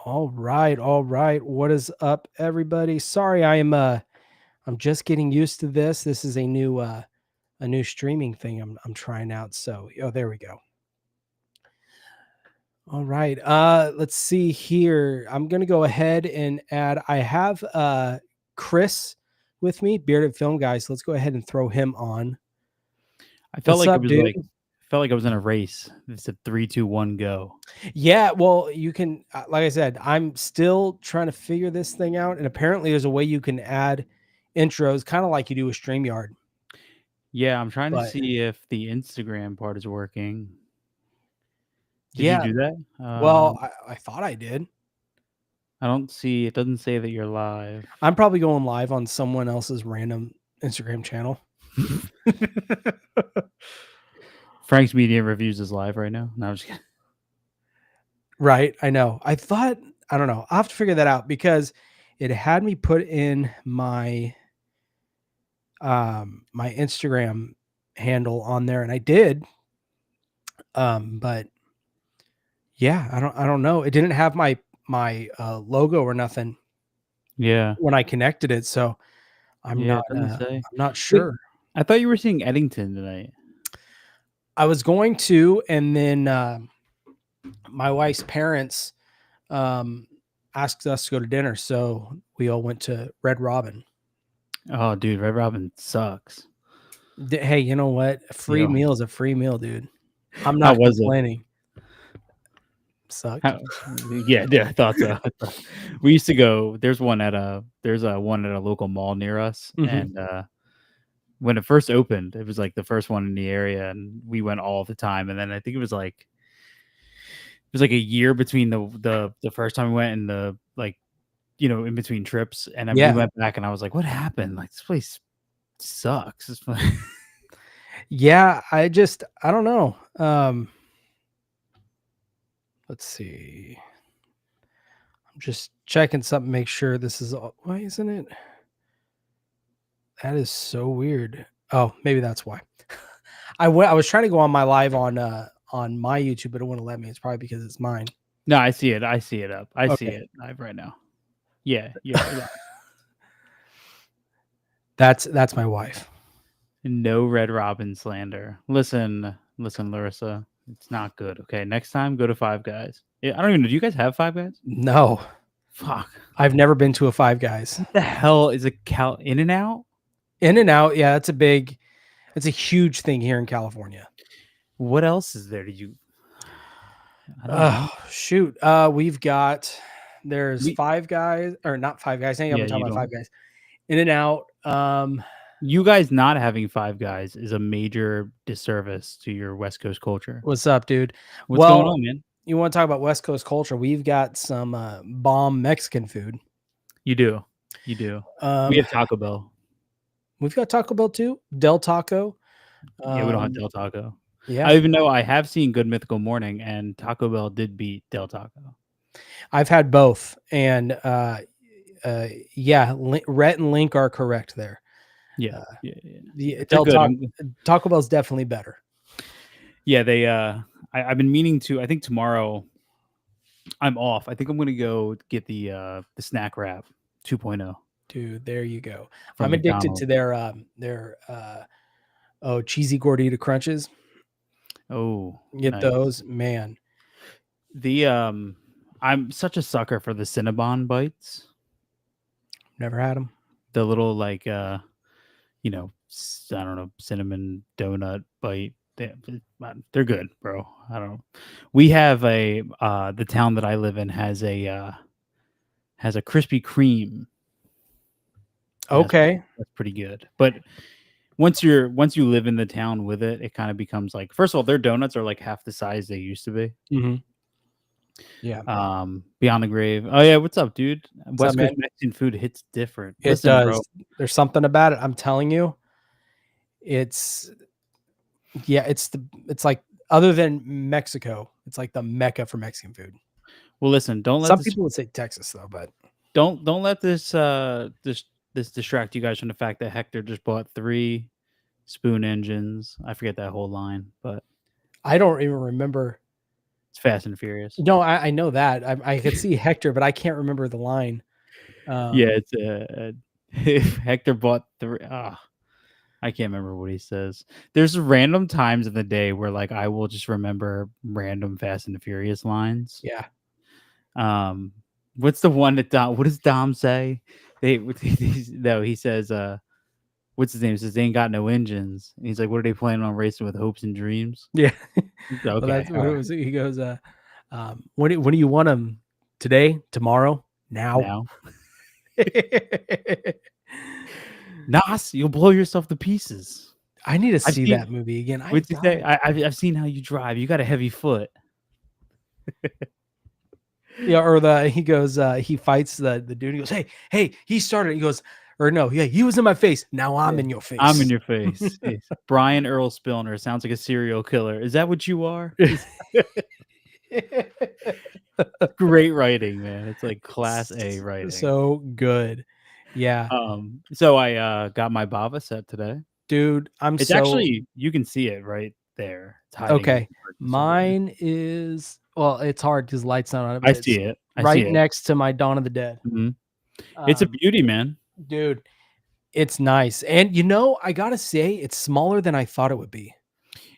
All right, all right. What is up, everybody? Sorry, I'm just getting used to this. This is a new streaming thing I'm trying out. So, oh, there we go. All right. Let's see here. I'm gonna go ahead and add. I have Chris with me, Bearded Film Guys. Let's go ahead and throw him on. I felt What's like it up, was dude? like felt like I was in a race. It's a 3, 2, 1, go. Yeah, well, you can, like I said, I'm still trying to figure this thing out. And apparently, there's a way you can add intros, kind of like you do with StreamYard. Yeah, I'm trying to But see if the Instagram part is working. Did you yeah, do that? well, I thought I did. I don't see. It doesn't say that you're live. I'm probably going live on someone else's random Instagram channel. Frank's Media Reviews is live right now. No, I'm just kidding. Right. I know. I don't know. I'll have to figure that out because it had me put in my my Instagram handle on there and I did. But yeah, I don't know. It didn't have my logo or nothing Yeah, when I connected it, so yeah. It doesn't I'm say. not Wait, sure. I thought you were seeing Eddington tonight. I was going to, and then my wife's parents um, asked us to go to dinner, so we all went to Red Robin. Oh, dude, Red Robin sucks. Hey, you know what? A free Yeah. meal is a free meal, dude. I'm How not was it? complaining. Sucked. How, yeah, I thought so. We used to go. There's a one at a local mall near us, Mhm. and when it first opened, it was like the first one in the area, and we went all the time. And then I think it was like a year between the first time we went and the like in between trips, and then we Yeah. went back, and I was like, what happened? Like this place sucks. Yeah, I don't know. Let's see. I'm just checking something, make sure this is all. Why isn't it? That is so weird. Oh, maybe that's why. I was trying to go on my live on my YouTube, but it wouldn't let me. It's probably because it's mine. No, I see it. I see it up. I see Okay. it live right now. Yeah, yeah. That's my wife. No Red Robin slander. Listen, Larissa. It's not good. Okay, next time go to Five Guys. Yeah, I don't even know. Do you guys have Five Guys? No, Fuck. I've never been to a Five Guys. What the hell is a Cal In and Out? In and Out, yeah, it's a huge thing here in California. What else is there? I don't know. Oh shoot. There's We, Five Guys, or not Five Guys. I think yeah, I'm talking you about Five don't. Guys. In and Out. You guys not having Five Guys is a major disservice to your West Coast culture. What's up, dude? What's going Well, on, man? you want to talk about West Coast culture? We've got some bomb Mexican food. You do. You do. We Um, have Taco Bell. we've got Taco Bell too. Del Taco. Yeah, we don't have Um, Del Taco. yeah, I even know I have seen Good Mythical Morning, and Taco Bell did beat Del Taco. I've had both, and yeah, Rhett and Link are correct there. Yeah, Uh, yeah. the They're Del good. Taco Bell's definitely better. Yeah, they. I've been meaning to. I think tomorrow I'm off. I think I'm gonna go get the snack wrap 2.0 Dude, there you go. from I'm addicted to McDonald's. their cheesy gordita crunches. Oh, Get nice. those, man. The I'm such a sucker for the Cinnabon bites. Never had them. The little like I don't know, cinnamon donut bite. They're good, bro. I don't know. We have the town that I live in has a Krispy Kreme. And Okay. that's pretty good. But once you live in the town with it, it kind of becomes like, first of all, their donuts are like half the size they used to be. Mm-hmm. Yeah. Beyond the Grave. Oh yeah, what's up, dude? What's up, West Coast man? Mexican food hits different. It Listen, bro. does. There's something about it. I'm telling you. It's yeah, it's like other than Mexico, it's like the mecca for Mexican food. Well, listen, Some people would say Texas though, but don't let this distract you guys from the fact that Hector just bought 3 spoon engines. I forget that whole line, but I don't even remember It's Fast and Furious. No, I know that. I could see Hector, but I can't remember the line. Yeah, Um, it's, if Hector bought the I can't remember what he says. There's random times in the day where, like, I will just remember random Fast and the Furious lines. yeah. Um, what's the one that Dom what does Dom say? They no, he says, what's his name? He says, "They ain't got no engines." And he's like, "What are they planning on racing with, hopes and dreams?" Yeah. Well, Okay, that's what it alright. was. He goes, when do you want them? Today? Tomorrow? Now? Now. "Nas, you'll blow yourself to pieces." I need to I've see seen that movie again. what's he say? I've seen how you drive. You got a heavy foot." Yeah, or he goes, he fights the dude. He goes, hey, he started. He goes, or no, yeah, he was in my face. Now I'm Yeah. in your I'm in face. your face. Yes. Brian Earl Spillner sounds like a serial killer. Is that what you are? Great writing, man. It's like class A writing. So good. Yeah, So I, got my Bava set today. dude, I'm It's so actually you can see it right there. It's hiding in okay. the purchase order. Mine is well, it's hard because light's not on it, I but see it's it. I see right it. next to my Dawn of the Dead. Mhm. It's a Um, beauty, man. dude, it's nice, and I gotta say, it's smaller than I thought it would be.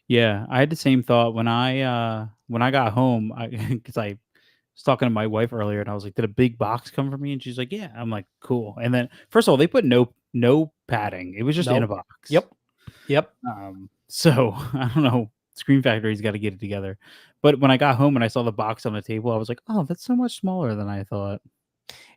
Yeah, I had the same thought when I got home, I because I was talking to my wife earlier, and I was like, "Did a big box come for me?" And she's like, "Yeah." I'm like, "Cool." And then, first of all, they put no padding. It was just in a Nope. box. Yep. Yep. So I don't know. Screen Factory's got to get it together. But when I got home and I saw the box on the table, I was like, "Oh, that's so much smaller than I thought."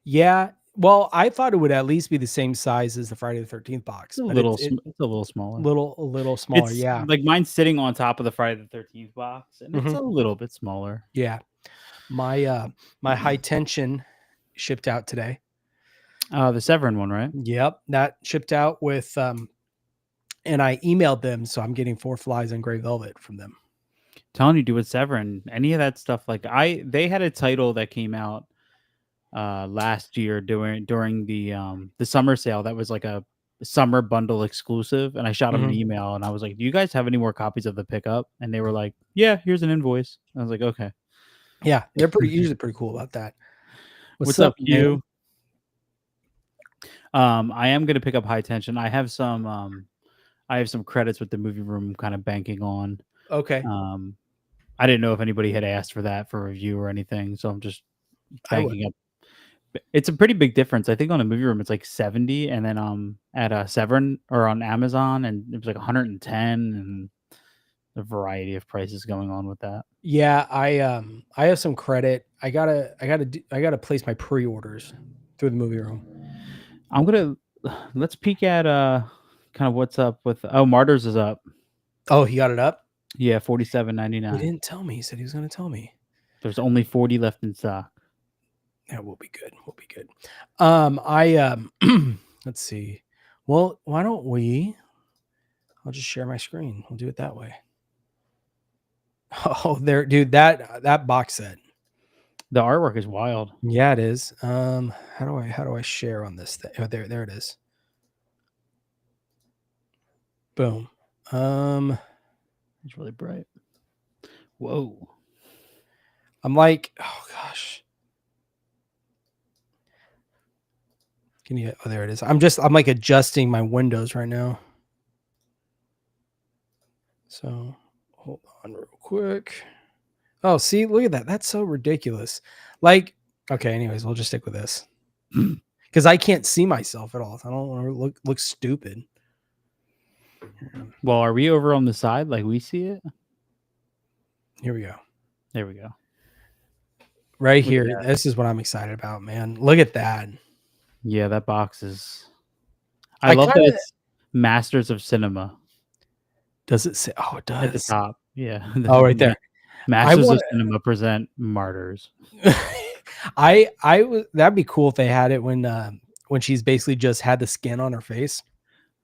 Yeah. Well, I thought it would at least be the same size as the Friday the 13th box, but It's a little smaller. a little smaller. It's Yeah. like mine's sitting on top of the Friday the 13th box, and it's Mhm. a little bit smaller. Yeah. My my high tension shipped out today. The Severin one, right? Yep, that shipped out with and I emailed them, so I'm getting 4 flies on gray velvet from them. Telling you, do it Severin. Any of that stuff, like they had a title that came out last year during the summer sale that was like a summer bundle exclusive, and I shot them an Mhm. email and I was like, "Do you guys have any more copies of the pickup?" And they were like, "Yeah, here's an invoice." I was like, "Okay." Yeah, they're pretty usually pretty cool about that. What's What's up, up, man? Q? I am gonna pick up High Tension. I have some credits with the movie room kind of banking on. Okay, Um, I didn't know if anybody had asked for that for review or anything, so I'm just I would. banking up. It's a pretty big difference. I think on a movie room it's like 70, and then at a Severin or on Amazon, and it was like 110, and a variety of prices going on with that. Yeah, I have some credit. I gotta place my pre-orders through the movie room. I'm gonna let's peek at kind of what's up with Martyrs is up. Oh, he got it up? Yeah, He 47.99. didn't tell me. He said he was gonna tell me. There's only 40 left in stock. Yeah, we'll be good. We'll be good. Let's see. Well, why don't we? I'll just share my screen. We'll do it that way. Oh, there, dude. That box set. The artwork is wild. Yeah, it is. How do I share on this thing? Oh, there it is. Boom. Um, It's really bright. Whoa. I'm like, oh gosh. Can you? Oh, there it is. I'm like adjusting my windows right now. So hold on real quick. Oh, see, look at that. That's so ridiculous. Like, okay, anyways, we'll just stick with this. Because I can't see myself at all. I don't want to look stupid. Well, are we over on the side like we see it? Here we go. There we go. Right Look at here. that. This is what I'm excited about, man. Look at that. Yeah, that box is. I I love kind that of it's Masters of Cinema does it say? Oh, it at the does. top. Yeah, Oh, right there. I Masters want of Cinema present Martyrs. to. That'd be cool if they had it when she's basically just had the skin on her face.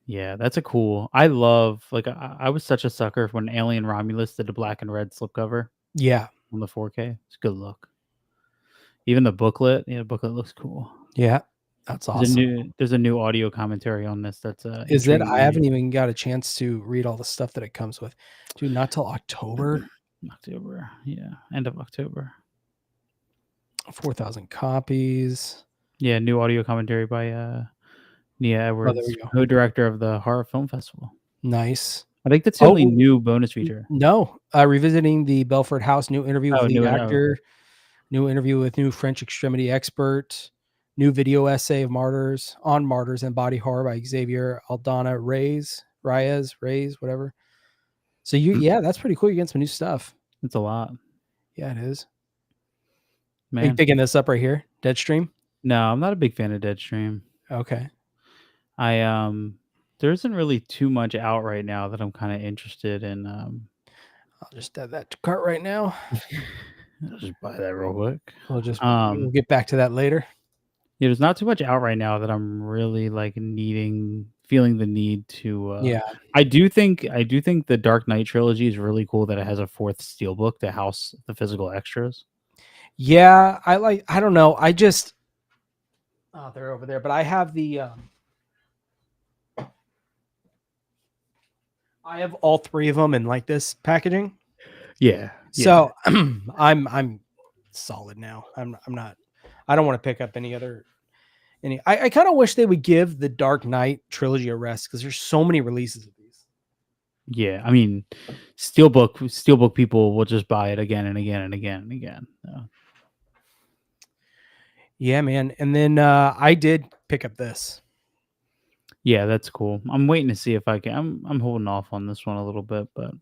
Yeah, that's a cool. I love like I was such a sucker when Alien Romulus did the black and red slipcover Yeah, on the 4K. It's a good look. Even the booklet, yeah, the booklet looks cool. yeah, that's There's a awesome. new audio commentary on this that's Is it? intriguing I me. haven't even got a chance to read all the stuff that it comes with, dude. Not till October. October. Yeah, end of October. 4,000 copies. Yeah, new audio commentary by Nia Oh, there we Edwards, go. co-director of the Horror Film Festival. Nice. I think that's the only Oh, new bonus feature. no. Revisiting the Belford House, new interview with Oh, lead new oh, actor, new interview with new French extremity expert, new video essay of martyrs on martyrs and body horror by Xavier Aldana Reyes, whatever. So yeah, that's pretty cool. You get some new stuff. it's a lot, Yeah, it is. Are you man. picking this up right here? Deadstream? No, I'm not a big fan of Deadstream. Okay. There isn't really too much out right now that I'm kind of interested in. I'll just add that to cart right now. I'll just buy that real quick. We'll get back to that later. Yeah, there's not too much out right now that I'm really like feeling the need to. Yeah. I do think the Dark Knight trilogy is really cool that it has a fourth steelbook to house the physical extras. Yeah, I don't know. They're over there, but I have I have all three of them in like this packaging. Yeah. So I'm solid now. I'm not. I don't want to pick up any other. I kind of wish they would give the Dark Knight trilogy a rest because there's so many releases of these. Yeah, I mean, steelbook people will just buy it again and again and again and again. Yeah, man. And then I did pick up this. Yeah, that's cool. I'm waiting to see if I can. I'm holding off on this one a little bit, but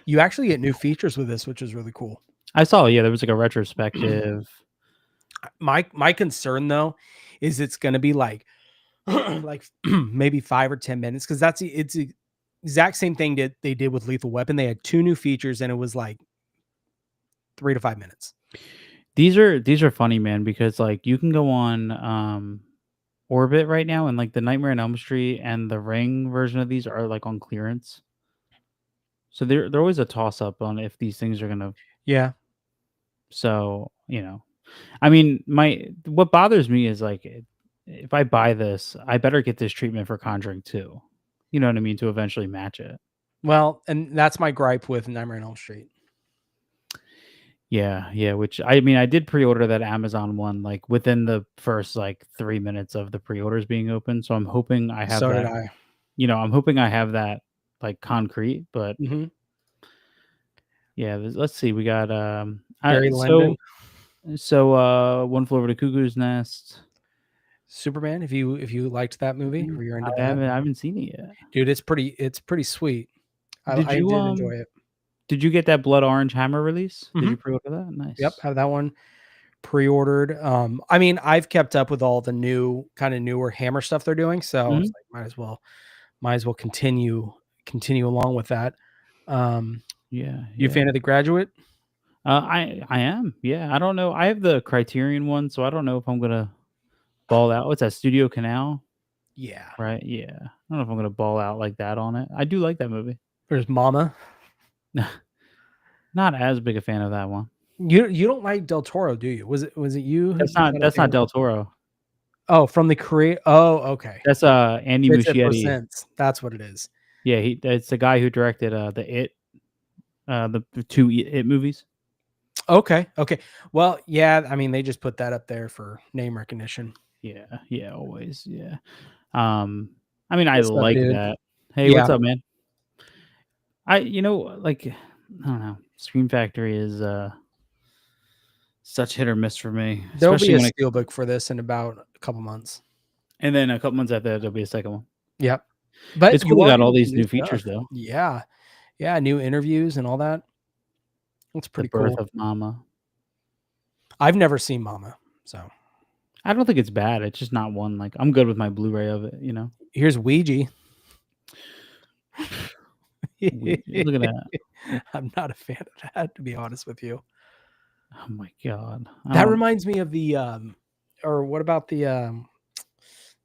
You actually get new features with this, which is really cool. I saw. Yeah, there was like a retrospective. My concern though is it's going to be like like maybe 5 or 10 minutes because it's the exact same thing that they did with Lethal Weapon. They had 2 new features and it was like 3 to 5 minutes. These are funny, man, because like you can go on Orbit right now, and like the Nightmare on Elm Street and the Ring version of these are like on clearance. So they're always a toss up on if these things are gonna. Yeah. So I mean, what bothers me is like if I buy this, I better get this treatment for Conjuring 2. You know what I mean? To eventually match it. Well, and that's my gripe with Nightmare on Elm Street. Yeah, which I mean, I did pre-order that Amazon one like within the first like 3 minutes of the pre-orders being open, so I'm hoping I have So that. did I. I'm hoping I have that like concrete, but yeah, let's see. We got Barry Lyndon. One Flew Over the Cuckoo's Nest. Superman, if you liked that movie or you're into that. I haven't seen it yet. Dude, it's pretty sweet. I did enjoy it. Did you get that Blood Orange Hammer release? Did Mhm. you pre-order that? Nice. Yep, have that one pre-ordered. I mean, I've kept up with all the new kind of newer Hammer stuff they're doing, so I was like, might as well continue along with that. Yeah. You a fan of The Graduate? I am. Yeah, I don't know. I have the Criterion one, so I don't know if I'm gonna ball out. What's that? Studio Canal? Yeah. Right. Yeah. I don't know if I'm gonna ball out like that on it. I do like that movie. There's Mama. Not as big a fan of that one. You don't like Del Toro, do you? Was it you? That's not Del Toro. Oh, from the create. Oh, okay. That's Andy Muschietti. That's what it is. Yeah, it's the guy who directed the 2 It movies. Okay. Well, yeah, I mean they just put that up there for name recognition. Yeah, always. Yeah. I mean I like that. Hey, what's up, man? I don't know. Scream Factory is such hit or miss for me. There'll be a steelbook for this in about a couple months. And then a couple months after that, there'll be a second one. Yep. But it's cool we got all these new features though. Yeah. Yeah, new interviews and all that. It's pretty cool. The Birth of Mama. I've never seen Mama, so I don't think it's bad. It's just not one like I'm good with my Blu-ray of it, Here's Ouija. Look at that. I'm not a fan of that, to be honest with you. Oh my god. That reminds me of the or what about the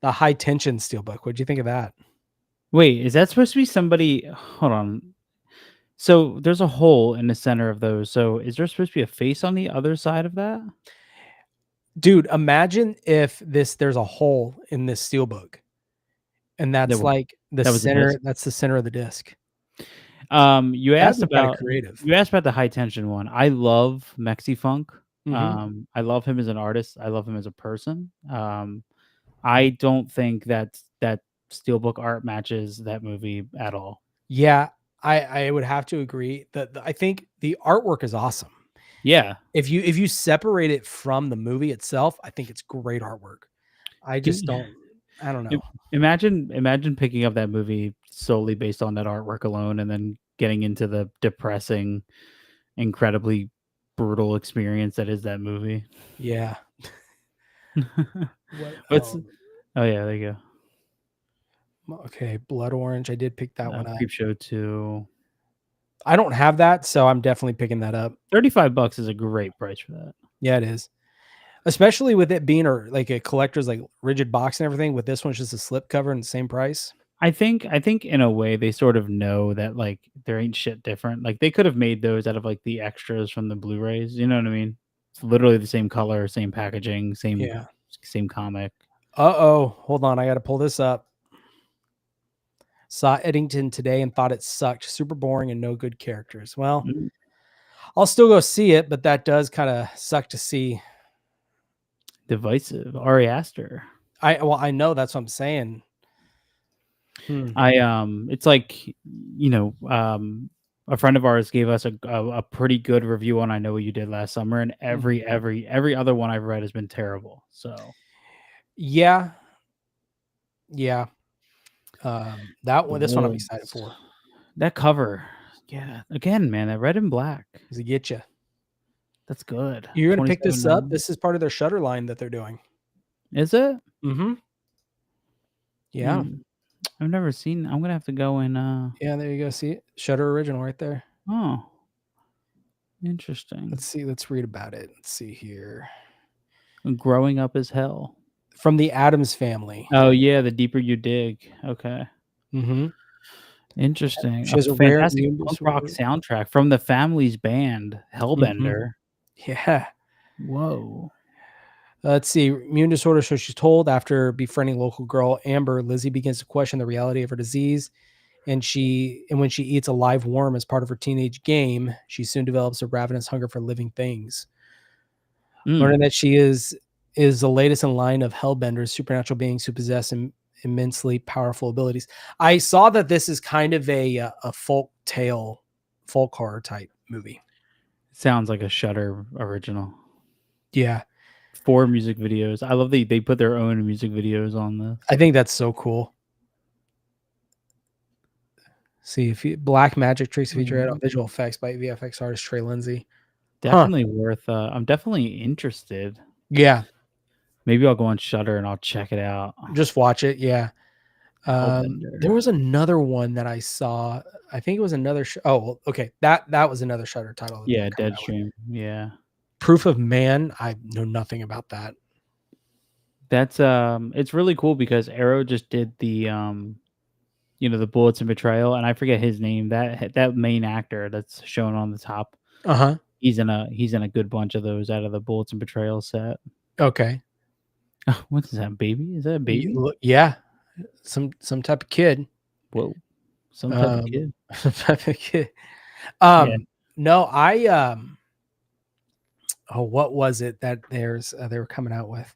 high tension steelbook? What'd you think of that? Wait, is that supposed to be somebody? Hold on. So there's a hole in the center of those. So is there supposed to be a face on the other side of that? Dude, imagine if there's a hole in this steelbook. And that's like the center. That's the center of the disc. You That'd asked be kinda about creative. you asked about the high tension one. I love Mexi Funk. Mhm. I love him as an artist. I love him as a person. I don't think that Steelbook art matches that movie at all. Yeah, I would have to agree that I think the artwork is awesome. Yeah. If you separate it from the movie itself, I think it's great artwork. I just Can don't I don't I know. imagine picking up that movie solely based on that artwork alone and then getting into the depressing, incredibly brutal experience that is that movie. Yeah. What What's else? Oh, yeah, there you Okay, Blood Orange, I did pick that go. one up. Creepshow 2. I don't have that, so I'm definitely picking that up. $35 is a great price for that. Yeah, it is. Especially with it being like a collector's, like, rigid box and everything, with this one's just a slip cover and the same price. I think in a way they sort of know that, like, there ain't shit different. Like, they could have made those out of, like, the extras from the Blu-rays, you know what I mean? It's literally the same color, same packaging, Yeah. same comic. Uh-oh, hold on, I gotta pull this up. Saw Eddington today and thought it sucked. Super boring and no good characters. Well, Mm, I'll still go see it, but that does kinda suck to see. divisive. Ari Aster. I know, that's what I'm saying. Hmm. It's like, you know, a friend of ours gave us a pretty good review on I Know What You Did Last Summer, and Mhm. every other one I've read has been terrible. So Yeah, yeah. the This one I'm excited Wolves, for. that cover, yeah. Again, man, that red and black, Does it get you? that's good. You're gonna pick this up? 27.9. This is part of their Shutter line that they're doing. Is it? Mhm. Yeah. Hmm. I've never seen. I'm gonna have to go and. Yeah, there you go. See it? Shutter original right there. Oh, interesting. Let's read about it. Let's see here. Growing up as hell. From the Addams Family. Oh yeah, the deeper you dig. Okay. Mhm. Interesting. She A has a rare fantastic immune punk rock disorder. soundtrack from the Family's band, Mhm. Hellbender. Yeah. Whoa. Let's see. Immune disorder. So she's told after befriending local girl Amber, Lizzie begins to question the reality of her disease. And when she eats a live worm as part of her teenage game, she soon develops a ravenous hunger for living things. Learning Mm. that she is the latest in line of hellbenders, supernatural beings who possess immensely powerful abilities. I saw that this is kind of a folk tale, folk horror type movie. Sounds like a Shudder original. Yeah, 4 music videos. I love they put their own music videos on this. I think that's so cool. See if you, Black Magic Tricks feature on Mm. visual effects by VFX artist Trey Lindsay. Huh? Definitely worth, I'm definitely interested. Yeah, Maybe I'll go on Shudder and I'll check it out. just watch it. Yeah. Hellbender. There was another one that I saw. I think it was another. Oh, well, okay. That was another Shutter title that they're Yeah, coming out with. Deadstream. Yeah. Proof of Man. I know nothing about that. That's, it's really cool because Arrow just did the, the Bullets and Betrayal, and I forget his name. That main actor that's shown on the top, Uh huh. he's in a good bunch of those out of the Bullets and Betrayal set. Okay. What is that, baby? Is that a baby? Yeah, some type of kid. Whoa, some type of Um, kid. some type of kid. Yeah. No, oh, what was it that they were coming out with?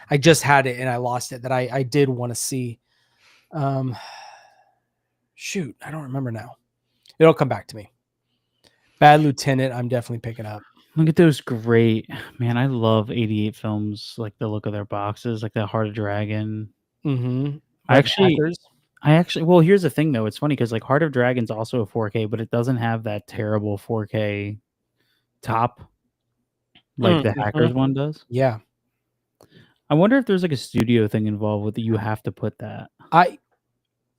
I just had it and I lost it that I did want to see. Um, shoot, I don't remember now. It'll come back to me. Bad Lieutenant, I'm definitely picking up. Look at those great man, I love 88 films, like the look of their boxes, like the Heart of Dragon. Mm-hmm. I Like actually Hackers. well, here's the thing though, it's funny because like Heart of Dragon's also a 4K, but it doesn't have that terrible 4K top like the Mm-hmm. Hackers one does. Yeah. I wonder if there's like a studio thing involved with it, you have to put that. I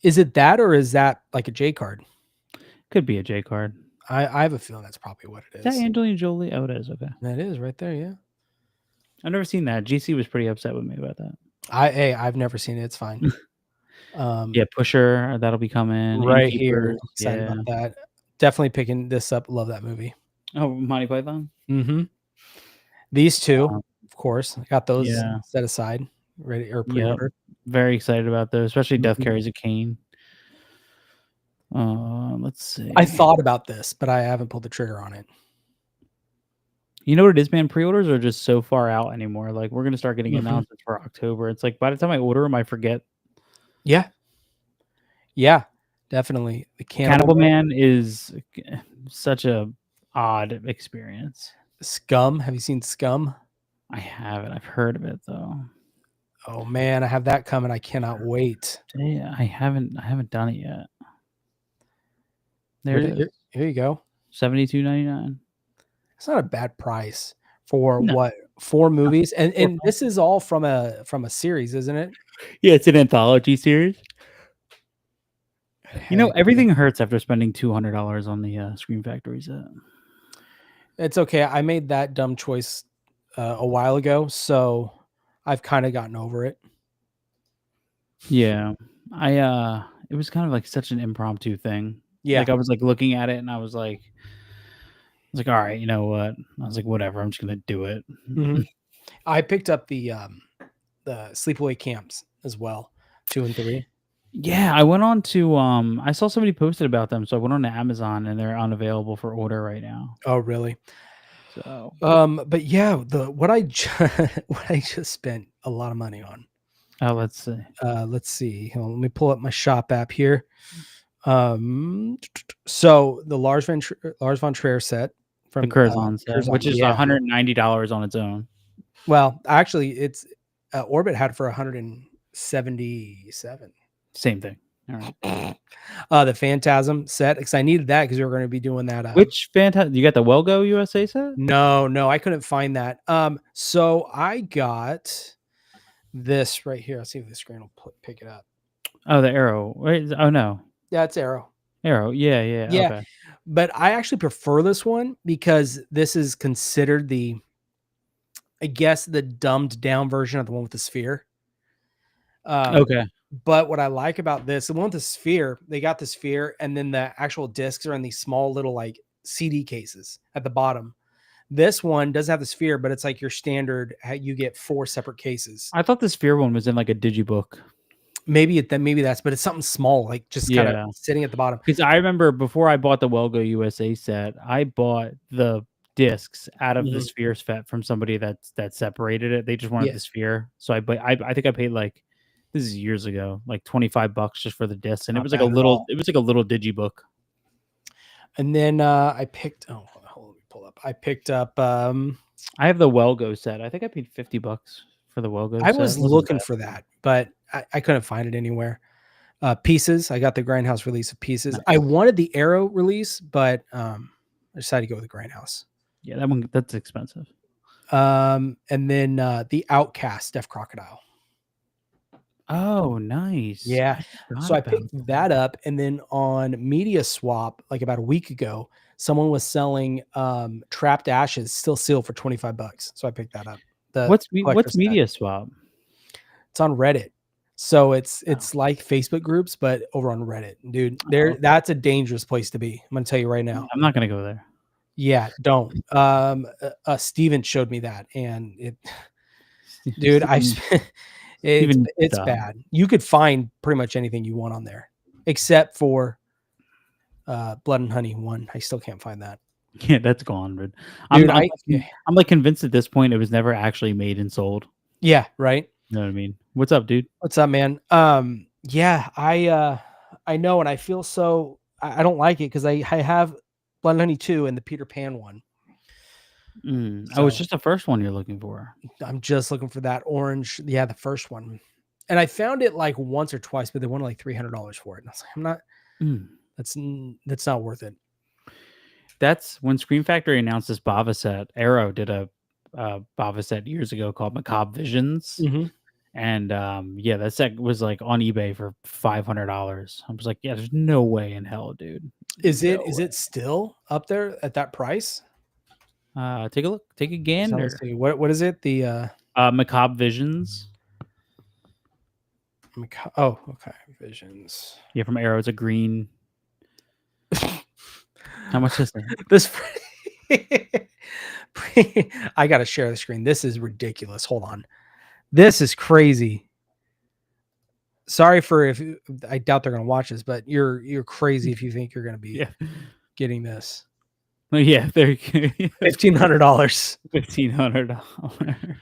Is it that or is that like a J card? Could be a J card. I have a feeling that's probably what it Is that is. Angelina Jolie? Oh, it is, okay. That is right there, yeah. I've never seen that. GC was pretty upset with me about that. I've never seen it. It's fine. Yeah, Pusher, that'll be coming. Right here. Innkeepers, Excited yeah. about that. Definitely picking this up. Love that movie. Oh, Monty Python? Mm-hmm. These two, Um, of course, I got those yeah, set aside, ready or yep. pre-ordered. Very excited about those, especially Death Mhm. Carries a Cane. Let's see. I thought about this, but I haven't pulled the trigger on it. You know what it is, man? Pre-orders are just so far out anymore. Like, we're gonna start getting Mhm. announcements for October. It's like by the time I order them, I forget. Yeah. Yeah, definitely. The Cannibal Cannibal Man. Man is such a odd experience. Scum. Have you seen Scum? I haven't. I've heard of it though. Oh man, I have that coming. I cannot wait. Yeah, I haven't done it yet. There Here, it is. here you go. $72.99. It's not a bad price for No, what 4 movies, and or this is all from a series, isn't it? yeah, it's an anthology series. You know, Heck yeah. everything hurts after spending $200 on the Scream Factory set. It's okay. I made that dumb choice a while ago, so I've kind of gotten over it. Yeah. It was kind of like such an impromptu thing. Yeah. Like I was like looking at it and I was like, all right, you know what? I was like, whatever, I'm just gonna do it. Mhm. I picked up the sleepaway camps as well, 2 and 3. Yeah, I went on to I saw somebody posted about them, so I went on to Amazon and they're unavailable for order right now. Oh, really? So But yeah, what I what I just spent a lot of money on. let's see. Let's see. Hold on, let me pull up my shop app here. So the Lars von Trier set The from Curzon set, Curzon, which is yeah. $190 on its own. Well, actually, it's Orbit had for 177. Same thing. All right. The Phantasm set, because I needed that because we were going to be doing that. Which fantastic? You got the Welgo USA set? No, I couldn't find that. So I got this right here. I'll see if the screen will pick it up. Oh, the Arrow. Wait, oh no, Yeah, it's Arrow. Arrow. Yeah, Yeah, okay. but I actually prefer this one because this is considered I guess, the dumbed down version of the one with the sphere. Okay. But what I like about this, the one with the sphere, they got the sphere, and then the actual discs are in these small little like CD cases at the bottom. This one doesn't have the sphere, but it's like your standard. You get 4 separate cases. I thought the Sphere one was in like a digibook. Maybe that's, but it's something small, like just kind of sitting at the bottom. Because I remember before I bought the Welgo USA set, I bought the discs out of the Mhm. Sphere set from somebody that separated it. They just wanted Yeah, the Sphere, so I think I paid like, this is years ago, like $25 just for the discs, and it not was like a bad at little all. it was like a little digibook. And then I picked. Oh, hold on, let me pull up. I picked up. I have the Welgo set. I think I paid $50 for the Welgo set. I was It wasn't looking bad. for that, but I couldn't find it anywhere. Pieces. I got the Grindhouse release of Pieces. I Nice. wanted the Arrow release, but I decided to go with the Grindhouse. Yeah, that's expensive. And then the Outcast Death Crocodile. Oh, nice. Yeah. forgot So I about picked that up, and then on Media Swap, like about a week ago, someone was selling Trapped Ashes still sealed for $25. So I picked that up. The What's collector's set. Media Swap? It's on Reddit. So it's like Facebook groups, but over on Reddit. Dude, that's a dangerous place to be. I'm gonna tell you right now. I'm not gonna go there. Yeah, don't. Steven showed me that, and it dude, it's bad. You could find pretty much anything you want on there, except for Blood and Honey 1. I still can't find that. Yeah, that's gone, dude. Dude, I'm like convinced at this point it was never actually made and sold. Yeah, right. You know what I mean? What's up, dude? What's up, man? Yeah, I know, and I feel so I don't like it because I have Blood and Honey 2 and the Peter Pan one. Oh, it's just the first one you're looking for. I'm just looking for that orange. Yeah, the first one. And I found it like once or twice, but they wanted like $300 for it. And I was like, I'm not, that's not worth it. That's when Scream Factory announced this Bava set. Arrow did a Bava set years ago called Macabre Visions. Mm-hmm. And yeah, that set was like on eBay for $500. I was like, yeah, there's no way in hell, dude. Is it still up there at that price? Take a look. Take a gander. So what is it? The Macabre Visions. Oh, okay. Visions. Yeah, from Arrow. It's a green. How much is that? This I gotta share the screen. This is ridiculous. Hold on. This is crazy. sorry for if I doubt they're gonna watch this, but you're crazy if you think you're gonna be Yeah. getting this. Oh, yeah, they're $1,500. $1,500.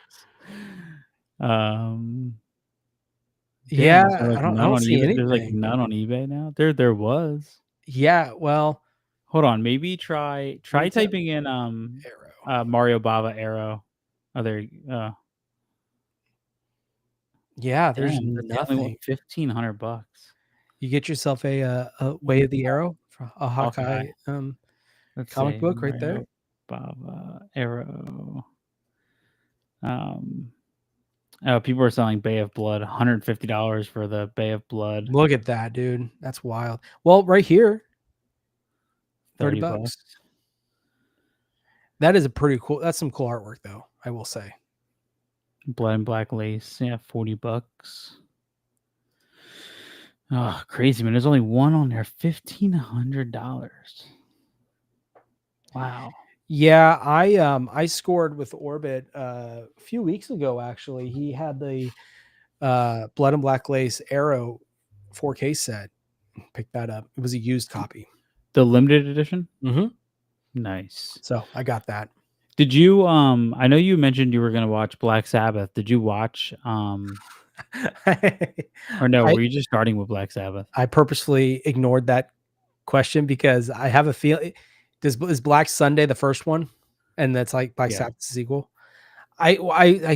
Um, damn, Yeah, is there, like, I none don't on see eBay? There's, like, anything. none on eBay now? There was. Yeah, well, Hold on, maybe try retail typing in, arrow. Mario Bava Arrow. Oh, there Yeah, there's damn, that's the only one, nothing. 1,500 bucks. You get yourself a Way Yeah, of the Arrow, a Hawkeye. Hawkeye, Let's comic see, book right there. Mario Bava Arrow. Um, oh, people are selling Bay of Blood, $150 for the Bay of Blood, Look at that, dude. That's wild. Well, right here, 30 $30 bucks. bucks. That is a pretty cool. That's some cool artwork though, I will say. Blood and Black Lace, yeah, 40 bucks. Oh, crazy, man. There's only one on there, $1,500. Wow. Yeah, I scored with Orbit a few weeks ago actually. He had the Blood and Black Lace Arrow 4K set. Picked that up. It was a used copy. The limited edition? Mm-hmm. Nice. So I got that. Did you I know you mentioned you were gonna watch Black Sabbath. Did you watch or no, I were you just starting with Black Sabbath? I purposefully ignored that question because I have a feeling. Is Black Sunday the first one, and that's like Black Yeah. Sabbath sequel? I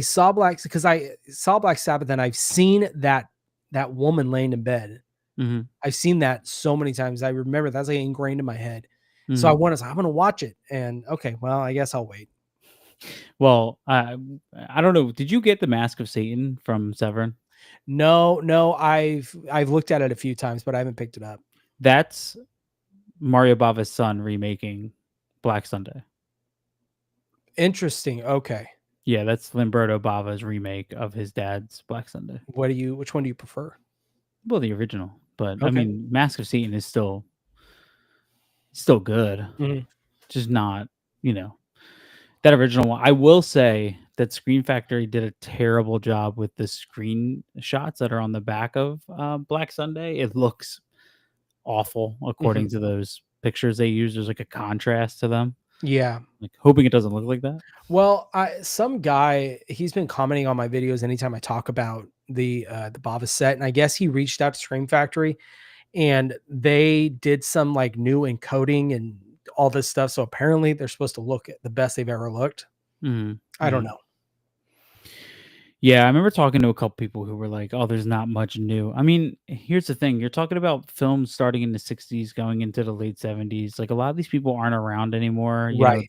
saw I saw Black Sabbath, and I've seen that woman laying in bed. Mhm. I've seen that so many times. I remember that's like ingrained in my head. So Mhm. I'm gonna watch it, and okay, well, I guess I'll wait. Well, I don't know. Did you get the Mask of Satan from Severin? No, no, I've looked at it a few times, but I haven't picked it up. That's Mario Bava's son remaking Black Sunday. Interesting. Okay, Yeah, that's Lamberto Bava's remake of his dad's Black Sunday. which one do you prefer? Well, the original, but I Okay. mean, Mask of Satan is still good. Mhm. Just not, you know, that original one. I will say that Screen Factory did a terrible job with the screenshots that are on the back of Black Sunday. It looks awful Mhm. according to those pictures they use. There's like a contrast to them. Yeah. Like hoping it doesn't look like that. Well, some guy, he's been commenting on my videos anytime I talk about the Bava set, and I guess he reached out to Scream Factory and they did some like new encoding and all this stuff. So apparently they're supposed to look at the best they've ever looked. Mhm, I don't mhm. know. Yeah, I remember talking to a couple people who were like, "Oh, there's not much new." I mean, here's the thing: you're talking about films starting in the '60s, going into the late '70s. Like a lot of these people aren't around anymore. You know, Right.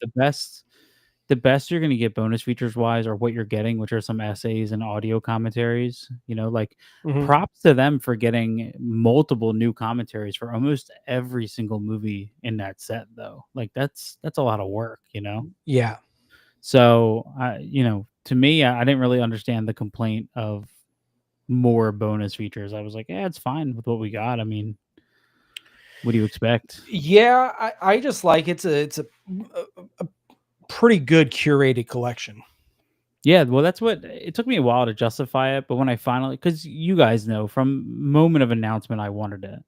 the best you're gonna get bonus features wise are what you're getting, which are some essays and audio commentaries. You know, like Mhm. props to them for getting multiple new commentaries for almost every single movie in that set, though. Like that's a lot of work. You know. Yeah. So, to me, I didn't really understand the complaint of more bonus features. I was like, "Yeah, it's fine with what we got." I mean, what do you expect? Yeah, I just like a pretty good curated collection. Yeah, well, that's what it took me a while to justify it, but when I finally, because you guys know from moment of announcement, I wanted it,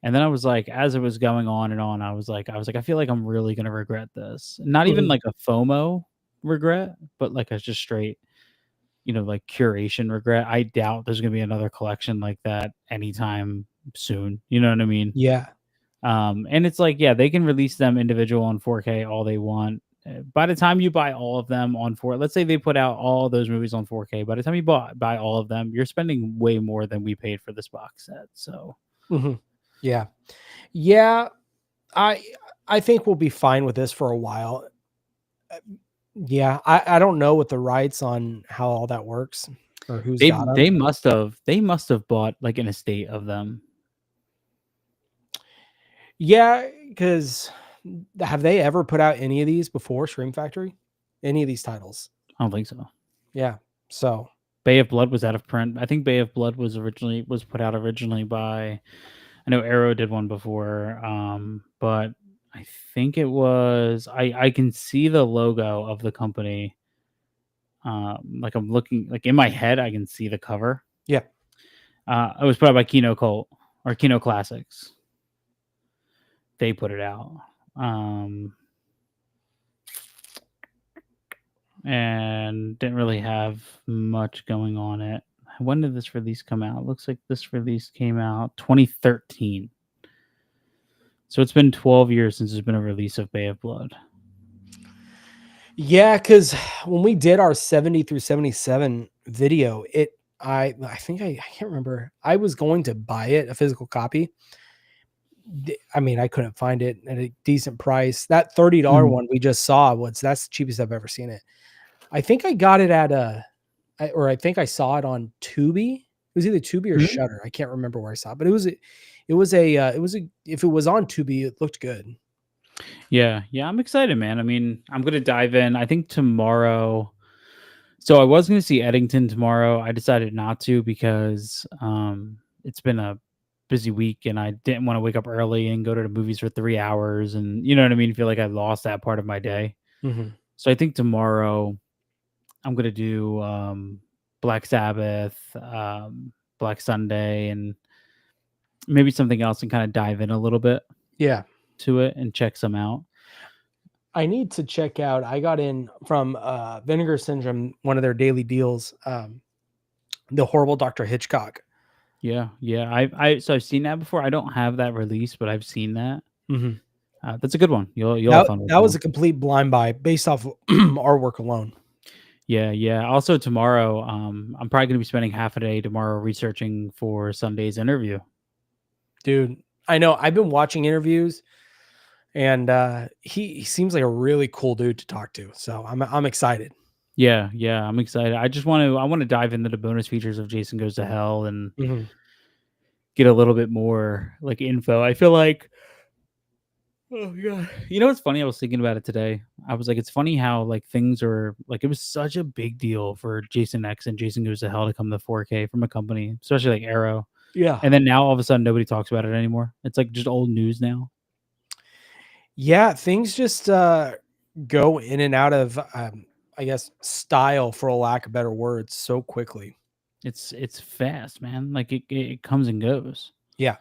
and then I was like, as it was going on and on, I feel like I'm really gonna regret this. Not even Mhm. like a FOMO regret, but like a just straight, like curation regret. I doubt there's gonna be another collection like that anytime soon. You know what I mean? Yeah. And it's like, yeah, they can release them individual on 4K all they want. By the time you buy all of them on 4, let's say they put out all those movies on 4K. By the time you buy all of them, you're spending way more than we paid for this box set. So Mhm. Yeah. Yeah. I I think we'll be fine with this for a while. Uh, Yeah, I don't know what the rights on how all that works or who's they got them. they must have bought like an estate of them. Yeah, because have they ever put out any of these before Scream Factory? Any of these titles? I don't think so. Yeah. So, Bay of Blood was out of print. I think Bay of Blood was put out originally by, I know Arrow did one before, but I think it was I can see the logo of the company. Like I'm looking like in my head, I can see the cover. yeah. It was put out by Kino Cult or Kino Classics. They put it out. And didn't really have much going on it. When did this release come out? Looks like this release came out 2013. So it's been 12 years since there's been a release of Bay of Blood. Yeah, because when we did our 70 through 77 video, I think I can't remember. I was going to buy it, a physical copy. I mean, I couldn't find it at a decent price. That $30 one we just saw that's the cheapest I've ever seen it. I think I got it at I think I saw it on Tubi. It was either Tubi or Shudder. I can't remember where I saw it, but it was if it was on Tubi, it looked good. Yeah, I'm excited, man. I mean, I'm gonna dive in. I think tomorrow. So I was gonna see Eddington tomorrow. I decided not to because it's been a busy week, and I didn't want to wake up early and go to the movies for 3 hours, and you know what I mean. Feel like I lost that part of my day. So I think tomorrow I'm gonna do Black Sabbath, Black Sunday, and maybe something else, and kind of dive in a little bit. Yeah. To it and check some out. I need to check out. I got in from Vinegar Syndrome, one of their daily deals, the Horrible Dr. Hitchcock. Yeah. So I've seen that before. I don't have that release, but I've seen that. That's a good one. You'll have fun with that. Was a complete blind buy based off our work alone. Yeah. Also tomorrow, I'm probably gonna be spending half a day tomorrow researching for Sunday's interview. Dude, I know. I've been watching interviews. And he seems like a really cool dude to talk to. So I'm excited. Yeah, I'm excited. I want to dive into the bonus features of Jason Goes to Hell and get a little bit more like info. I feel like, oh god, you know what's funny? I was thinking about it today. I was like, it's funny how like things are like, it was such a big deal for Jason X and Jason Goes to Hell to come to 4K from a company, especially like Arrow. Yeah, and then now all of a sudden nobody talks about it anymore. It's like just old news now. Yeah, things just go in and out of, I guess, style, for a lack of better words, so quickly. It's fast, man. Like it comes and goes. Yeah,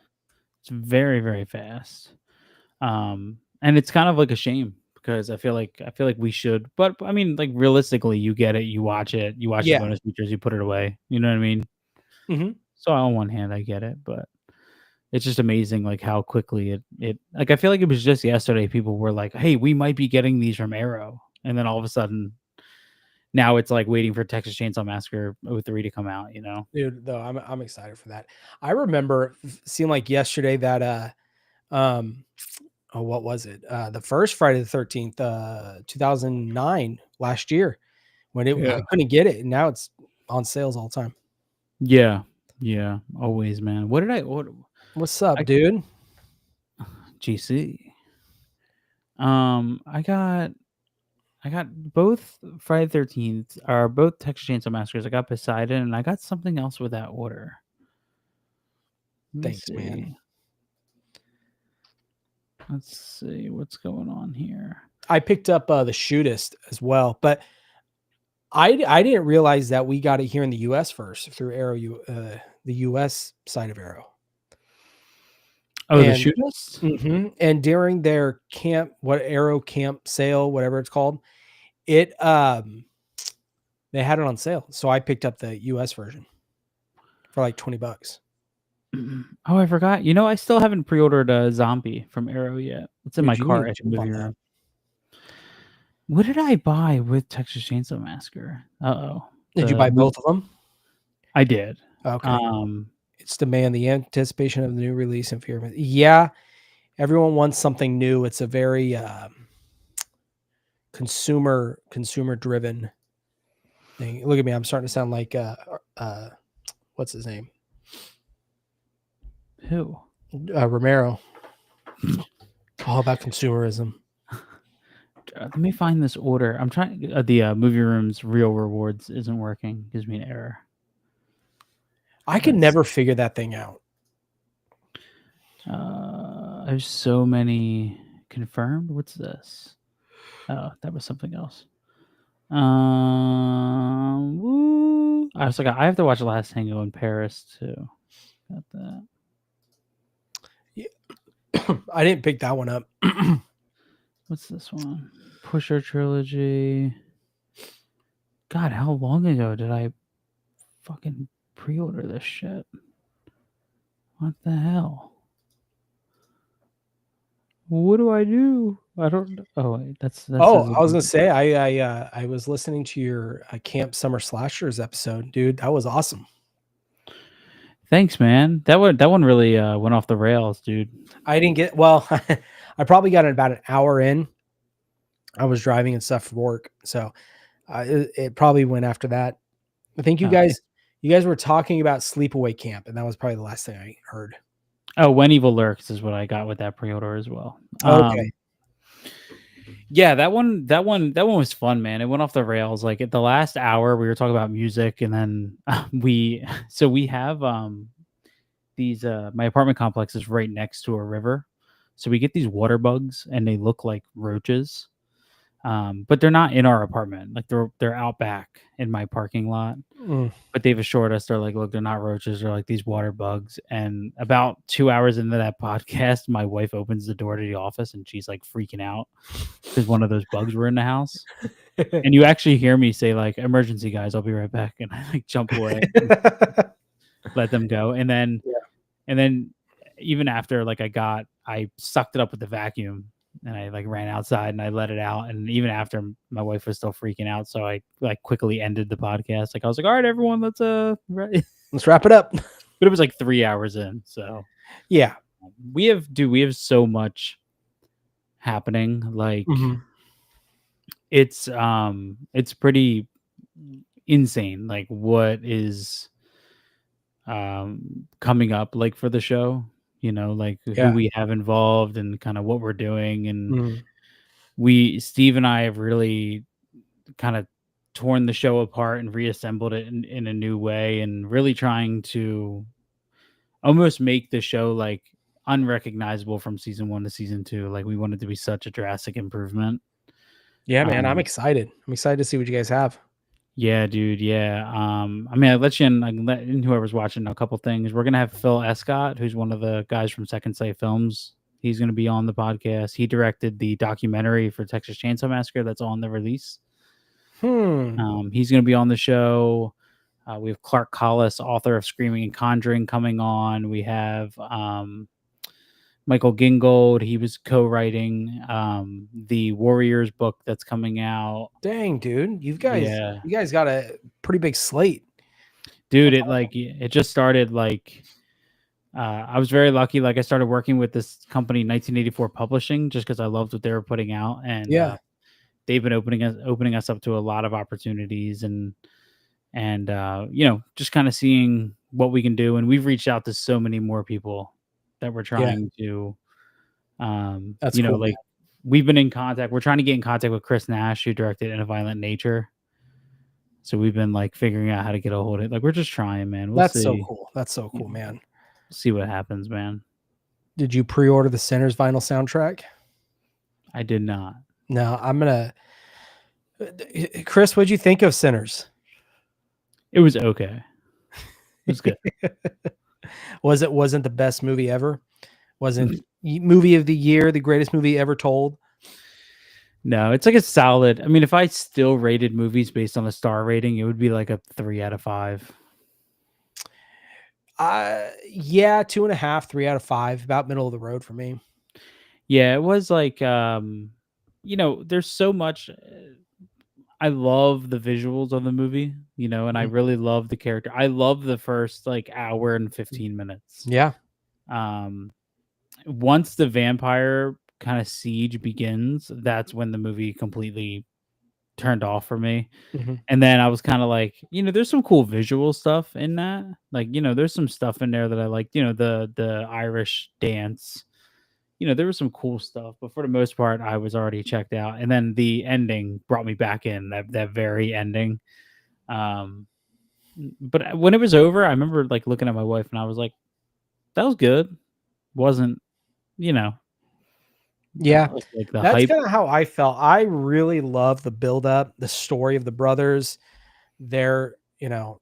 it's very, very fast. And it's kind of like a shame because I feel like we should, but I mean, like realistically, you get it, you watch the bonus features, you put it away. You know what I mean? So on one hand, I get it, but it's just amazing, like how quickly it like I feel like it was just yesterday. People were like, "Hey, we might be getting these from Arrow," and then all of a sudden, now it's like waiting for Texas Chainsaw Massacre 03 to come out. You know, dude. Though I'm excited for that. I remember seeing like yesterday that what was it? The first Friday the 13th, 2009, last year, when I couldn't get it, and now it's on sales all the time. Yeah, always, man. What did I order? What's up, dude? GC. I got both Friday the 13th, or both Texas Chainsaw Massacres. I got Poseidon, and I got something else with that order. Thanks, man. Let's see what's going on here. I picked up the Shootist as well, but I didn't realize that we got it here in the U.S. first through Arrow, the U.S. side of Arrow. Oh, the Shootist? And during their Arrow camp sale, whatever it's called, they had it on sale. So I picked up the US version for like $20. Oh, I forgot. You know, I still haven't pre-ordered a Zombie from Arrow yet. It's in my car at the movie room. What did I buy with Texas Chainsaw Massacre? Did you buy both of them? I did. Okay. It's demand, the anticipation of the new release and fear. Yeah, everyone wants something new. It's a very consumer driven thing. Look at me, I'm starting to sound like what's his name? Who? Romero. All about consumerism. Let me find this order. I'm trying. The movie room's real rewards isn't working. Gives me an error. I could never figure that thing out. There's so many confirmed. What's this? Oh, that was something else. I was like, I have to watch Last Tango in Paris too. Got that. I didn't pick that one up. What's this one? Pusher Trilogy. God, how long ago did I fucking pre-order this shit? What the hell? What do I do? I don't know. Oh, wait, that Oh, says I was gonna say I was listening to your Camp Summer Slashers episode, dude. That was awesome. Thanks, man. That one really went off the rails, dude. I didn't get well. I probably got it about an hour in. I was driving and stuff for work, so it probably went after that. I think you Okay. guys were talking about Sleepaway Camp, and that was probably the last thing I heard. Oh, When Evil Lurks is what I got with that pre-order as well. Okay. Yeah, that one was fun, man. It went off the rails. Like at the last hour, we were talking about music, and then we have these my apartment complex is right next to a river, so we get these water bugs, and they look like roaches, but they're not in our apartment. Like they're out back in my parking lot. Mm. But they've assured us they're like, look, they're not roaches, they're like these water bugs. And about 2 hours into that podcast, my wife opens the door to the office and she's like freaking out because one of those bugs were in the house. And you actually hear me say like, emergency guys, I'll be right back. And I like jump away, and let them go. And then Yeah. and then even after like I sucked it up with the vacuum and I like ran outside and I let it out. And even after, my wife was still freaking out, so I like quickly ended the podcast. Like I was like, all right, everyone, let's Let's wrap it up. but it was like 3 hours in. So Yeah. we have so much happening. Like Mhm. it's pretty insane. Like what is coming up like for the show, like who Yeah. we have involved and kind of what we're doing. And Mhm. Steve and I have really kind of torn the show apart and reassembled it in a new way, and really trying to almost make the show like unrecognizable from season 1 to season 2. Like we want it to be such a drastic improvement. Yeah, man, I'm Um, excited. I'm excited to see what you guys have. yeah, dude. Yeah. I mean, I can let in whoever's watching know a couple things. We're gonna have Phil Escott, who's one of the guys from Second Sight Films. He's gonna be on the podcast. He directed the documentary for Texas Chainsaw Massacre that's on the release. He's gonna be on the show. We have Clark Collis, author of Screaming and Conjuring, coming on. We have Michael Gingold. He was co-writing the Warriors book that's coming out. Dang, dude. You Yeah, guys got a pretty big slate. dude. That's It just started like I was very lucky. Like I started working with this company, 1984 Publishing, just because I loved what they were putting out, and Yeah. they've been opening us up to a lot of opportunities, and just kind of seeing what we can do. And we've reached out to so many more people that we're Yeah. trying to That's cool, man. like we've been in contact. We're trying to get in contact with Chris Nash, who directed In a Violent Nature. So we've been like figuring out how to get a hold of it. Like we're just trying, man. We'll That's so see. cool. That's so cool, man. See what happens, man. Did you pre-order the Sinners vinyl soundtrack? I did not. No, I'm gonna. Chris, what'd you think of Sinners? It was okay. It was good. Wasn't the best movie ever? Wasn't movie of the year the greatest movie ever told? No, it's like a solid. I mean, if I still rated movies based on a star rating, it would be like a 3 out of 5. Yeah, 2.5, 3 out of 5, about middle of the road for me. Yeah, it was like there's so much. I love the visuals of the movie, and I Mhm. really love the character. I love the first like hour and 15 minutes. Yeah. Um, Once the vampire kind of siege begins, that's when the movie completely turned off for me. Mhm. And then I was kind of like, there's some cool visual stuff in that. Like, there's some stuff in there that I like, the Irish dance. There was some cool stuff, but for the most part, I was already checked out. And then the ending brought me back in, that very ending. But when it was over, I remember like looking at my wife and I was like, that was good. Wasn't, Yeah. like the That's hype. kind of how I felt. I really love the build up, the story of the brothers, their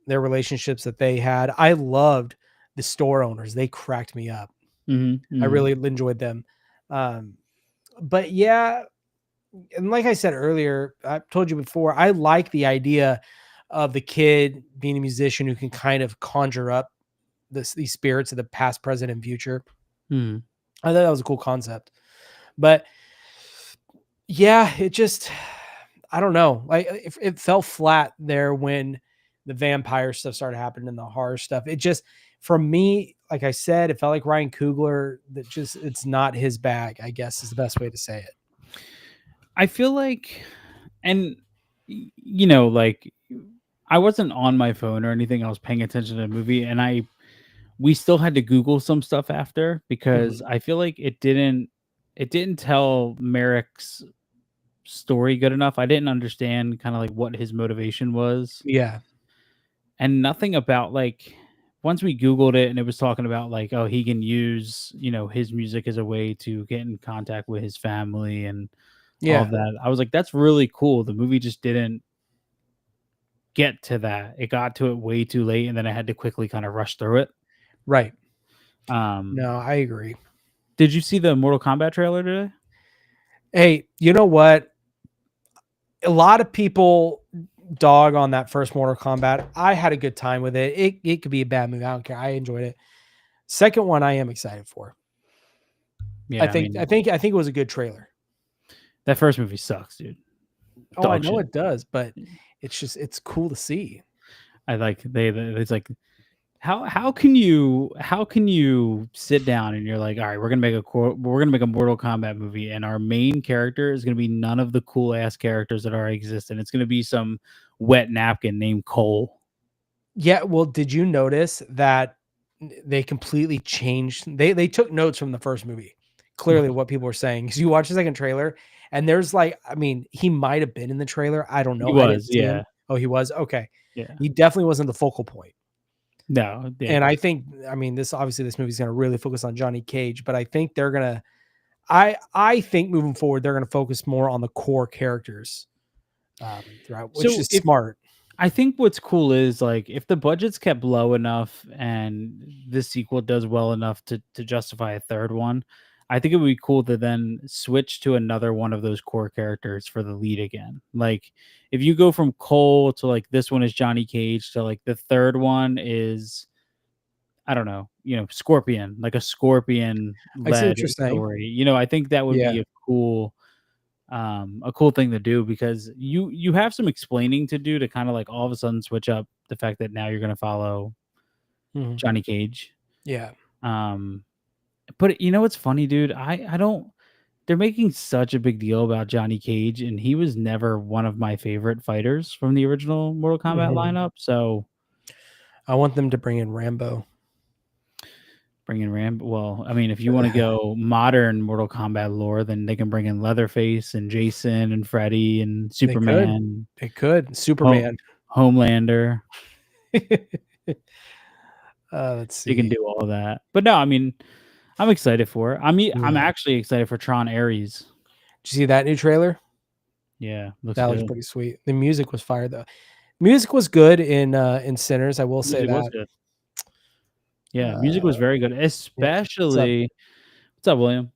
relationships that they had. I loved the store owners. They cracked me up. Mhm, I mhm. really enjoyed them. Um, but yeah, and like I said earlier, I told you before, I like the idea of the kid being a musician who can kind of conjure up these spirits of the past, present, and future. Mhm. I thought that was a cool concept. But yeah, it just I don't know. Like it fell flat there when the vampire stuff started happening and the horror stuff. It just for me, like I said, it felt like Ryan Coogler that just it's not his bag, I guess is the best way to say it. I feel like and like I wasn't on my phone or anything. I was paying attention to the movie and we still had to Google some stuff after because Mhm. I feel like it didn't tell Merrick's story good enough. I didn't understand kind of like what his motivation was. Yeah. And nothing about like once we Googled it and it was talking about like, oh, he can use, his music as a way to get in contact with his family and all of Yeah. that. I was like, that's really cool. The movie just didn't get to that. It got to it way too late, and then I had to quickly kind of rush through it. Right. Um, No, I agree. did you see the Mortal Kombat trailer today? Hey, you know what? A lot of people dog on that first Mortal Kombat. I had a good time with it. It could be a bad movie. I don't care. I enjoyed it. Second one, I am excited for. I Yeah, I think I mean, think I think it was a good trailer. that first movie sucks, dude. Oh, I Dog know shit. it does, but it's cool to see. I like it's like how can you sit down and you're like, all right, we're gonna make a Mortal Kombat movie, and our main character is gonna be none of the cool ass characters that already exist, and it's gonna be some wet napkin named Cole. Yeah, well, did you notice that they completely changed they took notes from the first movie. Clearly what people were saying because you watch the second trailer and there's like I mean, he might have been in the trailer. I don't He know. I didn't was, see him. yeah, Oh, he was? Okay. yeah. He definitely wasn't the focal point. No, And yeah. I think I mean, this obviously this movie's gonna really focus on Johnny Cage, but I think they're gonna I think moving forward, they're gonna focus more on the core characters throughout, which So is if smart. I think what's cool is like if the budget's kept low enough and this sequel does well enough to justify a third one, I think it would be cool to then switch to another one of those core characters for the lead again. Like if you go from Cole to like this one is Johnny Cage to like the third one is I don't know, Scorpion, like a Scorpion I see led what you're saying. story. I think that would Yeah. be a cool thing to do because you have some explaining to do to kind of like all of a sudden switch up the fact that now you're going to follow Mhm. Johnny Cage. Yeah. Um, but you know what's funny, dude? I don't. They're making such a big deal about Johnny Cage, and he was never one of my favorite fighters from the original Mortal Kombat Mhm. lineup. So I want them to bring in Rambo. bring in Ram. Well, I mean, if you want to go modern Mortal Kombat lore, then they can bring in Leatherface and Jason and Freddy and They could. Superman, They could. Home, Superman. Homelander. Let's They can see. do all of that. But no, I mean, I'm excited for it. I'm Yeah. actually excited for Tron Ares. Did you see that new trailer? Yeah, looks That was good. pretty sweet. The music was fire though. Music was good in Sinners, I will say Music was that. good. Yeah, music was Uh, very good, yeah. What's up? especially what's up, William?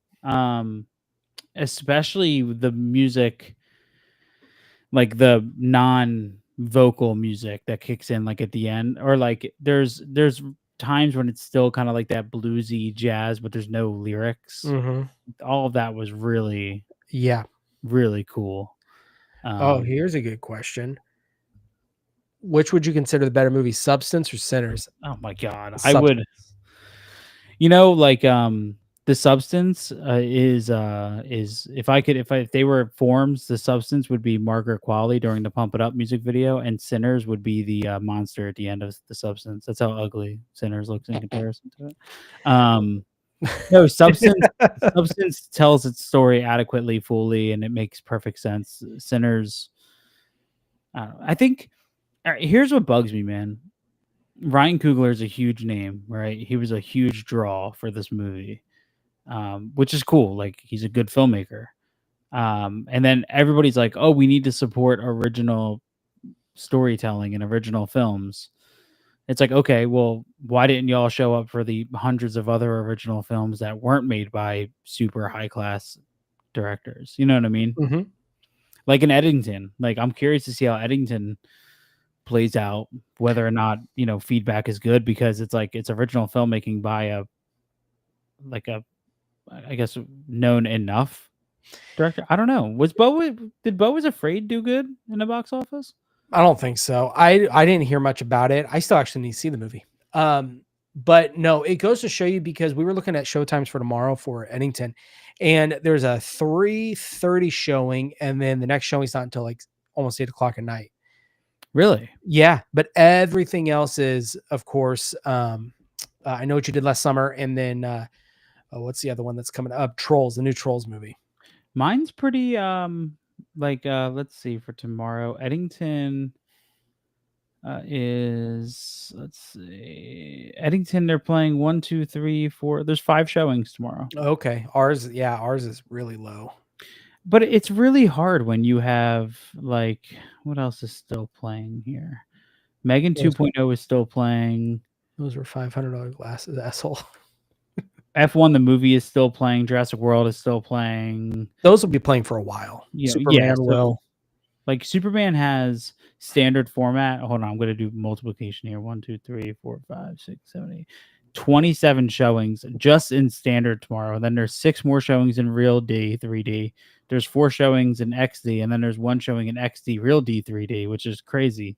Especially the music, like the non-vocal music that kicks in like at the end, or like there's times when it's still kind of like that bluesy jazz, but there's no lyrics. Mhm. All of that was really, Yeah. really cool. Oh, Um, here's a good question. Which would you consider the better movie, Substance or Sinners? oh my god, I would. Substance. The substance is if they were forms, the substance would be Margaret Qualley during the Pump It Up music video, and Sinners would be the monster at the end of the substance. That's how ugly Sinners looks in comparison to it. Um, no, substance tells its story adequately, fully, and it makes perfect sense. Sinners, I don't know. I think here's what bugs me, man. Ryan Coogler is a huge name, right? He was a huge draw for this movie, which is cool. Like he's a good filmmaker. And then everybody's like, "Oh, we need to support original storytelling and original films." It's like, okay, well, why didn't y'all show up for the hundreds of other original films that weren't made by super high class directors? You know what I mean? Mhm. Like in Eddington. Like I'm curious to see how Eddington plays out, whether or not, feedback is good because it's like it's original filmmaking by a I guess known enough director. I don't know. Did Bo Was Afraid do good in the box office? I don't think so. I didn't hear much about it. I still actually need to see the movie. But no, it goes to show you because we were looking at showtimes for tomorrow for Eddington, and there's a 3:30 showing, and then the next showing's not until like almost 8 o'clock at night. Really? Yeah, but everything else is, of course, I Know What You Did Last Summer, and then what's the other one that's coming up? Trolls, the new Trolls movie. Mine's pretty let's see for tomorrow. Eddington is let's see. Eddington, they're playing 1, 2, 3, 4. There's 5 showings tomorrow. Okay, ours is really low. But it's really hard when you have like what else is still playing here? Megan Those, 2.0 is still playing. those were $500 glasses, asshole. F1 the movie is still playing. Jurassic World is still playing. Those will be playing for a while. Yeah, Superman so will. like Superman has standard format. Hold on, I'm gonna do multiplication here. 1, 2, 3, 4, 5, 6, 7, 8. 27 showings just in standard tomorrow. Then there's 6 more showings in Real D 3D. There's 4 showings in XD, and then there's 1 showing in XD Real D 3D, which is crazy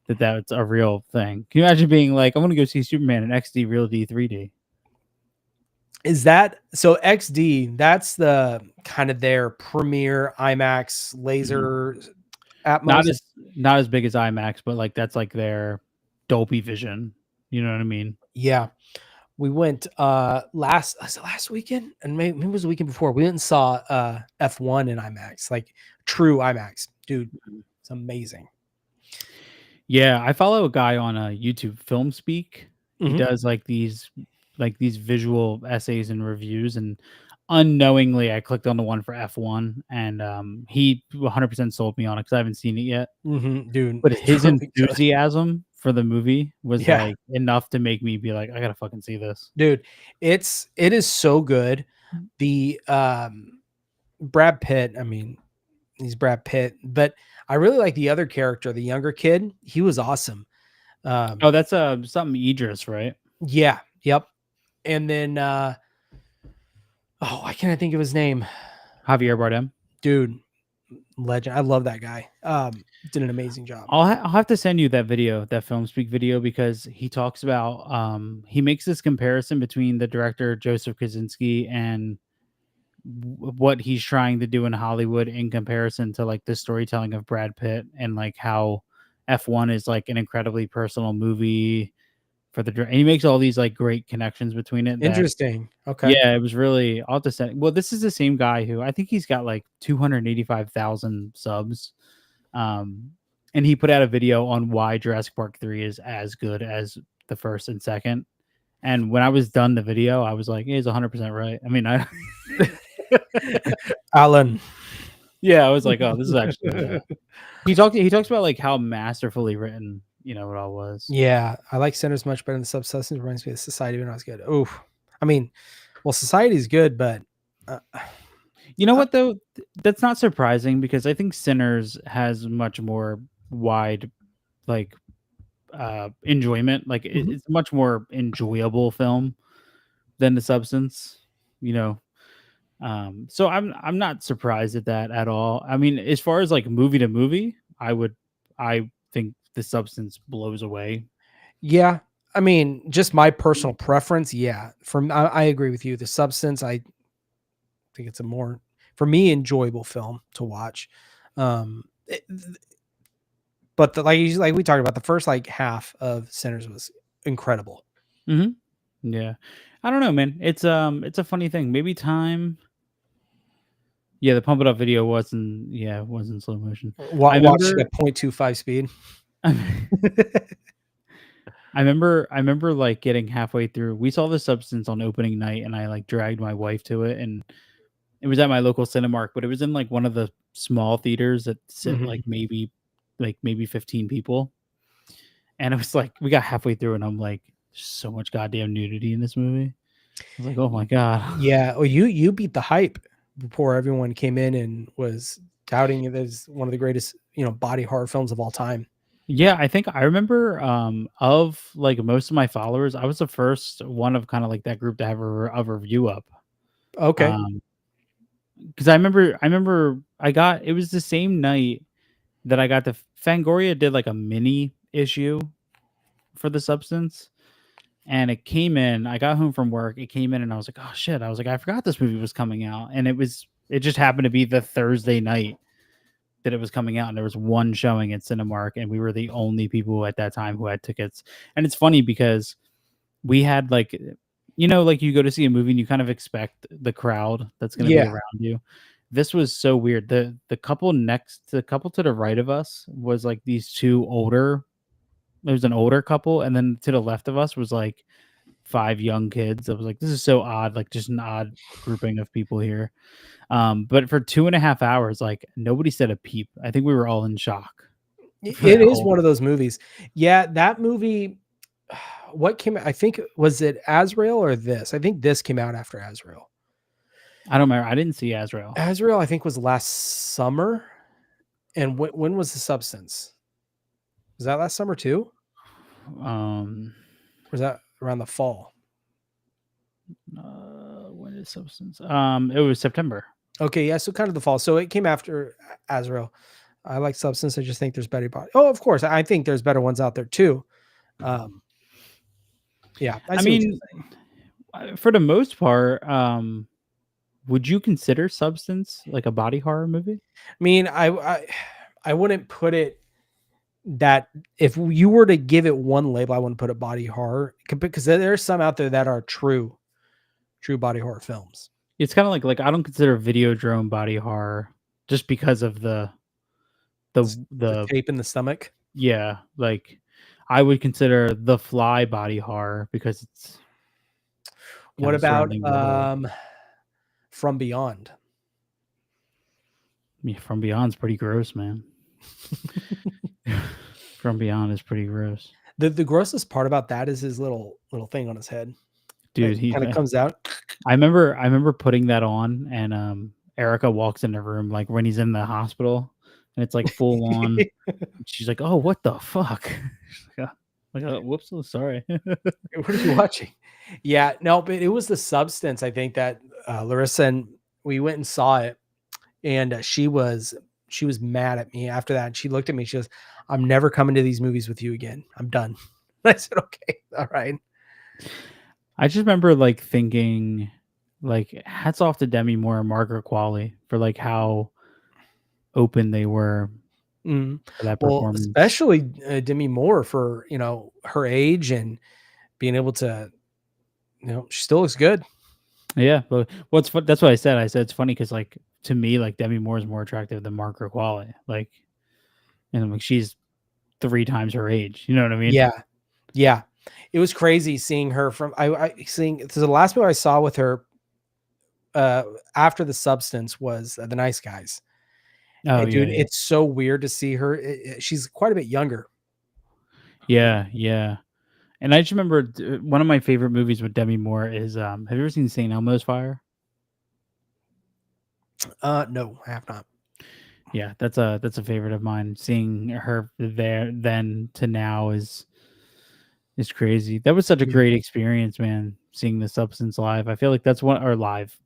that that's a real thing. Can you imagine being like, I'm gonna go see Superman in XD Real D 3D? Is that so? XD, that's the kind of their premiere IMAX Mhm. laser Not Atmos. as not as big as IMAX, but like that's like their Dolby Vision. You know what I mean? Yeah. We went last weekend, and maybe it was the weekend before. We went and saw F1 in IMAX, like true IMAX. Dude, it's amazing. Yeah, I follow a guy on YouTube, Film Speak. He Mhm. does like these visual essays and reviews, and unknowingly I clicked on the one for F1, and he 100% sold me on it because I haven't seen it yet. Dude, But it's his really good. enthusiasm for the movie was Yeah, like enough to make me be like, I gotta fucking see this. dude, it is so good. The Brad Pitt, I mean, he's Brad Pitt, but I really like the other character, the younger kid. He was awesome. Oh, Um, that's something Idris, right? yeah, yep. And then why can't I think of his name? Javier Bardem. Dude, legend. I love that guy. Did an amazing job. I'll have to send you that video, that Film Speak video, because he talks about he makes this comparison between the director Joseph Kosinski and what he's trying to do in Hollywood in comparison to like the storytelling of Brad Pitt, and like how F1 is like an incredibly personal movie for and he makes all these like great connections between it that Interesting. Okay. yeah, it was really I'll have to send. Well, this is the same guy who I think he's got like 285,000 subs. Um, and he put out a video on why Jurassic Park 3 is as good as the first and second. And when I was done the video, I was like, he's 100% right. I mean, I Alan. yeah, I was like, oh, this is actually he talks about like how masterfully written, it all was. Yeah, I like Sinners much better than Subsistence. Reminds me of Society when I was good. Oh, I mean, well, Society is good, but uh, You know uh, what though? That's not surprising because I think Sinners has much more wide like enjoyment. Like mhm. it's a much more enjoyable film than The Substance, you know. So I'm not surprised at that at all. I mean, as far as like movie to movie, I think The Substance blows away. Yeah, I mean, just my personal preference. Yeah, I agree with you. The Substance, I think it's a more for me enjoyable film to watch. But like we talked about, the first like half of Sinners was incredible. Hmm. Yeah, I don't know, man. It's a funny thing. Maybe time. Yeah, the pump it up video wasn't slow motion. I Watching remember. at 0.25 speed. I remember like getting halfway through. We saw The Substance on opening night, and I like dragged my wife to it, and it was at my local Cinemark, but it was in like one of the small theaters that sit Mhm. like maybe 15 people. and it was like we got halfway through, and I'm like, "There's so much goddamn nudity in this movie." I was like, "Oh my god." Yeah. Oh, you beat the hype before everyone came in and was touting it as one of the greatest, body horror films of all time. Yeah, I think I remember, of, like, most of my followers, I was the first one of kinda like that group to have a review up. Okay. Um, Because I remember I got it was the same night that I got the Fangoria did, like, a mini issue for The Substance, and it came in. I got home from work, it came in, and I was like, "Oh, shit." I was like, "I forgot this movie was coming out," and it just happened to be the Thursday night that it was coming out, and there was one showing at Cinemark, and we were the only people at that time who had tickets. And it's funny because we had like, like you go to see a movie and you kind of expect the crowd that's going to be Yeah. around you. This was so weird. The couple to the right of us was like these two older. There was an older couple, and then to the left of us was like five young kids. I was like, this is so odd. Like just an odd grouping of people here. But for 2.5 hours, like nobody said a peep. I think we were all in shock for It that is whole. one of those movies. Yeah, that movie, what came I think was it Azrael or this? I think this came out after Azrael. I don't remember. I didn't see Azrael. Azrael, I think, was last summer. And when was The Substance? Was that last summer too? Um, Or was that around the fall? when is Substance? It was September. Okay, yeah, so kind of the fall. So it came after Azrael. I like Substance. I just think there's better body. Oh, of course, I think there's better ones out there too. Um, yeah, I I see what you're mean, saying. for the most part, would you consider Substance like a body horror movie? I mean, I wouldn't put it that if you were to give it one label, I wouldn't put it body horror because there's some out there that are true body horror films. It's kind of like I don't consider Videodrome body horror just because of the The the tape in the stomach. yeah, like I would consider The Fly body horror because it's What kind of about surrounding the whole. From Beyond? Yeah, From Beyond's pretty gross, man. From Beyond is pretty gross. The grossest part about that is his little thing on his head that Dude, he kind of comes out. I remember putting that on and Erica walks in the room like when he's in the hospital and it's like full on. She's like, "Oh, what the fuck?" She's like, "Oh, whoops, so sorry." What are you watching? Yeah, no, but it was The Substance. I think that Larissa and we went and saw it, and she was mad at me after that. And she looked at me. She goes, "I'm never coming to these movies with you again. I'm done." I said, "Okay, all right." I just remember like thinking like hats off to Demi Moore and Margaret Qualley for like how open they were Mhm. for that Well, performance. especially Demi Moore for her age and being able to, she still looks good. Yeah, but that's what I said. I said it's funny because like to me, like Demi Moore is more attractive than Margaret Qualley. Like, and like she's 3 times her age. You know what I mean? Yeah, yeah. It was crazy seeing her from I seeing this is the last movie I saw with her uh after The Substance was The Nice Guys. Oh And yeah, dude, yeah, it's so weird to see her. She's quite a bit younger. yeah, yeah. And I just remember one of my favorite movies with Demi Moore is have you ever seen St. Elmo's Fire? No, I have not. Yeah, that's a favorite of mine. Seeing her there then to now is crazy. That was such a Yeah. great experience, man. Seeing The Substance live. I feel like that's one or live.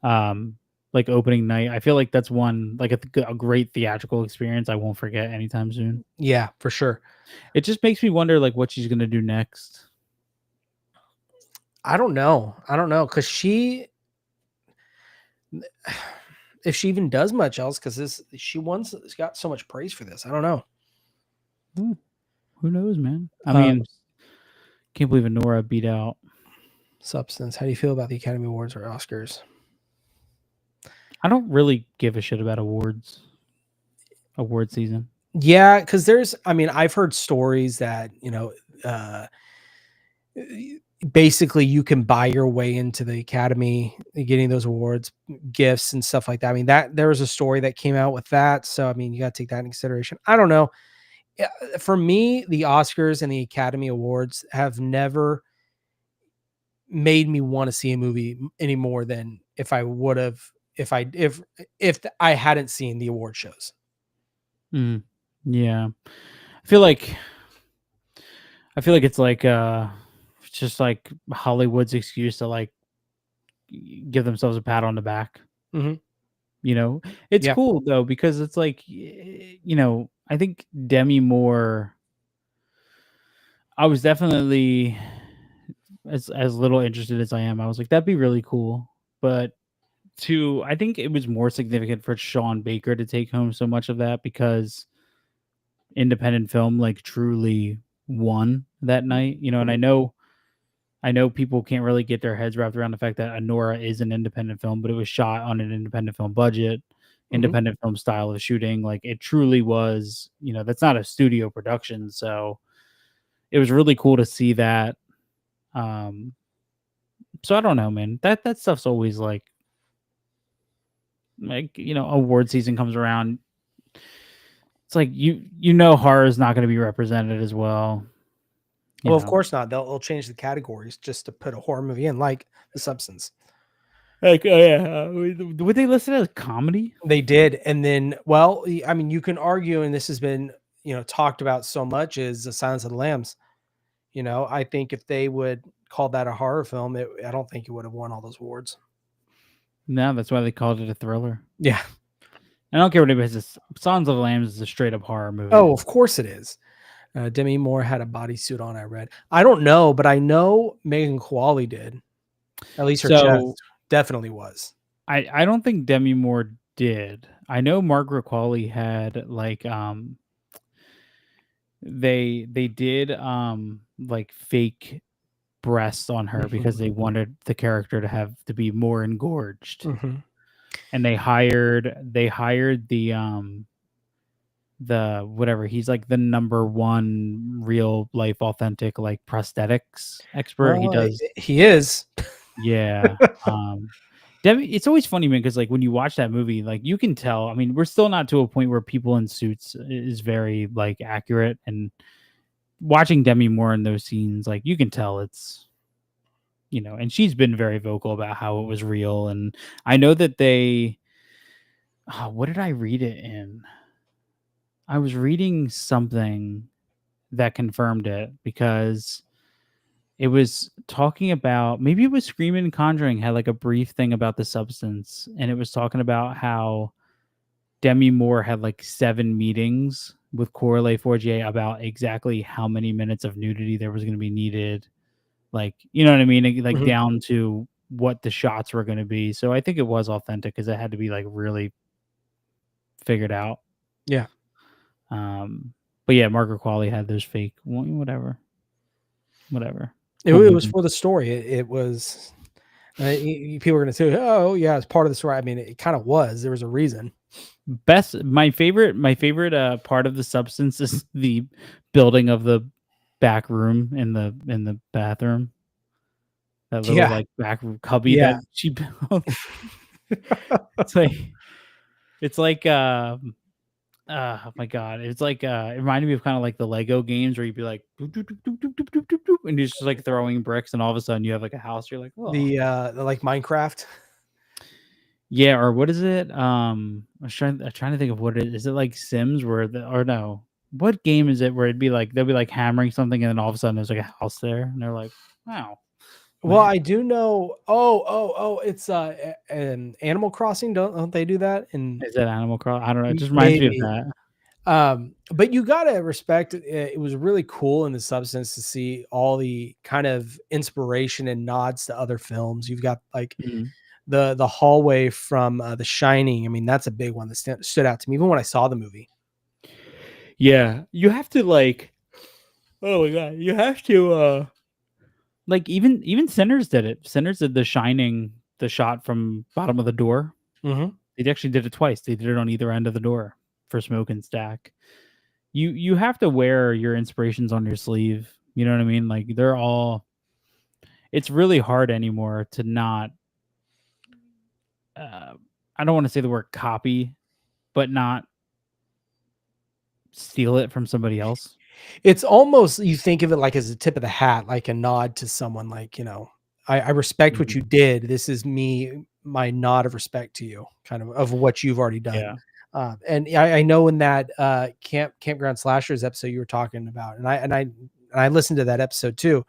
Um like opening night. I feel like that's one like a great theatrical experience I won't forget anytime soon. Yeah, for sure. It just makes me wonder like what she's going to do next. I don't know. I don't know because if she even does much else, because she got so much praise for this. I don't know. Hmm, who knows, man? I Um, mean, can't believe Nora beat out. Substance. How do you feel about the Academy Awards or Oscars? I don't really give a shit about award season. Yeah, because I've heard stories that uh, basically you can buy your way into the Academy, getting those awards, gifts, and stuff like that. I mean, that there was a story that came out with that. So I mean, you got to take that into consideration. I don't know. Yeah, for me, the Oscars and the Academy Awards have never made me want to see a movie any more than if I would have if I hadn't seen the award shows. Mm, yeah. I feel like I feel like it's just like Hollywood's excuse to like give themselves a pat on the back. Mhm. You know, it's Yeah. cool though because it's like I think Demi Moore. I was definitely as little interested as I am. I was like, that'd be really cool, but I think it was more significant for Sean Baker to take home so much of that because independent film like truly won that night. And Mhm. I know people can't really get their heads wrapped around the fact that Anora is an independent film, but it was shot on an independent film budget, Mhm. independent film style of shooting. Like it truly was, that's not a studio production. So it was really cool to see that. Um, so I don't know, man. That stuff's always award season comes around. It's like horror is not going to be represented as well. You Well, of know, course not. They'll change the categories just to put a horror movie in, like The Substance. like oh yeah, would they list it as comedy? They did, and then, well, I mean, you can argue, and this has been, talked about so much, is The Silence of the Lambs. I think if they would call that a horror film, I don't think it would have won all those awards. No, that's why they called it a thriller. Yeah. I don't care what anybody says. Sons of the Lambs is a straight up horror movie. Oh, of course it is. Demi Moore had a bodysuit on. I read. I don't know, but I know Megan Qualley did. At least her So chest definitely was. I don't think Demi Moore did. I know Margaret Qualley had they did like fake breasts on her because Mhm. they wanted the character to be more engorged. Mhm. And they hired the whatever, he's like the number one real life authentic like prosthetics expert. He Well, does he is. yeah. Um it's always funny, man, because like when you watch that movie, like you can tell. I mean, we're still not to a point where people in suits is very like accurate, and watching Demi Moore in those scenes, like you can tell it's and she's been very vocal about how it was real. And I know that what did I read it in? I was reading something that confirmed it because it was talking about, maybe it was Scream and Conjuring had like a brief thing about the substance, and it was talking about how Demi Moore had like 7 meetings with Corley Forgier about exactly how many minutes of nudity there was going to be needed. Like, you know what I mean? Like Mhm. down to what the shots were going to be. So I think it was authentic because it had to be like really figured out. Yeah. Um, but yeah, Margaret Qualley had those fake, whatever. It Cool it was movie. for the story. It was, people are gonna say, "Oh, yeah, it's part of the story." I mean, it kinda was. There was a reason. My favorite part of the substance is the building of the back room in the bathroom. That little, Yeah. like, back cubby that Yeah. she built. It's like it's like, oh my god, it's like, it reminded me of kinda like the Lego games where you'd be like, "Doop, doop, doop, doop, doop, doop, doop, doop, doop," and you're just, like, throwing bricks, and all of a sudden you have, like, a house, you're like, "Oh." Like Minecraft. Yeah, or what is it? I'm trying to think of what it is. Is it like Sims where or no. What game is it where it'd be like they'll be like hammering something and then all of a sudden there's like a house there and they're like, wow. Well, I do know. It's, Animal Crossing. Don't they do that? And Is that Animal Crossing? I don't know. It just reminds me of maybe. that. But you gotta respect, it was really cool in The Substance to see all the kind of inspiration and nods to other films. You've got, like, Mhm. the hallway from, The Shining. I mean, that's a big one that stood out to me even when I saw the movie. Yeah, you have to like. Oh my god, you have to. Like even Sinners did it. Sinners did The Shining, the shot from bottom of the door. Mhm. They actually did it twice. They did it on either end of the door for Smoke and Stack. You have to wear your inspirations on your sleeve. You know what I mean? Like they're all. It's really hard anymore to not. Uh, I don't want to say the word copy, but not steal it from somebody else. It's almost, you think of it like as a tip of the hat, like a nod to someone, like, I respect what Mhm. you did. This is me, my nod of respect to you, kind of what you've already done. Yeah. And I know in that Campground Slashers episode you were talking about, and I listened to that episode too,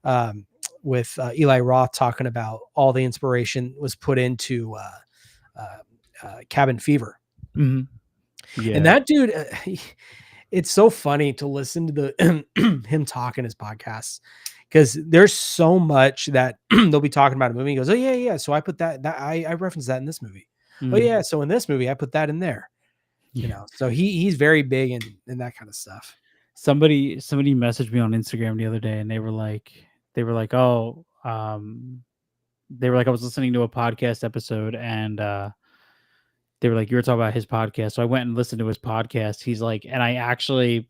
um, with Eli Roth talking about all the inspiration was put into Cabin Fever. Mhm. And Yeah. that dude, it's so funny to listen to the him talk in his podcasts, because there's so much that they'll be talking about a movie. He goes, "Oh yeah, yeah. So I put that I referenced that in this movie. Oh Mhm. yeah. So in this movie, I put that in there. Yeah. So he's very big in that kind of stuff." Somebody messaged me on Instagram the other day, and they were like, "Oh, they were like, I was listening to a podcast episode, and they were like, you were talking about his podcast." So I went and listened to his podcast. He's like, and I actually,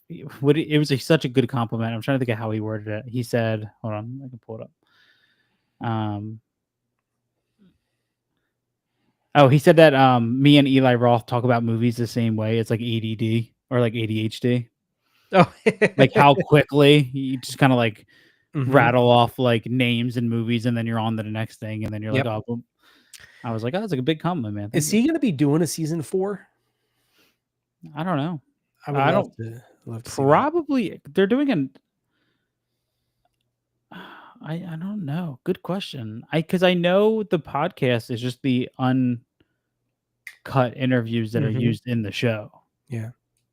it was such a good compliment. I'm trying to think of how he worded it. He said, hold on, I can pull it up. Um, oh, he said that me and Eli Roth talk about movies the same way. It's like ADD or like ADHD, Oh, like how quickly you just kind of like hmm, rattle off like names and movies, and then you're on to the next thing, and then you're like, yep. oh, boom. I was like, oh, that's like a big compliment, man. Thank Is you. he going to be doing a season 4? I don't know. I would I don't love to see that. probably they're doing an I don't know. Good question. Because I know the podcast is just the uncut interviews that are Hmm. used in the show. Yeah.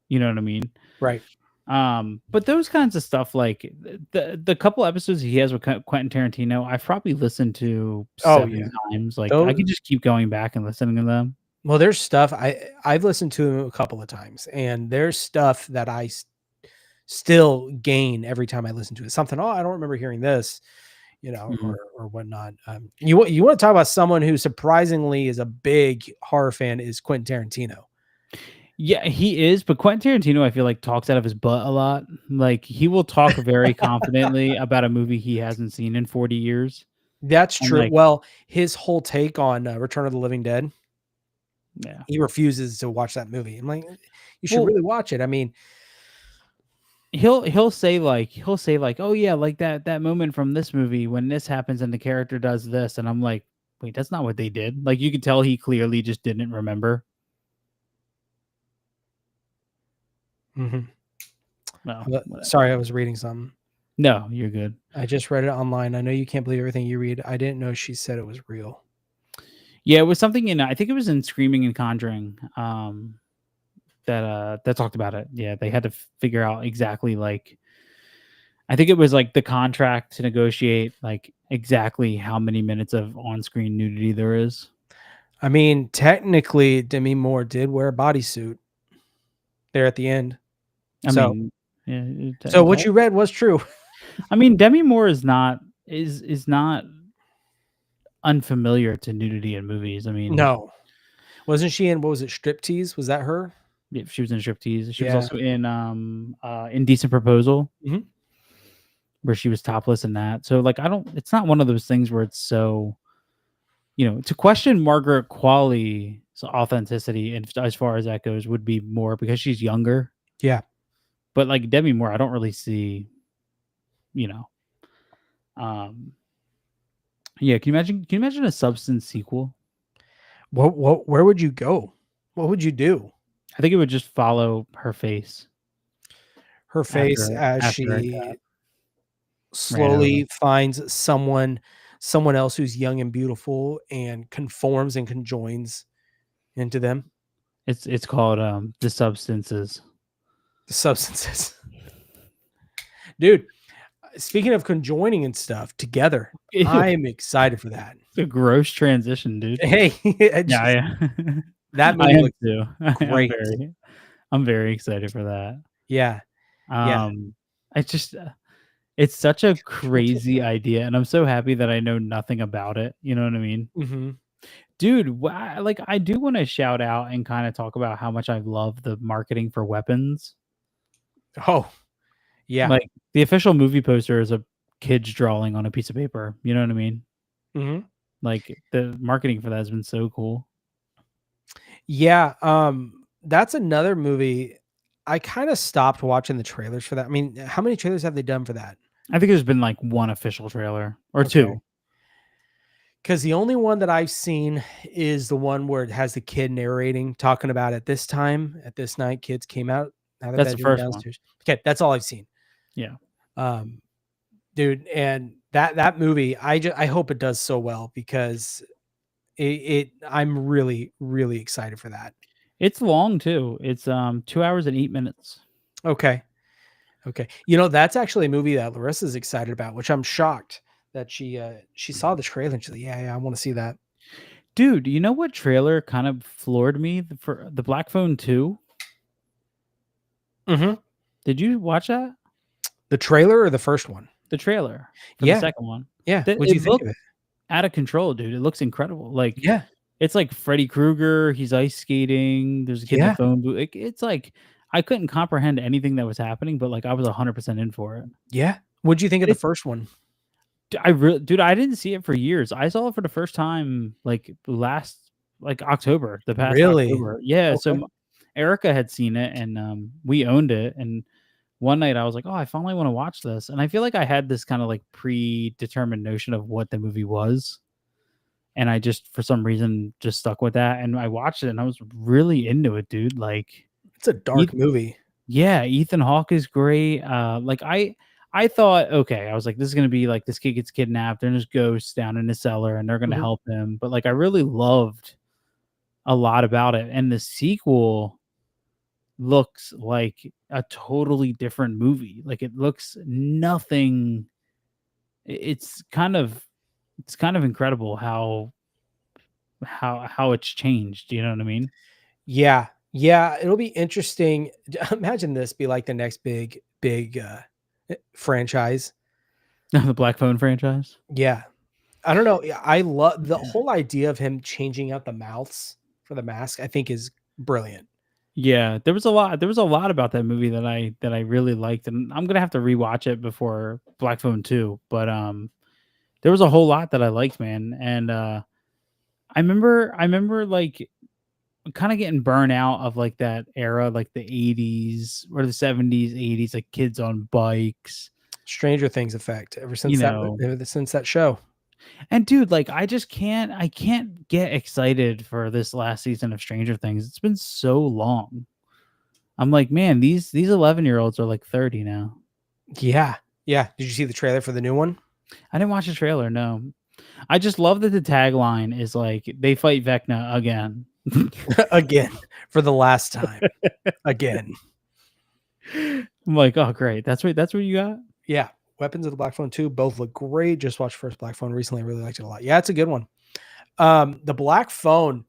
You know what I mean? Right. But those kinds of stuff, like the couple episodes he has with Quentin Tarantino, I've probably listened to Oh yeah. 7 times. Like I could Those just keep going back and listening to them. Well, there's stuff I've listened to him a couple of times, and there's stuff that still gain every time I listen to it. Something, oh, I don't remember hearing this, Mhm. or whatnot. You want to talk about someone who surprisingly is a big horror fan, is Quentin Tarantino. Yeah, he is, but Quentin Tarantino, I feel like, talks out of his butt a lot. Like he will talk very confidently about a movie he hasn't seen in 40 years. That's I'm true. like, Well, his whole take on Return of the Living Dead, yeah. he refuses to watch that movie. I'm like, you should Well, really watch it. I mean, he'll say like, "Oh yeah, like that moment from this movie when this happens and the character does this," and I'm like, "Wait, that's not what they did." Like you could tell he clearly just didn't remember. mhm. No, whatever. Sorry, I was reading something. No, you're good. I just read it online. I know you can't believe everything you read. I didn't know she said it was real. Yeah, it was something I think it was in Screaming and Conjuring. That talked about it. Yeah, they had to figure out exactly like I think it was like the contract to negotiate like exactly how many minutes of on-screen nudity there is. I mean, technically, Demi Moore did wear a bodysuit there at the end. I So, mean, yeah, what you read was true. I mean, Demi Moore is not unfamiliar to nudity in movies. I mean, No, wasn't she in, what was it, Striptease? Was that her? yeah, she was in Striptease. She was Yeah. also in Indecent Proposal, Mhm. where she was topless in that. So like, I don't. It's not one of those things where it's so to question Margaret Qualley's authenticity and as far as that goes would be more because she's younger. Yeah. But like Demi Moore, I don't really see. You know, um, yeah. Can you imagine? Can you imagine a Substance sequel? Where would you go? What would you do? I think it would just follow her face Her face after as after it she ran over. slowly finds someone else who's young and beautiful and conforms and conjoins into them, It's called The Substances. the substances. Dude, speaking of conjoining and stuff together, Ew, I'm excited for that. it's a gross transition, dude. Hey, Yeah, that I movie am looks too. great. I'm very excited for that. Yeah, yeah. Um, it's just it's such a crazy idea, and I'm so happy that I know nothing about it. You know what I mean, Mhm. dude? Like I do want to shout out and kind of talk about how much I love the marketing for weapons. Oh, yeah. Like the official movie poster is a kid's drawing on a piece of paper. You know what I mean? Mhm. Like the marketing for that has been so cool. Yeah, that's another movie. I kind of stopped watching the trailers for that. I mean, how many trailers have they done for that? I think there's been like one official trailer or Okay. two. Because the only one that I've seen is the one where it has the kid narrating, talking about at this time, at this night, kids came out of their That's the bedroom first one. downstairs. Okay, that's all I've seen. Yeah. Um, dude, and that movie, I hope it does so well because I'm really, really excited for that. It's long too. It's 2 hours and 8 minutes. Okay. Okay. You know, that's actually a movie that Larissa's excited about, which I'm shocked that she saw the trailer and she's like, yeah, I want to see that. Dude, you know what trailer kind of floored me for the Black Phone 2? Mm-hmm. Did you watch that? The trailer or the first one? The trailer for the Yeah. second one. Yeah. That What'd it you think of looked it? out of control, dude. It looks incredible. Like Yeah. it's like Freddy Krueger, he's ice skating, there's a kid in the Yeah. phone booth. It's like I couldn't comprehend anything that was happening, but like I was 100% in for it. Yeah. What'd you think of the It first one? dude, I didn't see it for years. I saw it for the first time like last like October, the past Really? October. Yeah, so Okay. Erica had seen it and we owned it, and one night I was like, "Oh, I finally want to watch this." And I feel like I had this kind of like predetermined notion of what the movie was, and I just for some reason just stuck with that, and I watched it and I was really into it, dude. Like It's a dark movie. yeah, Ethan Hawke is great. Like I thought, okay, I was like, this is gonna be like this kid gets kidnapped and there's ghosts down in the cellar and they're gonna Mhm. help him. But like I really loved a lot about it. And the sequel looks like a totally different movie. Like it looks nothing. It's kind of incredible how it's changed. You know what I mean? Yeah. Yeah. It'll be interesting. Imagine this be like the next big franchise. The Black Phone franchise. Yeah. I don't know. Yeah, I love the whole idea of him changing out the mouths for the mask, I think is brilliant. Yeah, there was a lot about that movie that I really liked, and I'm gonna have to rewatch it before Black Phone 2. But there was a whole lot that I liked, man. And I remember like kind of getting burnt out of like that era, like the 80s or the 70s, 80s, like kids on bikes, Stranger Things effect you know. ever since that show. And dude, like I can't get excited for this last season of Stranger Things. It's been so long. I'm like, man, these 11-year-olds are like 30 now. Yeah. Yeah. Did you see the trailer for the new one? I didn't watch the trailer, no. I just love that the tagline is like they fight Vecna again. Again, for the last time. Again. I'm like, oh great. That's what you got? Yeah. Weapons of the Black Phone 2 both look great. Just watched first Black Phone recently. I really liked it a lot. Yeah, it's a good one. The Black Phone,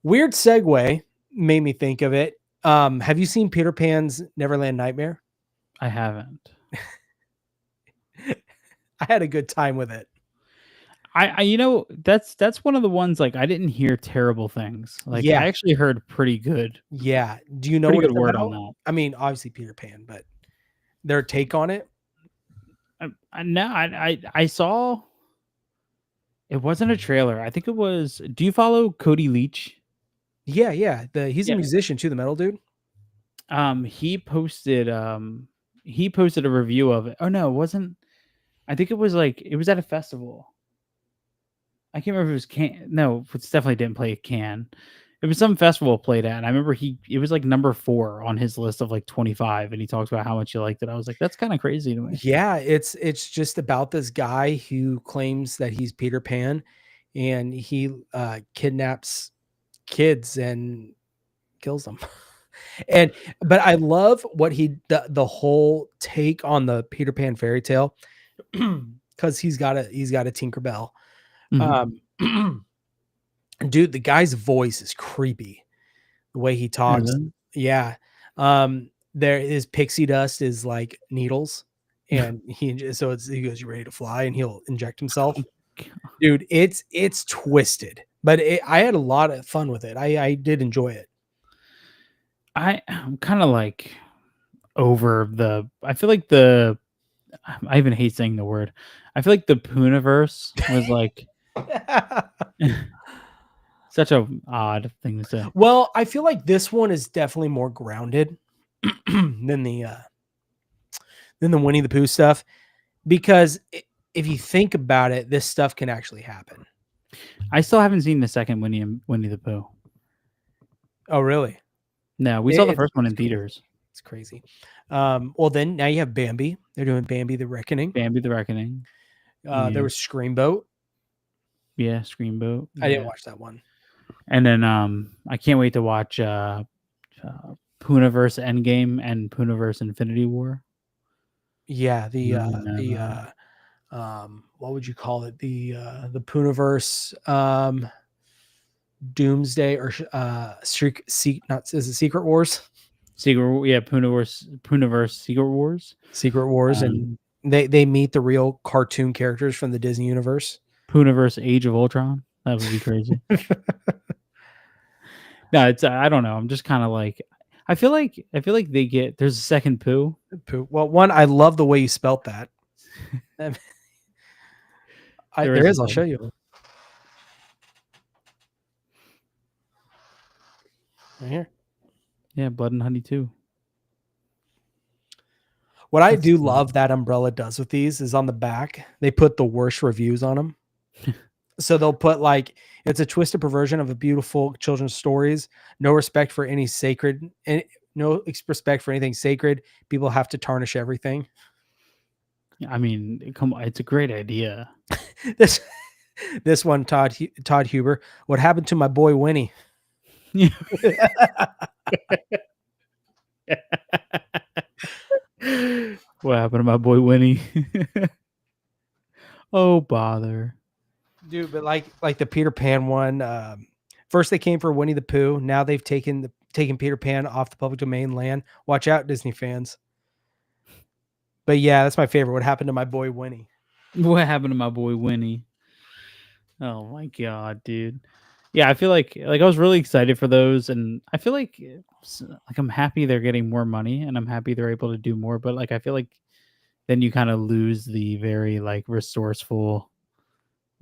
weird segue, made me think of it. Have you seen Peter Pan's Neverland Nightmare? I haven't. I had a good time with it. I that's one of the ones like I didn't hear terrible things. Like I Yeah. actually heard Yeah. Do you know pretty what good it's word on about? that. I mean, obviously Peter Pan, but their take on it. I saw it wasn't a trailer. I think it was. Do you follow Cody Leach? Yeah, yeah. He's a Yeah. musician too, the metal dude. He posted a review of it. Oh no, it wasn't. I think it was like it was at a festival. I can't remember if it was Can. No, it's definitely didn't play at Can. It was some festival it played at, and I remember it was like number 4 on his list of like 25, and he talks about how much he liked it. I was like, that's kind of crazy to me. Yeah, it's just about this guy who claims that he's Peter Pan and he kidnaps kids and kills them. And but I love what the whole take on the Peter Pan fairy tale because he's got a Tinkerbell. Mhm. Um dude, the guy's voice is creepy. The way he Is talks. it? Yeah. There his pixie dust is like needles. And he goes, "You ready to fly?" And he'll inject himself. Oh, God. Dude, it's twisted, but I had a lot of fun with it. I did enjoy it. I'm kind of like over the. I feel like the. I even hate saying the word. I feel like the Pooniverse was like such a odd thing to say. Well, I feel like this one is definitely more grounded. than the Winnie the Pooh stuff, because if you think about it, this stuff can actually happen. I still haven't seen the second Winnie the Pooh. Oh, really? No, we saw the It's first one in crazy. theaters. It's crazy. Well, then now you have Bambi. They're doing Bambi the Reckoning. Bambi the Reckoning. There Yeah. was Screamboat. Yeah, Screamboat. I didn't Yeah. watch that one. And then I can't wait to watch Poonaverse Endgame and Poonaverse Infinity War. Yeah, And then, what would you call it? The Poonaverse Doomsday or not is it Secret Wars? Poonaverse Secret Wars. Secret Wars, and Um, they meet the real cartoon characters from the Disney universe. Poonaverse Age of Ultron. That would be crazy. No, it's I don't know. I'm just kind of like I feel like there's a second Pooh. Pooh. Well, one, I love the way you spelt that. There There is a is. I'll show second you. Pooh. Right here. Yeah, Blood and Honey too. What I That's do love that Umbrella does with these is on the back, they put the worst reviews on them. So they'll put like, it's a twisted perversion of a beautiful children's stories. No respect for any sacred, and no respect for anything sacred. People have to tarnish everything. I mean, come on, it's a great idea. This this one, Todd Huber. What happened to my boy Winnie? What happened to my boy Winnie? Oh bother. Dude, but like the Peter Pan one. First they came for Winnie the Pooh. Now they've taken Peter Pan off the public domain land. Watch out, Disney fans. But yeah, that's my favorite. What happened to my boy Winnie? What happened to my boy Winnie? Oh my god, dude. Yeah, I feel like I was really excited for those, and I feel like I'm happy they're getting more money, and I'm happy they're able to do more. But like, I feel like then you kind of lose the very like resourceful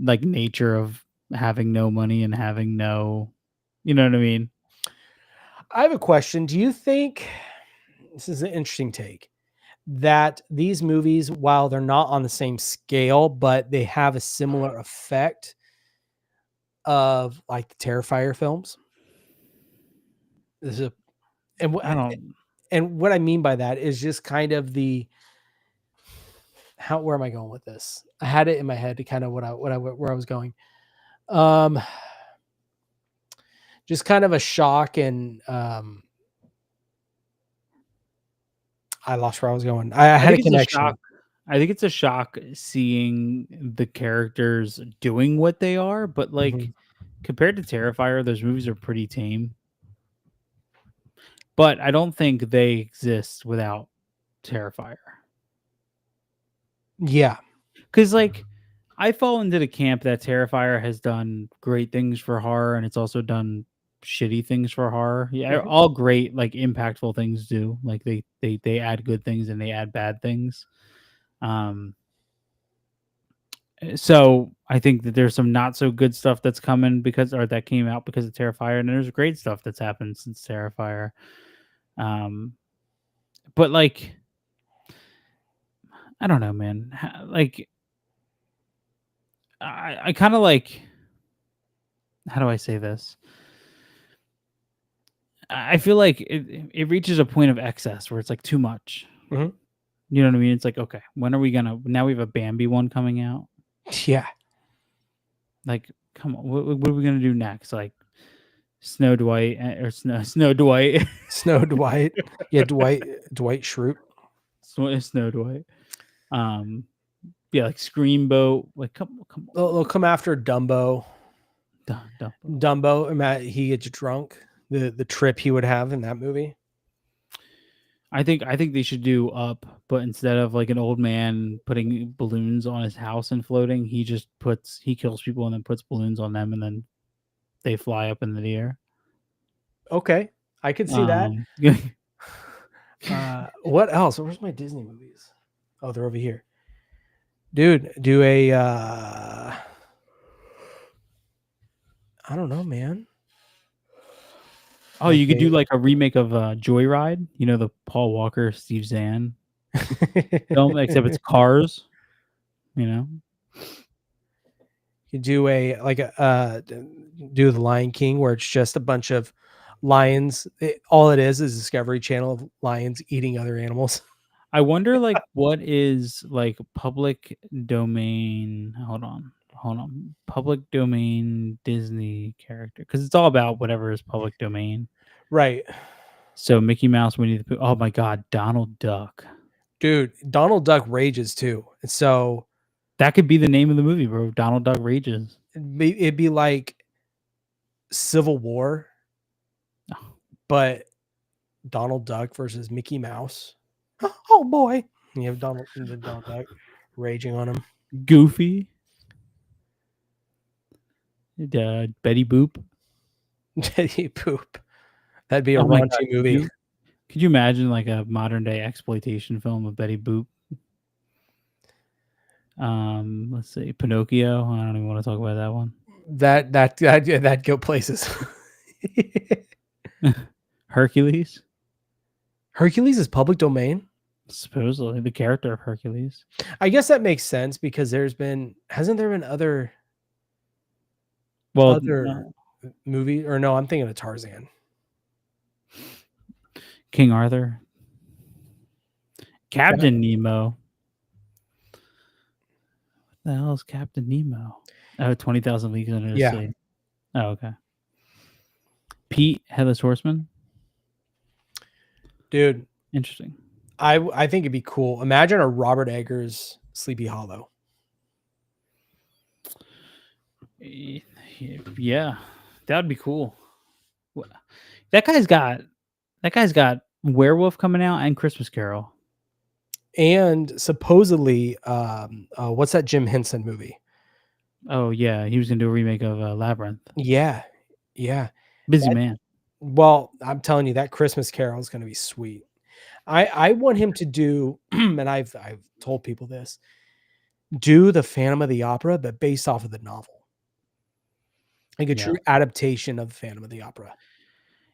like nature of having no money and having no, you know what I mean? I have a question. Do you think this is an interesting take that these movies, while they're not on the same scale, but they have a similar effect of like the Terrifier films? This is a, and I what don't. and what I mean by that is just kind of the how where am I going with this? I had it in my head to kind of where I was going. Um just kind of a shock and I lost where I was going. I I had a think it's a shock. connection. I think it's a shock seeing the characters doing what they are, but like Mhm. compared to Terrifier, those movies are pretty tame. But I don't think they exist without Terrifier. Yeah. Because like I fall into the camp that Terrifier has done great things for horror, and it's also done shitty things for horror. Yeah, Mhm. all great like impactful things do. Like they add good things and they add bad things. Um, so I think that there's some not so good stuff that's coming that came out because of Terrifier, and there's great stuff that's happened since Terrifier. Um, but like I don't know, man. Like I kind of like how do I say this? I feel like it reaches a point of excess where it's like too much. Mhm. You know what I mean? It's like, okay, when are we gonna? Now we have a Bambi one coming out. Yeah. Like, come on, what are we gonna do next? Like Snow Dwight or Snow Dwight, Snow Dwight. Yeah, Dwight Schrute. Snow Dwight. Um, yeah, like Screamboat. Like, come on, They'll come after Dumbo. Dumbo. Dumbo, Matt, he gets drunk. The trip he would have in that movie. I think they should do Up, but instead of like an old man putting balloons on his house and floating, he kills people and then puts balloons on them and then they fly up into the air. Okay, I could see that. Um, What else? Where's my Disney movies? Oh, they're over here. Dude, do a I don't know, man. Oh, Like you could do like a remake of Joyride. You know the Paul Walker, Steve Zahn film, except it's cars. You know, you do a like a do the Lion King where it's just a bunch of lions. All it is Discovery Channel of lions eating other animals. I wonder like what is like public domain. Hold on. Public domain Disney character because it's all about whatever is public domain. Right. So Mickey Mouse, Winnie the Pooh. Oh my God, Donald Duck. Dude, Donald Duck rages too. And so That could be the name of the movie, bro. Donald Duck rages. it'd be like Civil War, Oh, but Donald Duck versus Mickey Mouse. Oh boy. You have Donald Duck raging on him. Goofy. Betty Boop. Teddy Poop. That'd be a Oh my God. raunchy movie. Could you imagine like a modern day exploitation film of Betty Boop? Let's see, Pinocchio. I don't even want to talk about that one. That go places. Hercules, Hercules is public domain. supposedly the character of Hercules. I guess that makes sense because hasn't there been Well, other movie or no, I'm thinking of Tarzan. King Arthur, Captain Nemo. What the hell is Captain Nemo? Oh, 20,000 Leagues Under the Yeah. Sea. Oh, okay. Pete, Headless Horseman. Dude, Interesting. I think it'd be cool. Imagine a Robert Eggers Sleepy Hollow. Yeah, that would be cool. That guy's got Werewolf coming out and Christmas Carol. And supposedly, what's that Jim Henson movie? Oh yeah, he was gonna do a remake of Labyrinth. Yeah. Yeah. Busy man. Well, I'm telling you, that Christmas Carol is going to be sweet. I want him to do, and I've told people this, do the Phantom of the Opera, but based off of the novel, like a Yeah. true adaptation of Phantom of the Opera.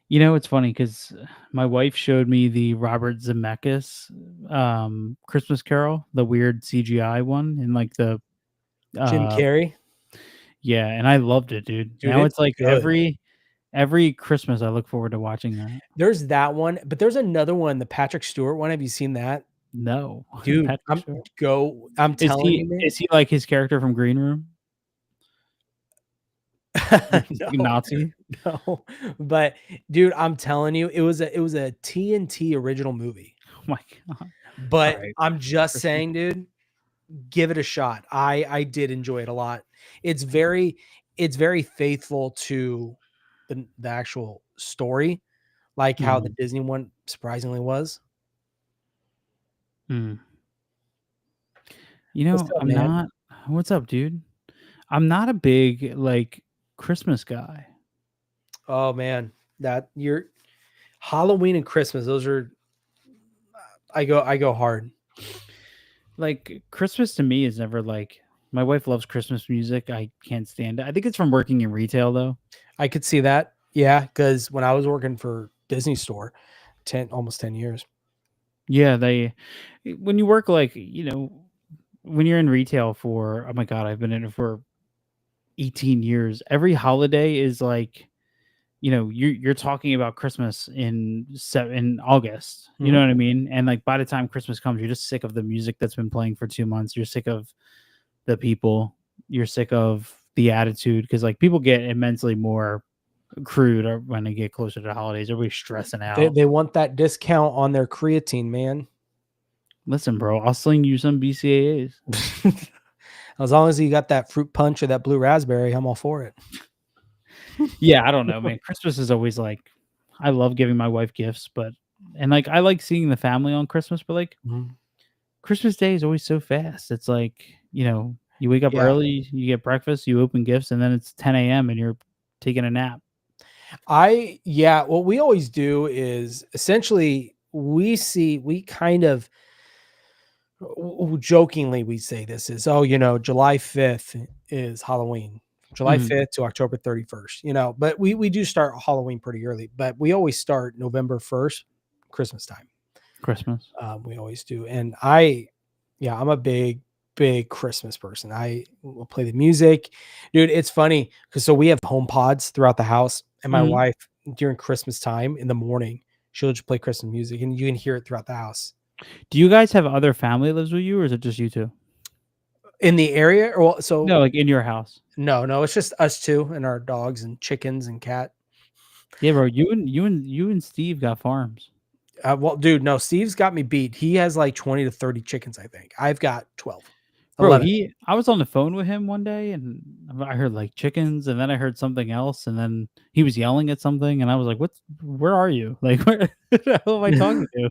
You know, it's funny because my wife showed me the Robert Zemeckis Christmas Carol, the weird CGI one, in like the Jim Carrey, yeah, and I loved it, dude. dude, Now it's it's like good. every Christmas I look forward to watching that. There's that one, but there's another one, the Patrick Stewart one. Have you seen that, No, dude? Patrick Stewart. I'm telling you, man. Is he like his character from Green Room? Like he's like a No, Nazi? no, but dude, I'm telling you, it was a TNT original movie. Oh my God. But Alright. I'm just Christmas. saying, dude, give it a shot. I did enjoy it a lot. It's very faithful to the actual story, like how the Disney one surprisingly was. Mm. You What's know, up, man? what's up, dude? I'm not a big like Christmas guy. Oh man, that you're Halloween and Christmas. Those are I go hard. Like Christmas to me is never like my wife loves Christmas music. I can't stand it. I think it's from working in retail though. I could see that. Yeah, because when I was working for Disney Store, almost 10 years. Yeah, when you work like, you know, when you're in retail for oh my God, I've been in it for 18 years. Every holiday is like, you know, you're talking about Christmas in August. You know what I mean? And like by the time Christmas comes, you're just sick of the music that's been playing for 2 months. You're sick of the people. You're sick of the attitude because like people get immensely more crude when they get closer to the holidays. Everybody's stressing out. They want that discount on their creatine, man. Listen, bro, I'll sling you some BCAAs. As long as you got that fruit punch or that blue raspberry, I'm all for it. Yeah, I don't know, man. Christmas is always like, I love giving my wife gifts, and like I like seeing the family on Christmas, but like Christmas Day is always so fast. It's like, you know, you wake up early, you get breakfast, you open gifts, and then it's 10 a.m. and you're taking a nap. What we always do is essentially we kind of jokingly we say this is, oh, you know, July 5th is Halloween. July Mhm. 5th to October 31st, you know, but we do start Halloween pretty early, but we always start November 1st, Christmas time. Christmas. We always do. And yeah, I'm a big Christmas person. I will play the music. Dude, it's funny because so we have home pods throughout the house, and my Mhm. wife during Christmas time in the morning, she'll just play Christmas music and you can hear it throughout the house. Do you guys have other family lives with you, or is it just you 2? In the area, or well, so No, like, in your house. no, it's just us two and our dogs and chickens and cat. Yeah, bro, you and Steve got farms. Well, dude, no, Steve's got me beat. He has like 20 to 30 chickens, I think. I've got 12, Bro, 11. he I was on the phone with him one day, and I heard, like, chickens, and then I heard something else, and then he was yelling at something, and I was like, where are you? Like, who am I talking to?"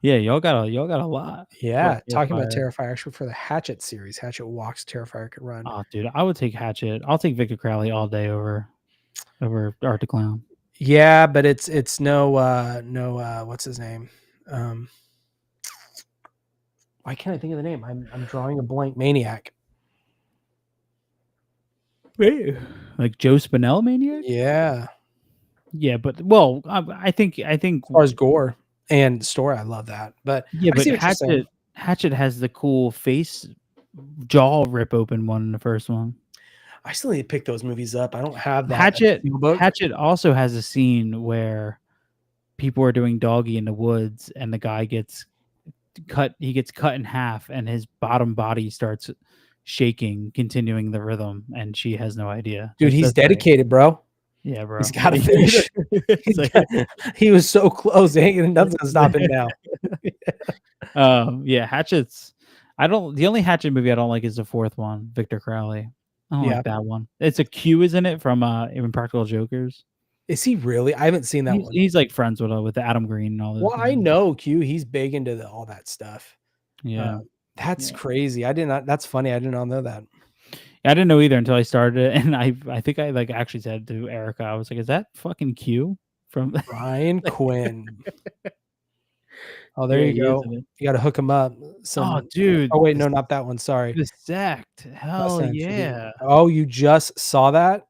Yeah, y'all got a lot. What Yeah, talking about Terrifier. Terrifier, actually for the Hatchet series, Hatchet walks, Terrifier could run. Oh, dude, I would take Hatchet. I'll take Victor Crowley all day over Art the Clown. Yeah, but it's no what's his name? Um why can't I think of the name? I'm drawing a blank. Maniac. Wait. Like Joe Spinell Maniac? Yeah. Yeah, but well, I think As far as gore and story, I love that. But yeah, I but see what you're saying. Hatchet has the cool face jaw rip open one in the first one. I still need to pick those movies up. I don't have that Hatchet steel book. Hatchet also has a scene where people are doing doggy in the woods and the guy gets cut in half and his bottom body starts shaking, continuing the rhythm, and she has no idea. Dude, he's That's like, dedicated, bro. yeah, He's bro. gotta finish. It's He's like, got he was so close. Ain't nothing's gonna stop him now. yeah, Hatchet's I don't the only Hatchet movie I don't like is the fourth one, Victor Crowley. I don't Yeah. like that one. It's a Q, isn't it, from Impractical Jokers? Is he really? I haven't seen that one. He's like friends with Adam Green and all those Well, I guys. know Q. He's big into all that stuff. Yeah. That's Yeah. crazy. I did not. That's funny. I did not know that. I didn't know either until I started it, and I think I, like, actually said to Erica, I was like, "Is that fucking Q from" Ryan like, Quinn. Oh, there yeah, you he is go. in it. You got to hook him up. Oh, Some. dude, Oh wait, no, not that one. Sorry. the Sect. I'll Hell send it to you. yeah. Oh, you just saw that?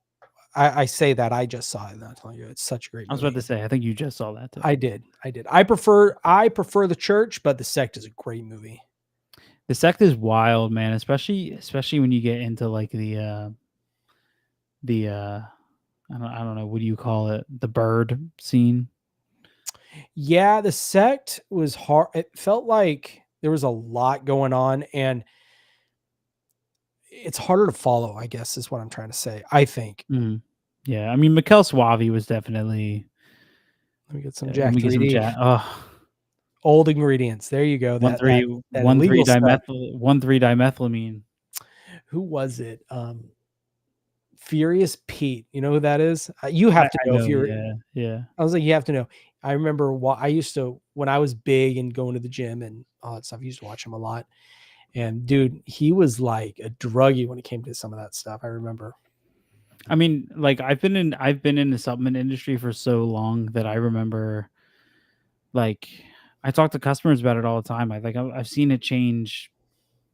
I say that I just saw it. I'm telling you, it's such a great I was about movie. to say, I think you just saw that too. I did. I did. I prefer the Church, but the Sect is a great movie. The Sect is wild, man, especially when you get into, like, the I don't know, what do you call it? The bird scene? Yeah, the Sect was hard. It felt like there was a lot going on, and it's harder to follow, I guess, is what I'm trying to say. I think. Mhm. Yeah, I mean, Mikkel Suave was definitely Let me get some let Jack me get some 3D. Jack. Oh, Old ingredients. There you go. one That three that one three illegal stuff. dimethyl 1,3-dimethylamine. Who was it? Furious Pete. You know who that is? You I have to I know if know, you're. yeah, yeah. I was like, you have to know. I remember I used to when I was big and going to the gym and all that stuff. I used to watch him a lot. And dude, he was like a druggie when it came to some of that stuff. I remember. I mean, like, I've been in the supplement industry for so long that I remember, like, I talk to customers about it all the time. I've seen it change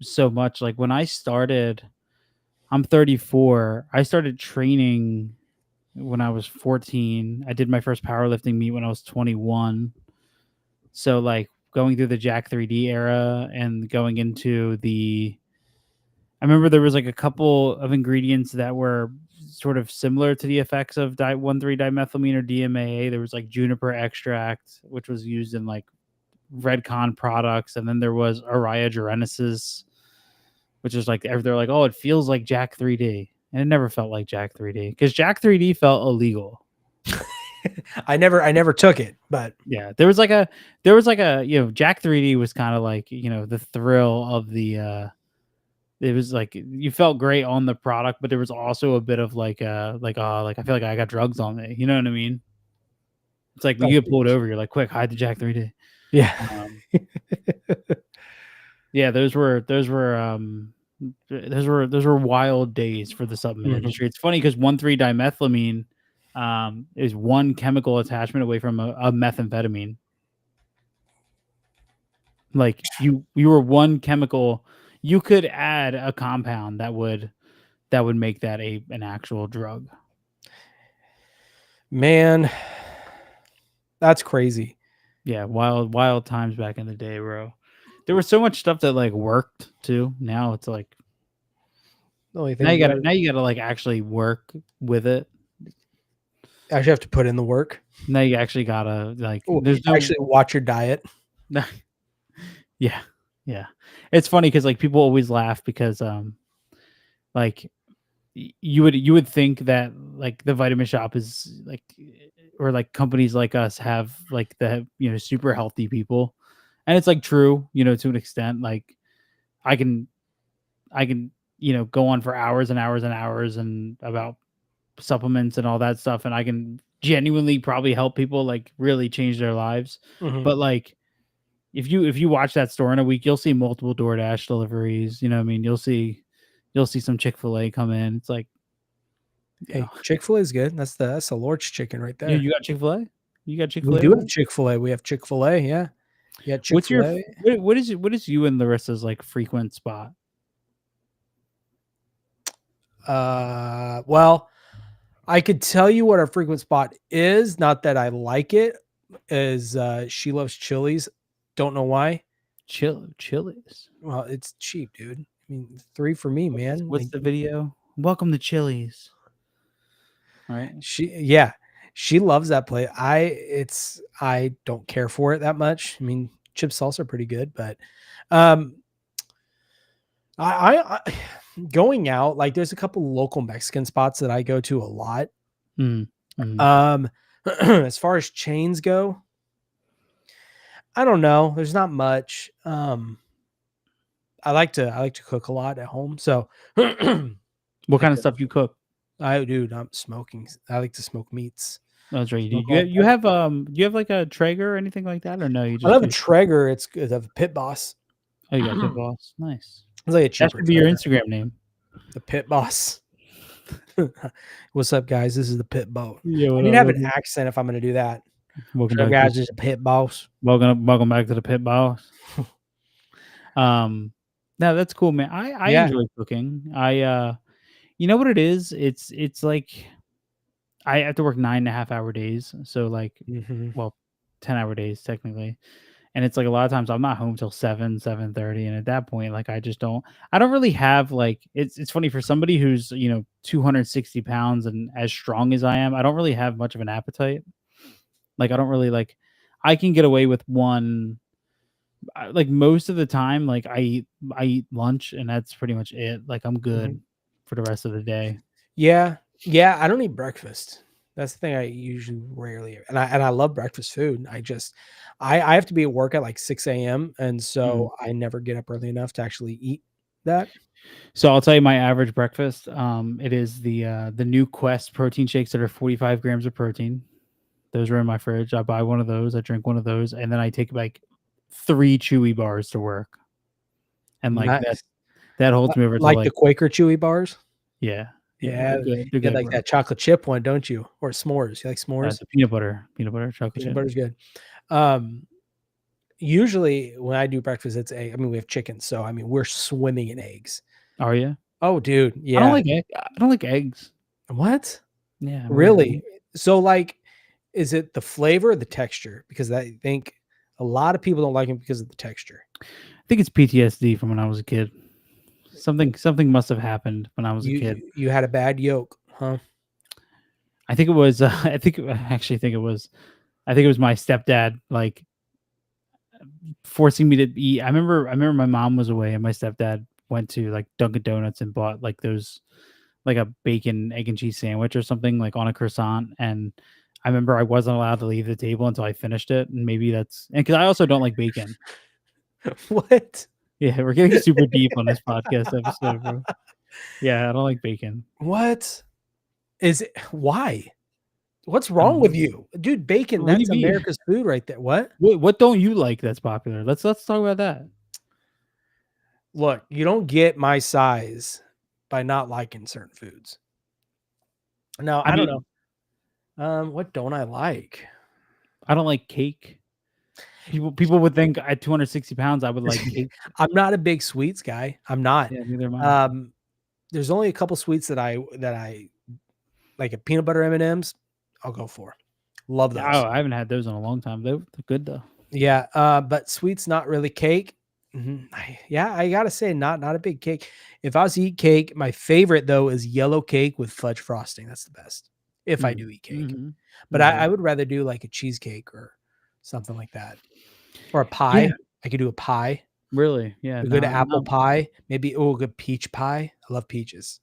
so much. Like, when I started, I'm 34. I started training when I was 14. I did my first powerlifting meet when I was 21. So, like, going through the Jack 3D era and going into I remember there was, like, a couple of ingredients that were sort of similar to the effects of 1,3-dimethylamine or DMAA. There was, like, juniper extract, which was used in, like, Redcon products, and then there was Araya genesis, which is like they're like, "Oh, it feels like Jack 3D," and it never felt like Jack 3D because Jack 3D felt illegal. I never took it, but Yeah, Jack 3D was kind of like, the thrill of it was like you felt great on the product, but there was also a bit of like I feel like I got drugs on me. You know what I mean? It's like when I you get see what pulled you over, you're like, quick, hide the Jack 3D. yeah. Um, yeah, those were wild days for the supplement Mhm. industry. It's funny because 1,3-dimethylamine is one chemical attachment away from a methamphetamine. Like you were one chemical. You could add a compound that would that would make that an actual drug. Man, that's crazy. Yeah, wild times back in the day, bro. There was so much stuff that like worked too. Now it's like The only thing you gotta now you gotta like actually work with it. actually have to put in the work. Now you actually gotta like Ooh, there's no actually watch your diet. yeah. Yeah. It's funny because like people always laugh because like you would think that like the vitamin shop is like or like companies like us have like the super healthy people, and it's like true to an extent. Like I can I can go on for hours and hours and hours and about supplements and all that stuff, and I can genuinely probably help people like really change their lives. Mhm. But like if you watch that store in a week, you'll see multiple DoorDash deliveries. You know what I mean? You'll see some Chick-fil-A come in. It's like, yeah. Hey, Chick-fil-A is good. That's the Lord's chicken right there. You got Chick-fil-A? You got We Chick-fil-A do over have there? Chick-fil-A. We have Chick-fil-A, yeah. Yeah, What's your Chick-fil-A. what is you and Larissa's like frequent spot? Well, I could tell you what our frequent spot is, not that I like it, is, she loves Chili's. Don't know why. Chili's. Well, it's cheap, dude. I mean, 3 for me, man. What's Like, the video? Welcome to Chili's. Right? yeah, she loves that place. I don't care for it that much. I mean, chip salsa are pretty good, but, um, I going out, like, there's a couple local Mexican spots that I go to a lot. Mm. Mhm. Um, as far as chains go, I don't know. There's not much. I like to cook a lot at home, so What like kind of stuff you cook? I dude, I'm smoking. I like to smoke meats. Oh, that's right. You Smoke do. all the time. You have like a Traeger or anything like that, or no? You I don't just have a use Traeger. It's good. I have a Pit Boss. oh, you got Pit It's Boss. Nice. like a That cheaper should be your Traeger. Instagram name. The Pit Boss. What's up, guys? This is the Pit Boss. Yeah. I What need up? to have an Welcome, accent if I'm going to do that. welcome What's up, back to guys? This is the Pit Boss. welcome back to the Pit Boss. Um, no, that's cool, man. I Yeah. enjoy cooking. You know what it is? It's like I have to work 9.5 hour days, so like, Hmm. well, 10 hour days technically, and it's like a lot of times I'm not home till 7:30, and at that point, like I don't really have like it's funny for somebody who's 260 pounds and as strong as I am, I don't really have much of an appetite. Like I don't really like I can get away with one like most of the time, like I eat lunch and that's pretty much it. Like I'm Hmm. good for the rest of the day. Yeah. Yeah. I don't eat breakfast. That's the thing I usually rarely, and I love breakfast food. I have to be at work at like 6 a.m. And Mm. so I never get up early enough to actually eat that. So I'll tell you my average breakfast. It is the new Quest protein shakes that are 45 grams of protein. Those are in my fridge. I buy one of those. I drink one of those, and then I take like 3 chewy bars to work, and like Nice. that holds me over till Like the like Quaker Chewy bars. yeah yeah Yeah. they're You had good, like bro. that chocolate chip one, don't you? Or s'mores. You like s'mores? The peanut butter chocolate Peanut chip. butter's good. Um, Usually when I do breakfast, it's egg. I mean, we have chicken, so I mean, we're swimming in eggs. Are you? Oh, dude, I don't yeah. like egg. I don't like eggs. What? Yeah, I'm really Really? So, like, is it the flavor or the texture? Because I think a lot of people don't like it because of the texture. I think it's PTSD from when I was a kid. Something must have happened when I was a kid. You had a bad yolk, huh? I think it was. I actually think it was. I think it was my stepdad like forcing me to eat. I remember my mom was away and my stepdad went to like Dunkin' Donuts and bought like those like a bacon egg and cheese sandwich or something like on a croissant, and I remember I wasn't allowed to leave the table until I finished it, and maybe that's and because I also don't like bacon. What? Yeah, we're getting super deep on this podcast episode, bro. Yeah, I don't like bacon. What is it? Why? What's I wrong don't with know. you, dude? Bacon, What do you that's mean? America's food right there. What? What don't you like that's popular? Let's talk about that. Look, you don't get my size by not liking certain foods. No, I I don't mean, know. What don't I like? I don't like cake. People would think at 260 pounds I would like cake. I'm not a big sweets guy. I'm not. Yeah, neither am I. Um, there's only a couple sweets that I like. A peanut butter M&Ms, I'll go for. Love Oh, those. I haven't had those in a long time. They're good though. Yeah, but sweets not really cake. Yeah, I gotta say, not a big cake. If I was to eat cake, my favorite though is yellow cake with fudge frosting. That's the best. If I do eat cake, Mhm. but Okay. I would rather do like a cheesecake or something like that, or a Yeah, pie. I could do a pie, really. Yeah, a good not apple not pie, maybe a good peach pie. I love peaches.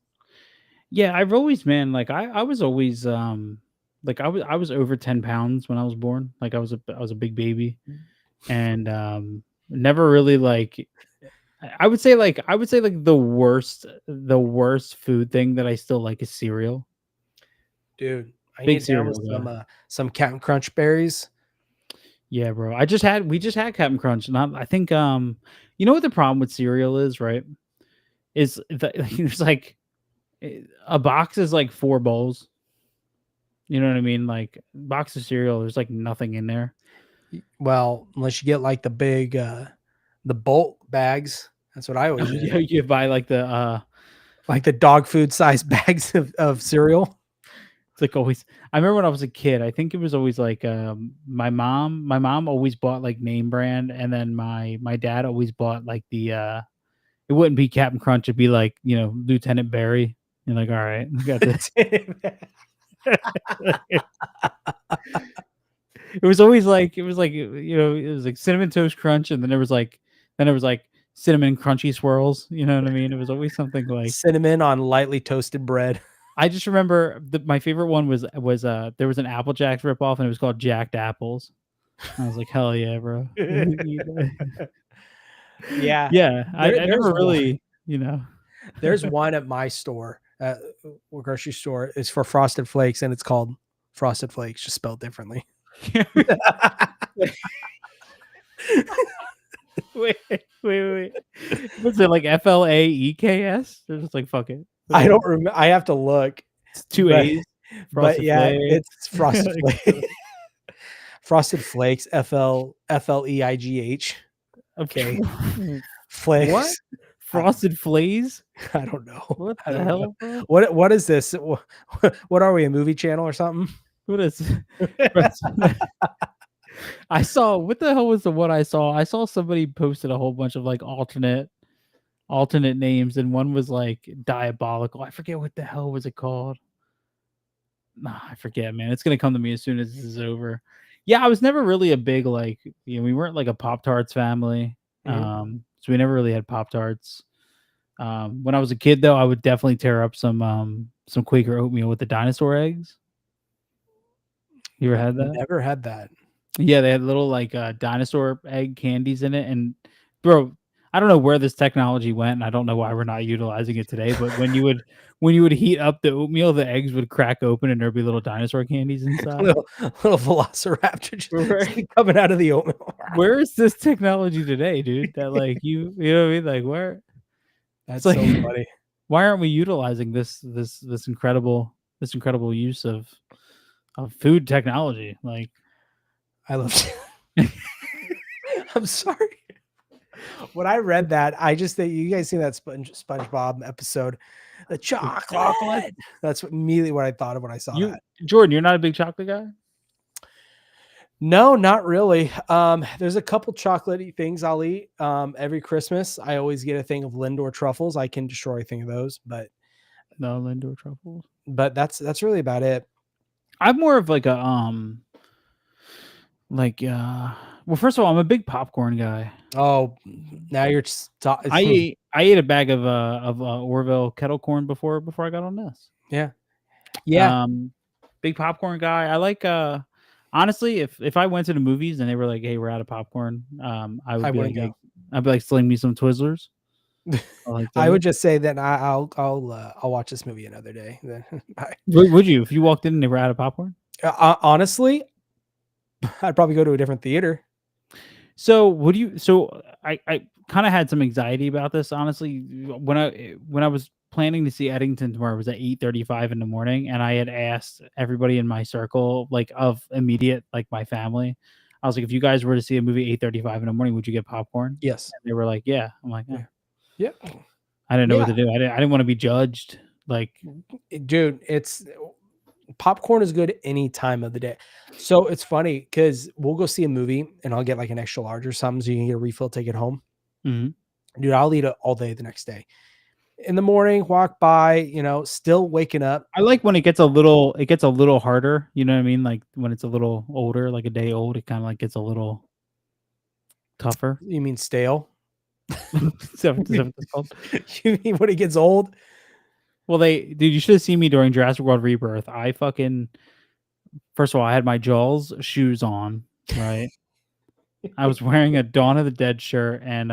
yeah, I've always man, like I was always like I was over 10 pounds when I was born. Like I was a big baby and never really like I would say like the worst food thing that I still like is cereal. Dude, I can Big get down with cereal guy. some Captain Crunch berries. Yeah, bro. We just had Captain Crunch and I think you know what the problem with cereal is, right? Is that there's like a box is like 4 bowls. You know what I mean? Like box of cereal, there's like nothing in there. Well, unless you get like the bulk bags. That's what I always did. Yeah, you buy like the Like the dog food size bags of cereal. it's like always I remember when I was a kid, I think it was always like my mom always bought like name brand and then my dad always bought like the it wouldn't be Captain Crunch, it'd be like, you know, Lieutenant Barry. You're like, all right, I got this. It was like you know, it was like cinnamon toast crunch and then there was like cinnamon crunchy swirls, you know what I mean? It was always something like Cinnamon on lightly toasted bread. I just remember my favorite one was there was an Apple Jacks ripoff and it was called Jacked Apples. I was like, "Hell yeah, bro." Yeah. Yeah, I There's never one. really, you know. There's one at my store, grocery store. It's for Frosted Flakes, and it's called Frosted Flakes, just spelled differently. Wait. Was it like FLAEKS? They're just like, "Fuck it." I Whatever. don't remember. I have to look, It's 2 but A's, but Frosted yeah, Flakes. it's Frosted Flakes. Frosted Flakes, FLEIGH. Okay, What? Flakes. I don't Frosted Flakes? I don't know. What I the don't know. hell, bro? What is this? What are we, a movie channel or something? What is I saw what the hell was the one I saw? I saw somebody posted a whole bunch of like alternate names and one was like diabolical. I forget what the hell was it called. Nah, I forget, man. It's gonna come to me as soon as this is over. Yeah, I was never really a big like you know, we weren't like a Pop Tarts family. Mhm. So we never really had Pop Tarts. When I was a kid though, I would definitely tear up some Quaker oatmeal with the dinosaur eggs. You ever had that? Never had that. Yeah, they had little like dinosaur egg candies in it, and bro, I don't know where this technology went, and I don't know why we're not utilizing it today. But when you would heat up the oatmeal, the eggs would crack open, and there'd be little dinosaur candies inside. Little velociraptor just Right. coming out of the oatmeal. Where is this technology today, dude? That like you know what I mean? Like where? It's That's like so funny. why aren't we utilizing this incredible use of food technology? Like I love I'm sorry. When I read that, I just think you guys seen that SpongeBob episode, the chocolate. chocolate. That's immediately what I thought of when I saw You that. Jordan, you're not a big chocolate guy? No, not really. There's a couple chocolatey things I'll eat. Every Christmas, I always get a thing of Lindor truffles. I can destroy a thing of those, No, Lindor truffles. but that's really about it. I'm more of like a like well, first of all, I'm a big popcorn guy. Oh, now you're I ate a bag of Orville kettle corn before I got on this. yeah. Yeah, Um Big popcorn guy. I like honestly, if I went to the movies and they were like, "Hey, we're out of popcorn," I would I be like, wouldn't "Hey," go. I'd be like, "Sling me some Twizzlers." I like I would those. just say that I'll watch this movie another day. Then Would you if you walked in and they were out of popcorn? honestly, I'd probably go to a different theater. So would you? So I kind of had some anxiety about this honestly when I was planning to see Eddington tomorrow. It was at 8:35 in the morning, and I had asked everybody in my circle, like of immediate, like my family. I was like, if you guys were to see a movie 8:35 in the morning, would you get popcorn? Yes. And they were like, yeah. I'm like, yeah. Yeah. Yeah. I didn't know what Yeah, to do. I didn't wanna be judged, like dude, it's popcorn is good any time of the day. So it's funny because we'll go see a movie and I'll get like an extra large or something so you can get a refill, take it home. mhm. Dude, I'll eat it all day the next day. In the morning, walk by, still waking up. I like when it gets a little harder, you know what I mean? Like, when it's a little older, like a day old, it kinda, like, gets a little tougher. You mean stale? Is that what that's called? You mean when it gets old? Well, dude, you should have seen me during Jurassic World Rebirth. I fucking first of all, I had my Jaws shoes on, right? I was wearing a Dawn of the Dead shirt, and,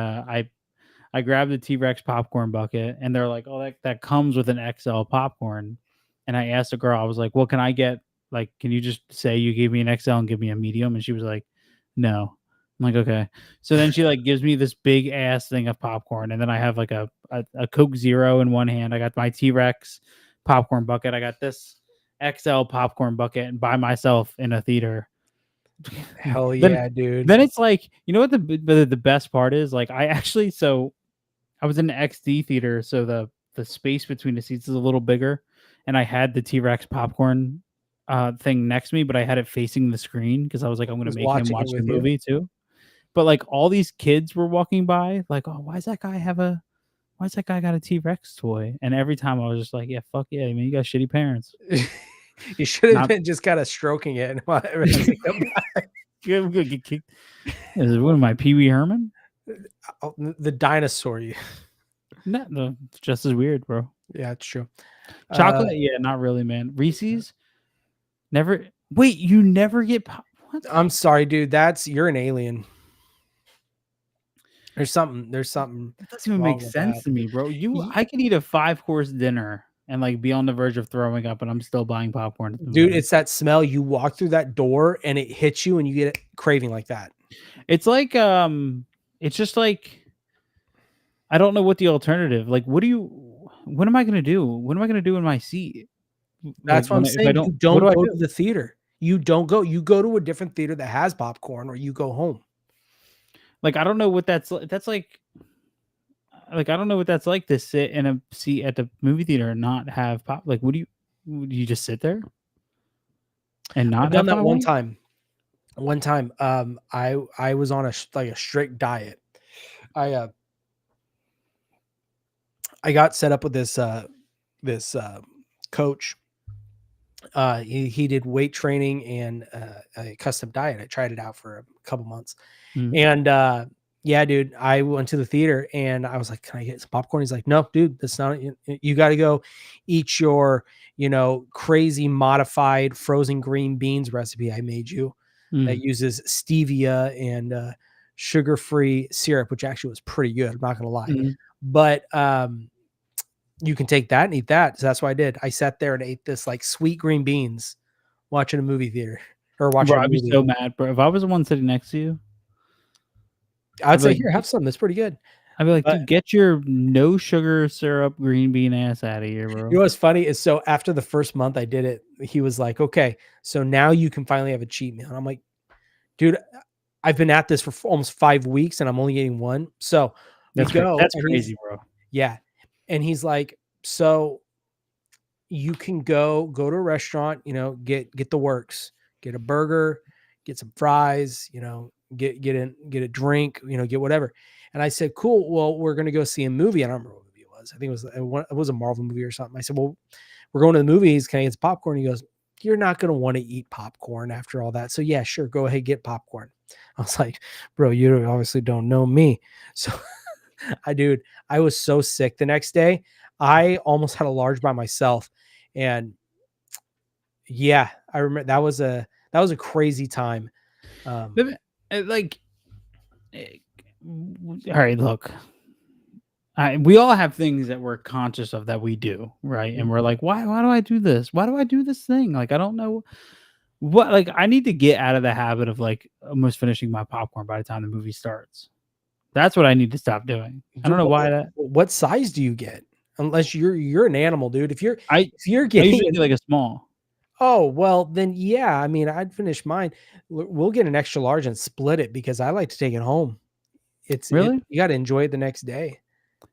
I grabbed the T-Rex popcorn bucket, and they're like, "Oh, that comes with an XL popcorn." And I asked the girl, I was like, "Well, can I get like, can you just say you gave me an XL and give me a medium?" And she was like, "No." I'm like, "Okay." So then she like gives me this big ass thing of popcorn, and then I have like a Coke Zero in one hand. I got my T-Rex popcorn bucket. I got this XL popcorn bucket, and by myself in a theater. Hell Then yeah, dude. then it's like, you know what the best part is? Like, I was in an XD theater, so the space between the seats is a little bigger, and I had the T-Rex popcorn, thing next to me, but I had it facing the screen because I was like, "I'm gonna Was make him watching it watch the with you. movie too." But, like, all these kids were walking by, like, "Oh, why's that guy got a T-Rex toy?" And every time I was just like, "Yeah, fuck yeah, man, you got shitty parents." You should have Not been just kinda stroking it as they come by. I'm gonna get kicked. Is it what am I, Pee Wee Herman? Oh, the dinosaur you. No, it's just as weird, bro. Yeah, it's true. Uh, Chocolate? Yeah, not really, man. Reese's? Never wait, you never get what? I'm sorry, dude, you're an alien. There's something That doesn't even make wrong with sense that. to me, bro. Ye I could eat a 5-course dinner and, like, be on the verge of throwing up, and I'm still buying popcorn at the Dude, movie. it's that smell, you walk through that door and it hits you and you get a craving like that. It's like, it's just like I don't know what the alternative like, what am I gonna do? What am I gonna do in my seat? Like, That's what I'm if I saying, don't you what do don't I go do? to the theater. You go to a different theater that has popcorn or you go home. Like, I don't know what that's like, I don't know what that's like to sit in a seat at the movie theater and not have pop like, do you just sit there and I've not done have that one popcorn? time. One time, I was on like a strict diet. I, uh I got set up with this coach. He did weight training and a custom diet. I tried it out for a couple months, Mhm, and yeah, dude, I went to the theater and I was like, "Can I get some popcorn?" He's like, "No, dude, that's not. You got to go eat your, crazy modified frozen green beans recipe I made you that mm, uses stevia and sugar-free syrup, which actually was pretty good. I'm not gonna lie, mhm. but you can take that and eat that. So that's what I did. I sat there and ate this like sweet green beans watching a movie theater or watching Bro, a I'd be movie. so mad, bro. If I was the one sitting next to you, I'd I'd be say, like, "Here, have some. That's pretty good." But "Dude, get your no sugar syrup green bean ass out of here, you know bro." what's funny is so after the first month I did it, he was like, "Okay, so now you can finally have a cheat meal." And I'm like, "Dude, I've been at this for almost 5 weeks and I'm only eating one." So we go That's and he's crazy, bro. yeah. And he's like, "So you can go to a restaurant, get the works, get a burger, get some fries, get a drink, get whatever." And I said, "Cool. Well, we're gonna go see a movie." I don't remember what movie it was. I think it was a Marvel movie or something. I said, "Well, we're going to the movies. Can I get some popcorn?" He goes, "You're not gonna want to eat popcorn after all that. So yeah, sure, go ahead, get popcorn." I was like, "Bro, you obviously don't know me." So dude, I was so sick the next day. I almost had a large by myself. And yeah, I remember that was a crazy time. Um, But, like, eh, alright, look, we all have things that we're conscious of that we do, right? And mhm. we're like, "Why do I do this? Why do I do this thing?" Like, I don't know what like, I need to get out of the habit of, like, almost finishing my popcorn by the time the movie starts. That's what I need to stop doing. I don't Dude, know why that what size do you get? Unless you're an animal, dude. I If you're I getting usually get, like, a small. oh, well, then yeah, I mean, I'd finish mine. We'll get an extra large and split it because I like to take it home. Really? You gotta enjoy it the next day.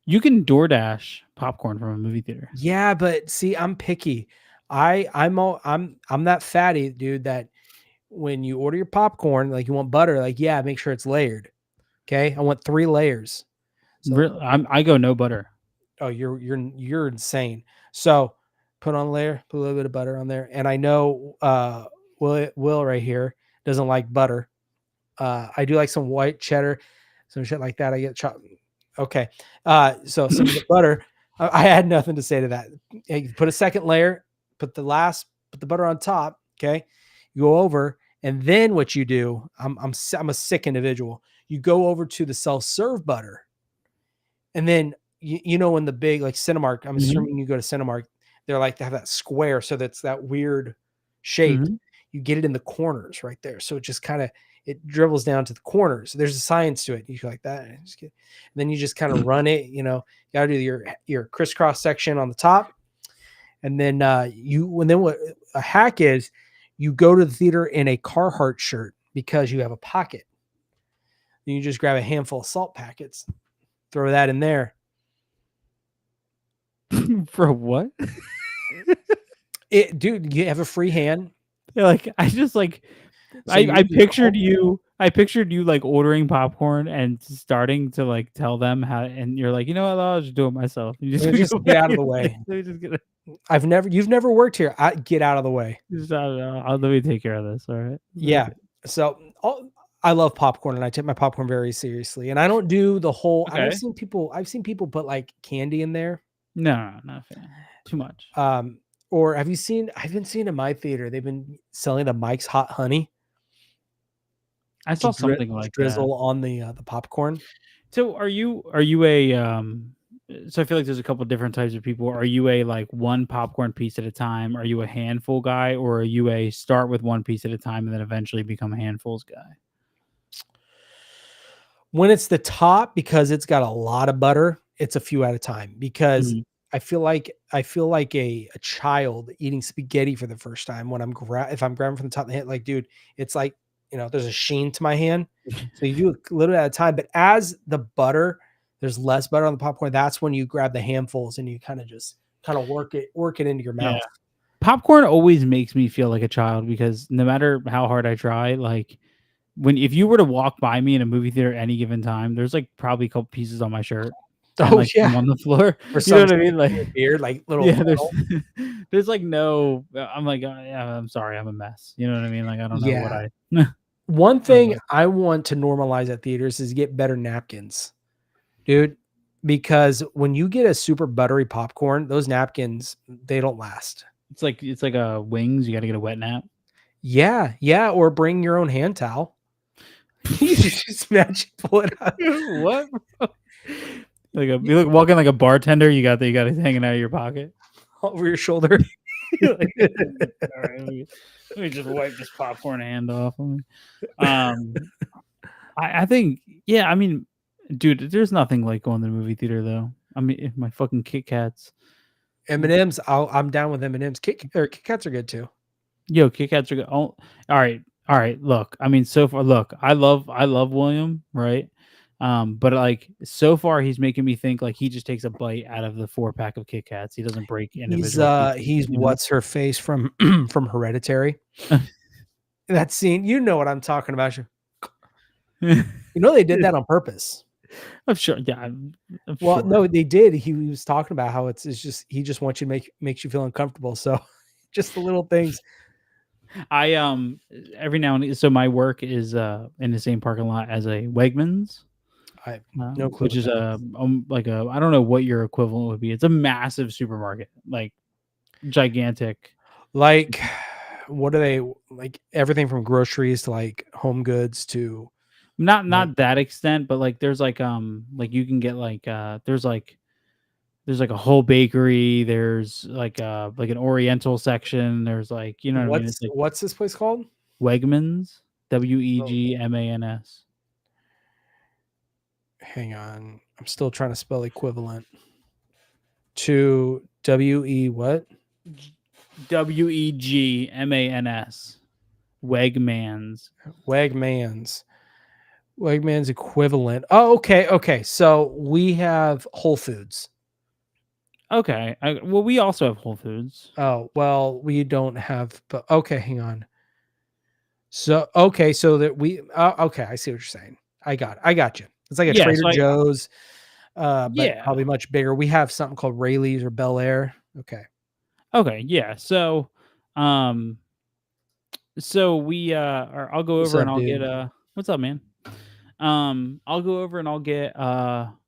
You can DoorDash popcorn from a movie theater. Yeah, but see, I'm picky. I'm that fatty dude that when you order your popcorn, like you want butter, like yeah, make sure it's layered. Okay, I want 3 layers. So I go no butter. oh, you're insane. So put on a layer, put a little bit of butter on there, and I know Will right here doesn't like butter. I do like some white cheddar, some shit like that. I get chopped. Okay. So some of the butter, I had nothing to say to that. You put a second layer, put the butter on top. Okay. You go over, and then what you do, I'm a sick individual. You go over to the self-serve butter, and then you know in the big like Cinemark, I'm Mhm, assuming you go to Cinemark, they're like they have that square, so that's that weird shape. mhm. You get it in the corners right there, so it just kind of it dribbles down to the corners. There's a science to it. You like that, and then you just kind of run it. You know, you got to do your crisscross section on the top, and then what a hack is, you go to the theater in a Carhartt shirt because you have a pocket. Then you just grab a handful of salt packets, throw that in there. For what? Dude, you have a free hand. Yeah, like, I just, like So you I pictured you, like, ordering popcorn and starting to, like, tell them how and you're like, "You know what? I'll just do it myself." You just just go get back, out of you're the like, way. "Let me just get it You've never worked here. I get out of the way. just I don't know, let me take care of this, alright?" Yeah. So I love popcorn and I take my popcorn very seriously. And I don't do the whole Okay. I've seen people put like candy in there. No, not a fan. Too much. Um, or have you seen I've been seeing in my theater, they've been selling the Mike's Hot Honey I to saw something like that. drizzle on the popcorn. So are you a so I feel like there's a couple different types of people. Are you a like one popcorn piece at a time? Are you a handful guy or are you a start with one piece at a time and then eventually become a handfuls guy? When it's the top, because it's got a lot of butter, it's a few at a time because Mhm. I feel like a child eating spaghetti for the first time when if I'm grabbing from the top of the hand, like, dude, it's like, there's a sheen to my hand. So you do a little at a time, but as the butter, there's less butter on the popcorn. That's when you grab the handfuls and you kind of work it into your Yeah. mouth. Popcorn always makes me feel like a child because no matter how hard I try, like when if you were to walk by me in a movie theater at any given time, there's like probably a couple pieces on my shirt and Oh like yeah. some on the floor. Or You know some what I mean? Like beard, like little yeah, there's puddle. there's like no I'm like, yeah, I'm sorry, I'm a mess. You know what I mean? Like I don't know what Yeah. I One I don't thing know. I want to normalize at theaters is get better napkins, dude, because when you get a super buttery popcorn, those napkins, they don't last. It's like wings, you gotta get a wet nap. Yeah, yeah, or bring your own hand towel. You just imagine pull it out What, bro? Like a you look walking like a bartender, you got it hanging out of your pocket. over your shoulder. You're like, "Alright, let me just wipe this popcorn hand off of me." Um, I think yeah, I mean, dude, there's nothing like going to the movie theater though. I mean, my fucking Kit Kats. M&Ms, I'm down with M&Ms. Kit Kats are good too. Yo, Kit Kats are good. Oh, all right. Look, I mean, so far, look, I love William, right? But like so far, he's making me think like he just takes a bite out of the 4 pack of Kit Kats. He doesn't break individual pieces, He's you know. what's her face from from Hereditary. That scene, you know what I'm talking about. They did that on purpose. I'm sure. Yeah, I'm Well, sure. no, they did. He was talking about how it's just he just wants you to makes you feel uncomfortable. So just the little things. I every now and so my work is in the same parking lot as a Wegmans, I have no clue which what is that is. a like a I don't know what your equivalent would be. It's a massive supermarket, like gigantic. Like, what are they like? Everything from groceries to like home goods to Not like not that extent, but like you can get there's like a whole bakery, there's like an oriental section, there's like you know what I mean? It's like what's this place called? Wegmans, Oh, Wegmans. hang on. I'm still trying to spell equivalent to what? Wegmans. Wegmans. Wegmans equivalent. Oh, okay, okay. So we have Whole Foods. Okay. Well, we also have Whole Foods. Oh, well, we don't have, but okay, hang on. So okay, so that we okay, I see what you're saying. I got you. It's like a Yeah. Trader So Joe's, but yeah. probably much bigger. We have something called Rayleigh's or Bel Air. Okay. Okay. Yeah. Um, so we, or I'll go What's over and up, I'll get, dude? what's up, man? I'll go over and I'll get,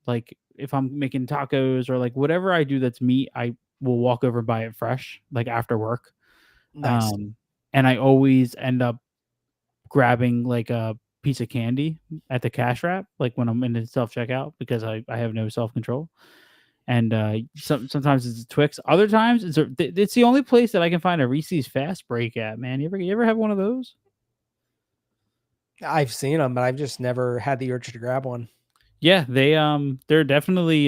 like if I'm making tacos or like whatever I do that's meat, I will walk over and buy it fresh, like after work. Nice. Um, and I always end up grabbing like a piece of candy at the cash wrap, like when I'm in the self checkout because I have no self control. And sometimes it's a Twix, other times it's the only place that I can find a Reese's Fast Break at. Man, you ever have one of those? I've seen them, but I've just never had the urge to grab one. Yeah, they're definitely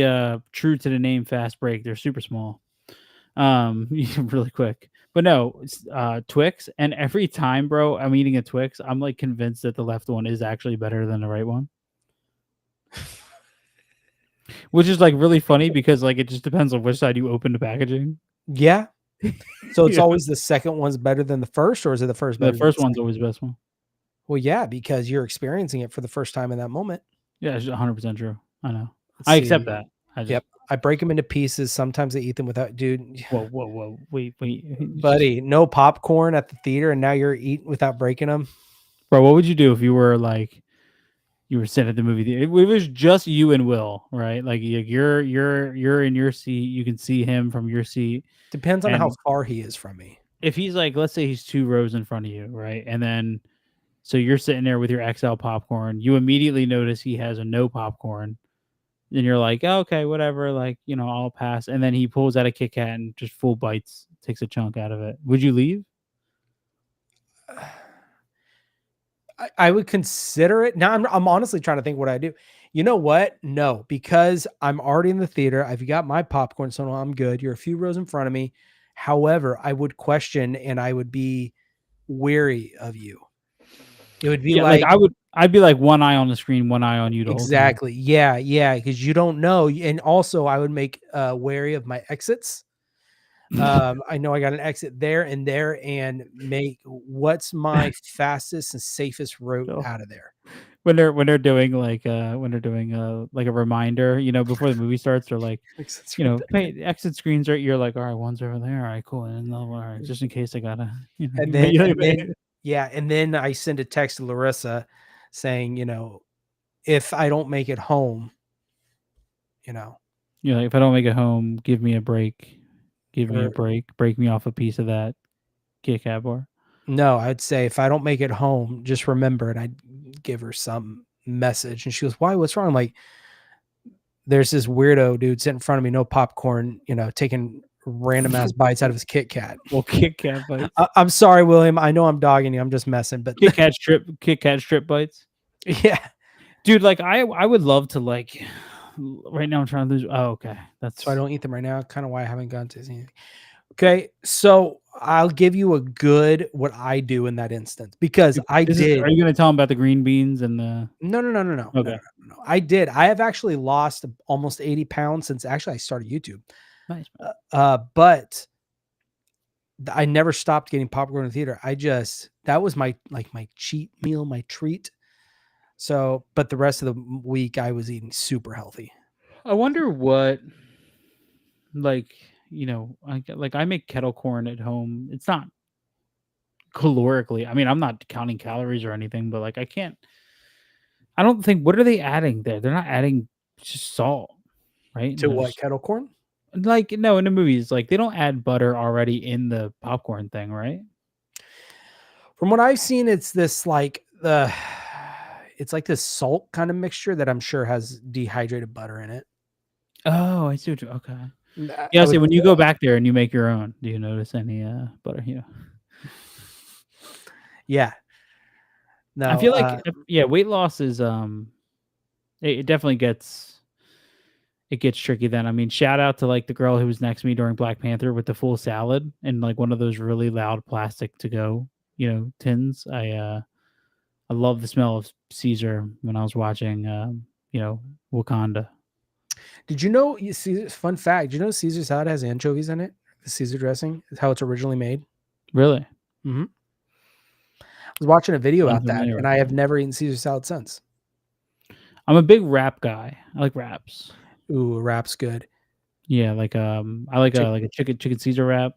true to the name Fast Break. They're super small, really quick. But no, it's, Twix, and every time, bro, I'm eating a Twix, I'm like convinced that the left one is actually better than the right one. Which is like really funny because like it just depends on which side you open the packaging. Yeah. So it's Yeah. always the second one's better than the first, or is it the first The better than first the one's second? always the best one. Well, yeah, because you're experiencing it for the first time in that moment. Yeah, it's 100% true. I know. Let's I accept see. that. I just Yep. I break them into pieces. Sometimes I eat them without, dude, whoa. Wait. buddy, no popcorn at the theater, and now you're eating without breaking them. Bro, what would you do if you were like you were sitting at the movie theater? It was just you and Will, right? Like you're in your seat. You can see him from your seat, Depends on how and far he is from me. if he's like, let's say he's 2 rows in front of you, right? And then so you're sitting there with your XL popcorn. You immediately notice he has a no popcorn. And you're like, oh, okay, whatever. Like, I'll pass. And then he pulls out a Kit Kat and just full bites, takes a chunk out of it. Would you leave? I would consider it. Now I'm honestly trying to think what I do. You know what? No, because I'm already in the theater. I've got my popcorn, so no, I'm good. You're a few rows in front of me. However, I would question and I would be weary of you. It would be Yeah, like like I'd be like one eye on the screen, one eye on you the whole time. exactly. Yeah, yeah, because you don't know. And also I would make wary of my exits. I know I got an exit there and make what's my fastest and safest route So out of there. when they're doing like a reminder, before the movie starts, they're like, Exits right there. exit screens right. You're like, all right, one's over there. All right, cool. And all right, just in case I gotta, And then and then yeah, and then I send a text to Larissa saying, if I don't make it home, you know, you're like, if I don't make it home, give me a break. Give me a or break. Break me off a piece of that Kit Kat bar. no, I'd say if I don't make it home, just remember, and I'd give her some message. And she goes, "Why? What's wrong?" I'm like, there's this weirdo dude sitting in front of me, no popcorn, taking random ass bites out of his Kit Kat. Well, Kit Kat bites. I'm sorry, William. I know I'm dogging you. I'm just messing, but Kit Kat strip bites. yeah. Dude, like I would love to like right now I'm trying to lose. Oh, okay. So I That's don't eat them right now. Kind of why I haven't gone to anything. Okay, so I'll give you a good what I do in that instance because I this is did. are you gonna tell them about the green beans and the No. okay. I did. I have actually lost almost 80 pounds since actually I started YouTube. Nice, man. But I never stopped getting popcorn in the theater. That was my cheat meal, my treat. So, but the rest of the week I was eating super healthy. I wonder what like I make kettle corn at home. It's not calorically. I mean, I'm not counting calories or anything, but like I don't think what are they adding there? They're not adding just salt, right? And To they're what, just kettle corn? like no, in the movies, like they don't add butter already in the popcorn thing, right? From what I've seen, it's this like the it's like this salt kind of mixture that I'm sure has dehydrated butter in it. Oh, I see what you okay. I Yeah, would see, when you go back there and you make your own, do you notice any, butter? Yeah. yeah. I No, feel like, yeah, weight loss is, it definitely gets tricky then. I mean, shout out to, like, the girl who was next to me during Black Panther with the full salad and, like, one of those really loud plastic to go, tins. I love the smell of Caesar when I was watching, Wakanda. Did you know? You see, fun fact. Did you know Caesar salad has anchovies in it? The Caesar dressing is how it's originally made. Really? Hmm. I was watching a video about that, Unfamiliar and with I have that. never eaten Caesar salad since. I'm a big wrap guy. I like wraps. Ooh, a wrap's good. Yeah, I like a Chicken. chicken Caesar wrap.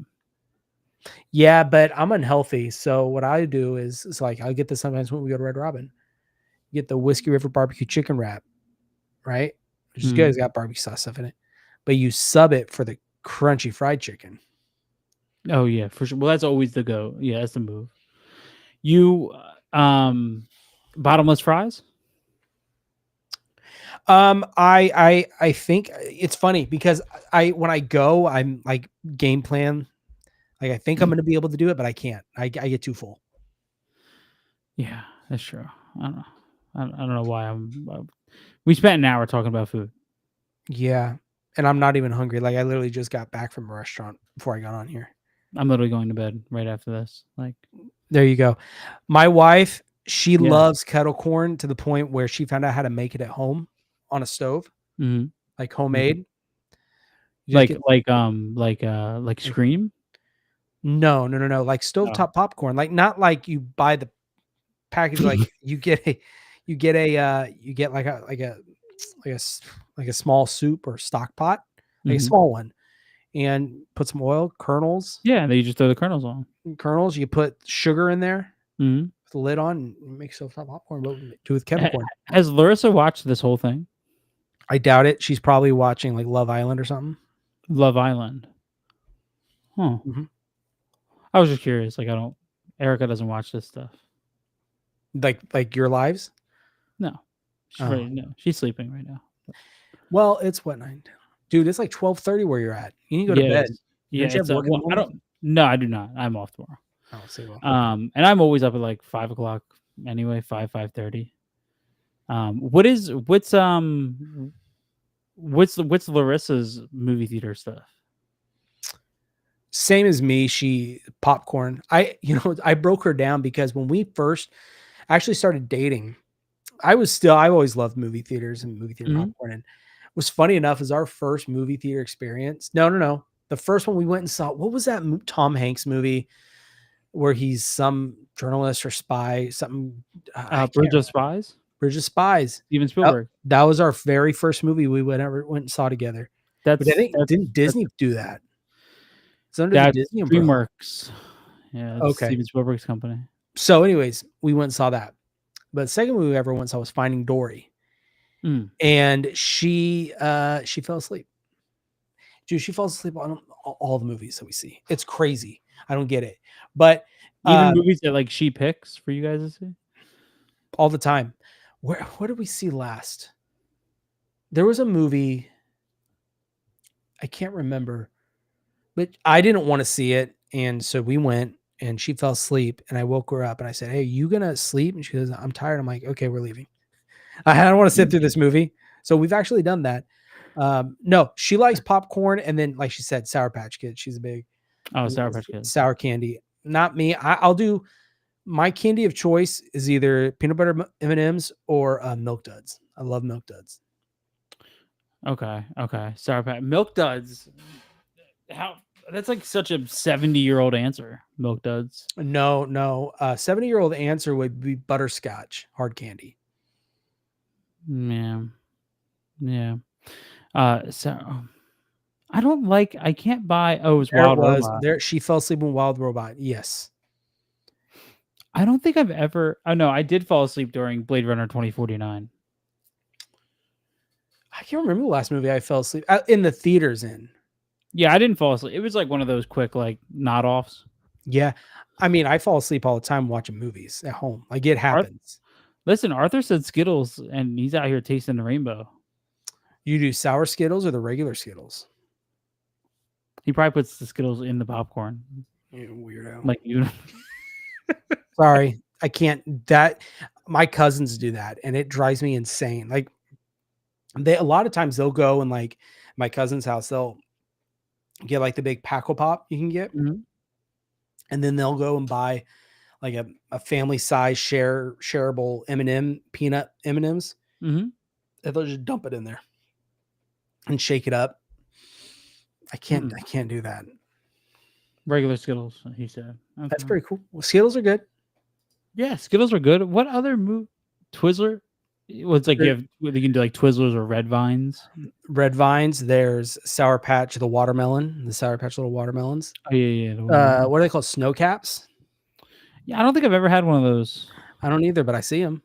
Yeah, but I'm unhealthy, so what I do is it's like I get this sometimes when we go to Red Robin. You get the Whiskey River barbecue chicken wrap, right? Which is good. Mhm. It's got barbecue sauce stuff in it, but you sub it for the crunchy fried chicken. Oh, yeah, for sure. Well, that's always the go. Yeah, that's the move. You, bottomless fries? I think it's funny because I when I go, I'm like game plan. Like I think I'm going to be able to do it, but I can't. I get too full. Yeah, that's true. I don't know. I don't know why we spent an hour talking about food. Yeah, and I'm not even hungry. Like I literally just got back from a restaurant before I got on here. I'm literally going to bed right after this. Like, There you go. My wife, she yeah. loves kettle corn to the point where she found out how to make it at home on a stove, Mhm. like Mhm. homemade. You just get Like like Scream? no, like Oh. stovetop popcorn. Like not like you buy the package, like you get like a s- like a small soup or stock pot, like a Mhm. small one, and put some oil, kernels, Yeah, then you just throw the kernels on. kernels. You put sugar in there Mhm. with the lid on, and make stovetop popcorn. But do with kettle Ha corn. Has Larissa watched this whole thing? I doubt it. She's probably watching like Love Island or something. Love Island. Huh. Mhm. I was just curious. Like, I don't Erica doesn't watch this stuff. Like your lives. No. Oh She's sleeping right now. well, it's what 9, dude. It's like 12:30 where you're at. You need to go to Yeah, bed. yeah, Don't you have it's, work in the well, I morning? don't no, I do not. I'm off tomorrow. Oh, say well. And I'm always up at, like, 5 o'clock anyway, 5:30. What's Larissa's movie theater stuff? Same as me. She popcorn. I broke her down because when we first actually started dating, I always loved movie theaters and movie theater Mhm. popcorn. And was funny enough is our first movie theater experience. No. The first one we went and saw, what was that Tom Hanks movie where he's some journalist or spy, something I Bridge can't of Spies? Bridge of Spies. Steven That Spielberg. that was our very first movie we went and saw together. But I That's think didn't that's Disney do that? It's under the that's Disney umbrella. DreamWorks. Yeah, it's Okay. Steven Spielberg's company. So anyways, we went and saw that. But the second movie we ever went and saw was Finding Dory. Mm. And she fell asleep. Dude, she falls asleep on all the movies that we see. It's crazy. I don't get it. But Even movies that, like, she picks for you guys to see? all the time. What did we see last? There was a movie, I can't remember, but I didn't want to see it. And so we went and she fell asleep and I woke her up and I said, "Hey, you gonna sleep?" And she goes, "I'm tired." I'm like, "Okay, we're leaving. I don't want to sit through this movie." So we've actually done that. No, she likes popcorn and then, like she said, Sour Patch Kids. She's a big Oh, Sour Patch Kids. sour candy. Not me. I'll do my candy of choice is either peanut butter M&Ms or Milk Duds. I love Milk Duds. Okay. Sour Patch Milk Duds. How that's like such a 70-year-old answer. Milk Duds. No. 70-year-old answer would be butterscotch hard candy. Yeah. Yeah. So I can't buy it's There it Wild was. Robot. There she fell asleep in Wild Robot. Yes. I don't think I've ever oh, no, I did fall asleep during Blade Runner 2049. I can't remember the last movie I fell asleep in the theaters in. Yeah, I didn't fall asleep. It was like one of those quick, like, nod offs. Yeah. I mean, I fall asleep all the time watching movies at home. Like it happens. Listen, Arthur said Skittles, and he's out here tasting the rainbow. You do sour Skittles or the regular Skittles? He probably puts the Skittles in the popcorn. You weirdo. Like you. Sorry. I can't that my cousins do that and it drives me insane. Like they a lot of times they'll go and like my cousin's house, they'll get like the big Packle Pop you can get, Mhm. and then they'll go and buy like a family size shareable M&M peanut M&Ms, Mhm. and they'll just dump it in there and shake it up. Mm. I can't do that. Regular Skittles, he said. That's Okay. pretty cool. Well, Skittles are good. Yeah, Skittles are good. What other Twizzler? Well, it's like you There- have you can do like Twizzlers or Red Vines. Red Vines. There's Sour Patch, the watermelon, the Sour Patch little watermelons. Oh yeah, the watermelon. What are they called? Snow caps. Yeah, I don't think I've ever had one of those I don't either, but I see them.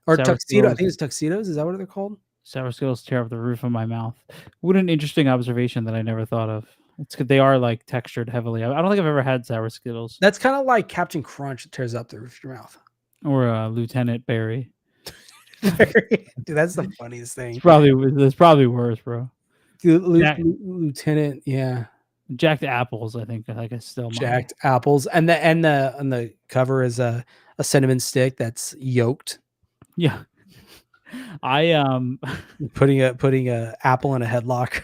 Or sour tuxedo. I Skittles. think it's tuxedos. Is that what they're called? Sour Skittles tear up the roof of my mouth. What an interesting observation that I never thought of. It's good. They are like textured heavily. I don't think I've ever had sour Skittles That's kind of like Captain Crunch that tears up the roof of your mouth. or Lieutenant Berry. Dude, that's the funniest thing. It's probably worse, bro. Jack, Lieutenant, yeah, Jacked apples. I think like it's still jacked apples, and the cover is a cinnamon stick that's yoked, yeah. I putting a apple in a headlock.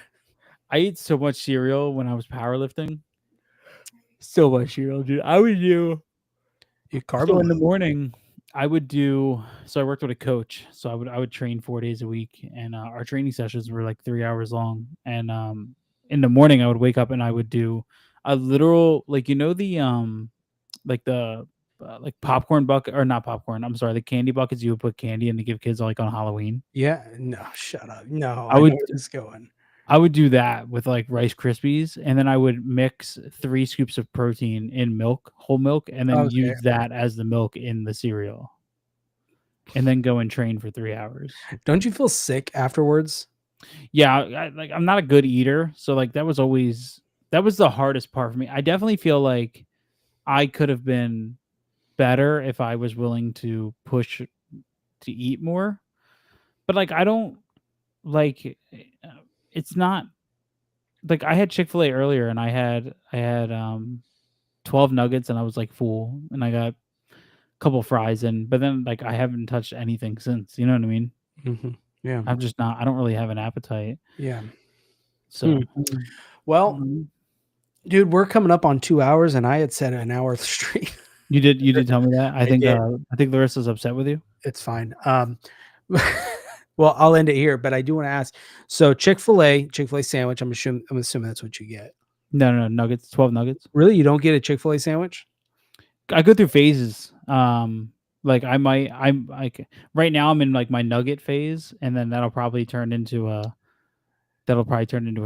I ate so much cereal when I was powerlifting. So much cereal, dude. I would do You carb so in the load. morning. I would do so. I worked with a coach, so I would train 4 days a week, and our training sessions were like 3 hours long. And in the morning, I would wake up and I would do a literal like like the like popcorn bucket or not popcorn. I'm sorry, the candy buckets you would put candy in to give kids like on Halloween. Yeah, no, shut up. No, I I know would where this is going. I would do that with like Rice Krispies, and then I would mix 3 scoops of protein in milk, whole milk, and then Okay. use that as the milk in the cereal, and then go and train for 3 hours. Don't you feel sick afterwards? Yeah, like I'm not a good eater, so like that was the hardest part for me. I definitely feel like I could have been better if I was willing to push to eat more, but like I don't like it's not like I had Chick-fil-A earlier and I had 12 nuggets and I was like full and I got a couple fries and but then like I haven't touched anything since, you know what I mean? Hmm. Yeah, I'm just not I don't really have an appetite. yeah. Hmm. So, Well, mm, dude, we're coming up on 2 hours, and I had said an hour straight. you did tell me that. I did. I think Larissa's upset with you. It's fine. Well, I'll end it here, but I do want to ask. So Chick-fil-A sandwich. I'm assuming that's what you get. No, nuggets, 12 nuggets. Really, you don't get a Chick-fil-A sandwich? I go through phases. Like I'm like right now I'm in like my nugget phase and then that'll probably turn into a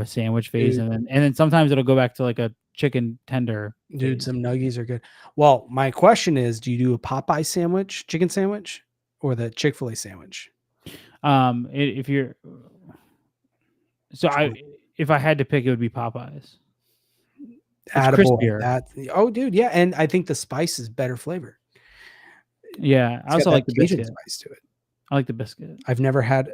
sandwich phase Dude, and then sometimes it'll go back to like a chicken tender phase. some nuggies are good. Well, my question is, do you do a Popeye sandwich, chicken sandwich, or the Chick-fil-A sandwich? If you're so Which I one? if I had to pick, it would be Popeyes. It's Attaboy. crispier. Oh, dude, yeah, and I think the spice is better flavor. Yeah, I It's got also that like the Cajun biscuit. spice to it. I like the biscuit. I've never had.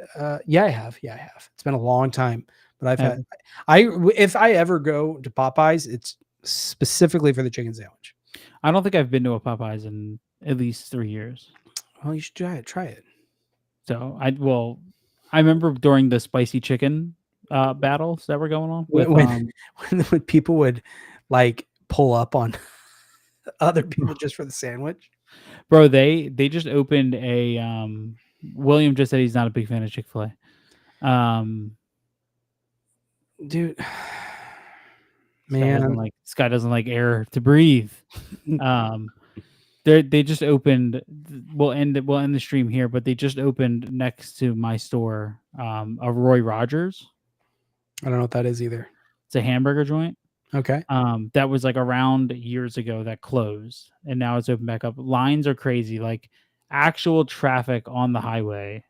Yeah, I have. Yeah, I have. It's been a long time, but I've Have had. If I ever go to Popeyes, it's specifically for the chicken sandwich. I don't think I've been to a Popeyes in at least 3 years. Well, you should try it. Try it. So I remember during the spicy chicken battles that were going on with When people would like pull up on other people just for the sandwich. bro, they just opened a William just said he's not a big fan of Chick-fil-A. Dude, Man, man. this guy doesn't like air to breathe. They just opened. We'll end the stream here, but they just opened next to my store a Roy Rogers. I don't know what that is either. It's a hamburger joint. Okay. That was like around years ago that closed, and now it's open back up. Lines are crazy, like actual traffic on the highway,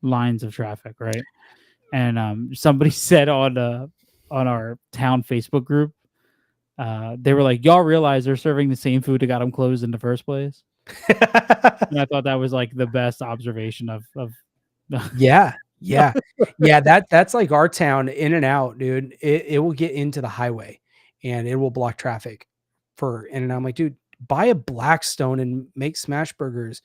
lines of traffic, right? And somebody said on our town Facebook group, they were like, "Y'all realize they're serving the same food that got them closed in the first place?" And I thought that was like the best observation of Yeah. Yeah. Yeah. That's like our town in and out, dude. It will get into the highway and it will block traffic for in and out. I'm like, dude, buy a Blackstone and make smash burgers.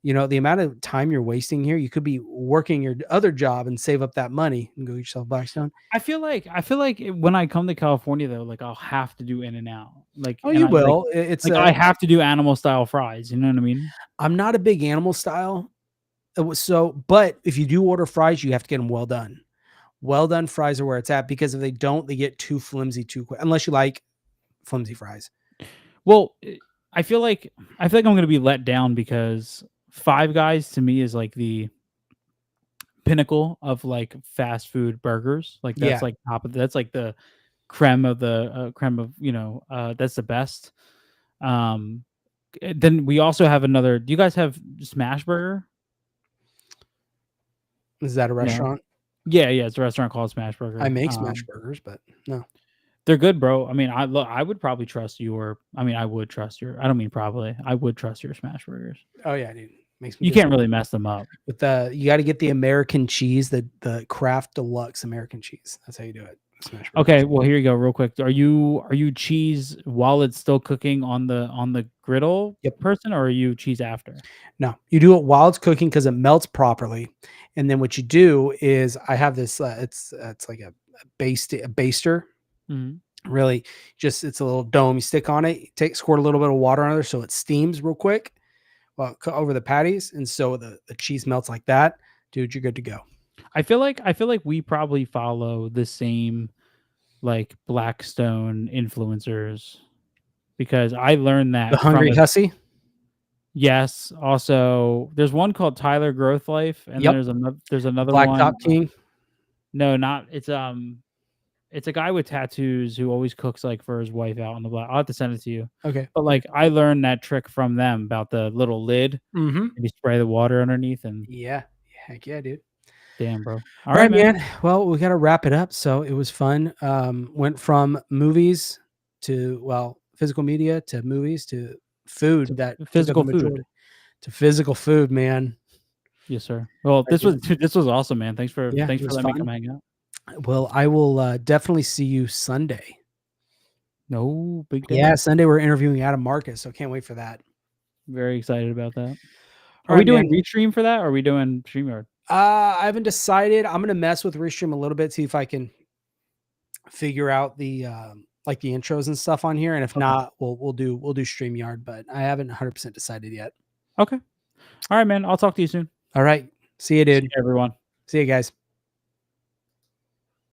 You know, the amount of time you're wasting here, you could be working your other job and save up that money and go get yourself Blackstone. When I come to California though, like I'll have to do In-N-Out. Like, Oh, and you I like will. It's like a. I have to do animal style fries. You know what I mean? I'm not a big animal style. But if you do order fries, you have to get them well done. Well done fries are where it's at because if they don't, they get too flimsy too quick. Unless you like flimsy fries. Well, I feel like I'm gonna be let down because Five Guys to me is like the pinnacle of like fast food burgers. Like that's Yeah. like that's like the creme of the creme of that's the best. Um, then we also have another. Do you guys have Smash Burger? Is that a No. restaurant? Yeah, yeah, it's a restaurant called Smash I Burger. make smash burgers, but no. They're good, bro. I mean, I would probably trust your. I mean, I would trust your. I don't mean probably. I would trust your Smash Burgers. Oh yeah, dude. Makes me You feel can't really mess them up. with the you got to get the American cheese, the Kraft Deluxe American cheese. That's how you do it. Smash burgers. Okay, well here you go, real quick. Are you cheese while it's still cooking on the griddle Yep. person, or are you cheese after? No, you do it while it's cooking because it melts properly. And then what you do is I have this. It's like a baster. Mhm. Really, just it's a little dome. You stick on it. Squirt a little bit of water on there so it steams real quick. Well, over the patties, and so the cheese melts like that, dude. You're good to go. I feel like we probably follow the same like Blackstone influencers because I learned The that from Hungry a Hussy. yes. Also, there's one called Tyler Growth Life, and then Yep. there's another Blacktop one. King. No, not it's a guy with tattoos who always cooks like for his wife out on the block. I'll have to send it to you. Okay. But like I learned that trick from them about the little lid Mm-hmm. and you spray the water underneath and Yeah. Heck yeah, dude. damn, bro. All All right, right, man. man. Well, we got to wrap it up. So it was fun. Went from movies to physical media to movies to food To that took up the physical majority food. to physical food, man. Yes, sir. Well, Right, dude. this was awesome, man. Thanks for Yeah, thanks it for was letting me come fun. hang out. Well, I will definitely see you Sunday. No, big day. Yeah, Sunday we're interviewing Adam Marcus, so can't wait for that. Very excited about that. All Are we right, man. doing Restream for that or are we doing StreamYard? I haven't decided. I'm gonna mess with Restream a little bit, see if I can figure out the like the intros and stuff on here. And if Okay. not, we'll do StreamYard, but I haven't 100% decided yet. Okay. All right, man. I'll talk to you soon. All right. See you, See dude. you, everyone. See you guys.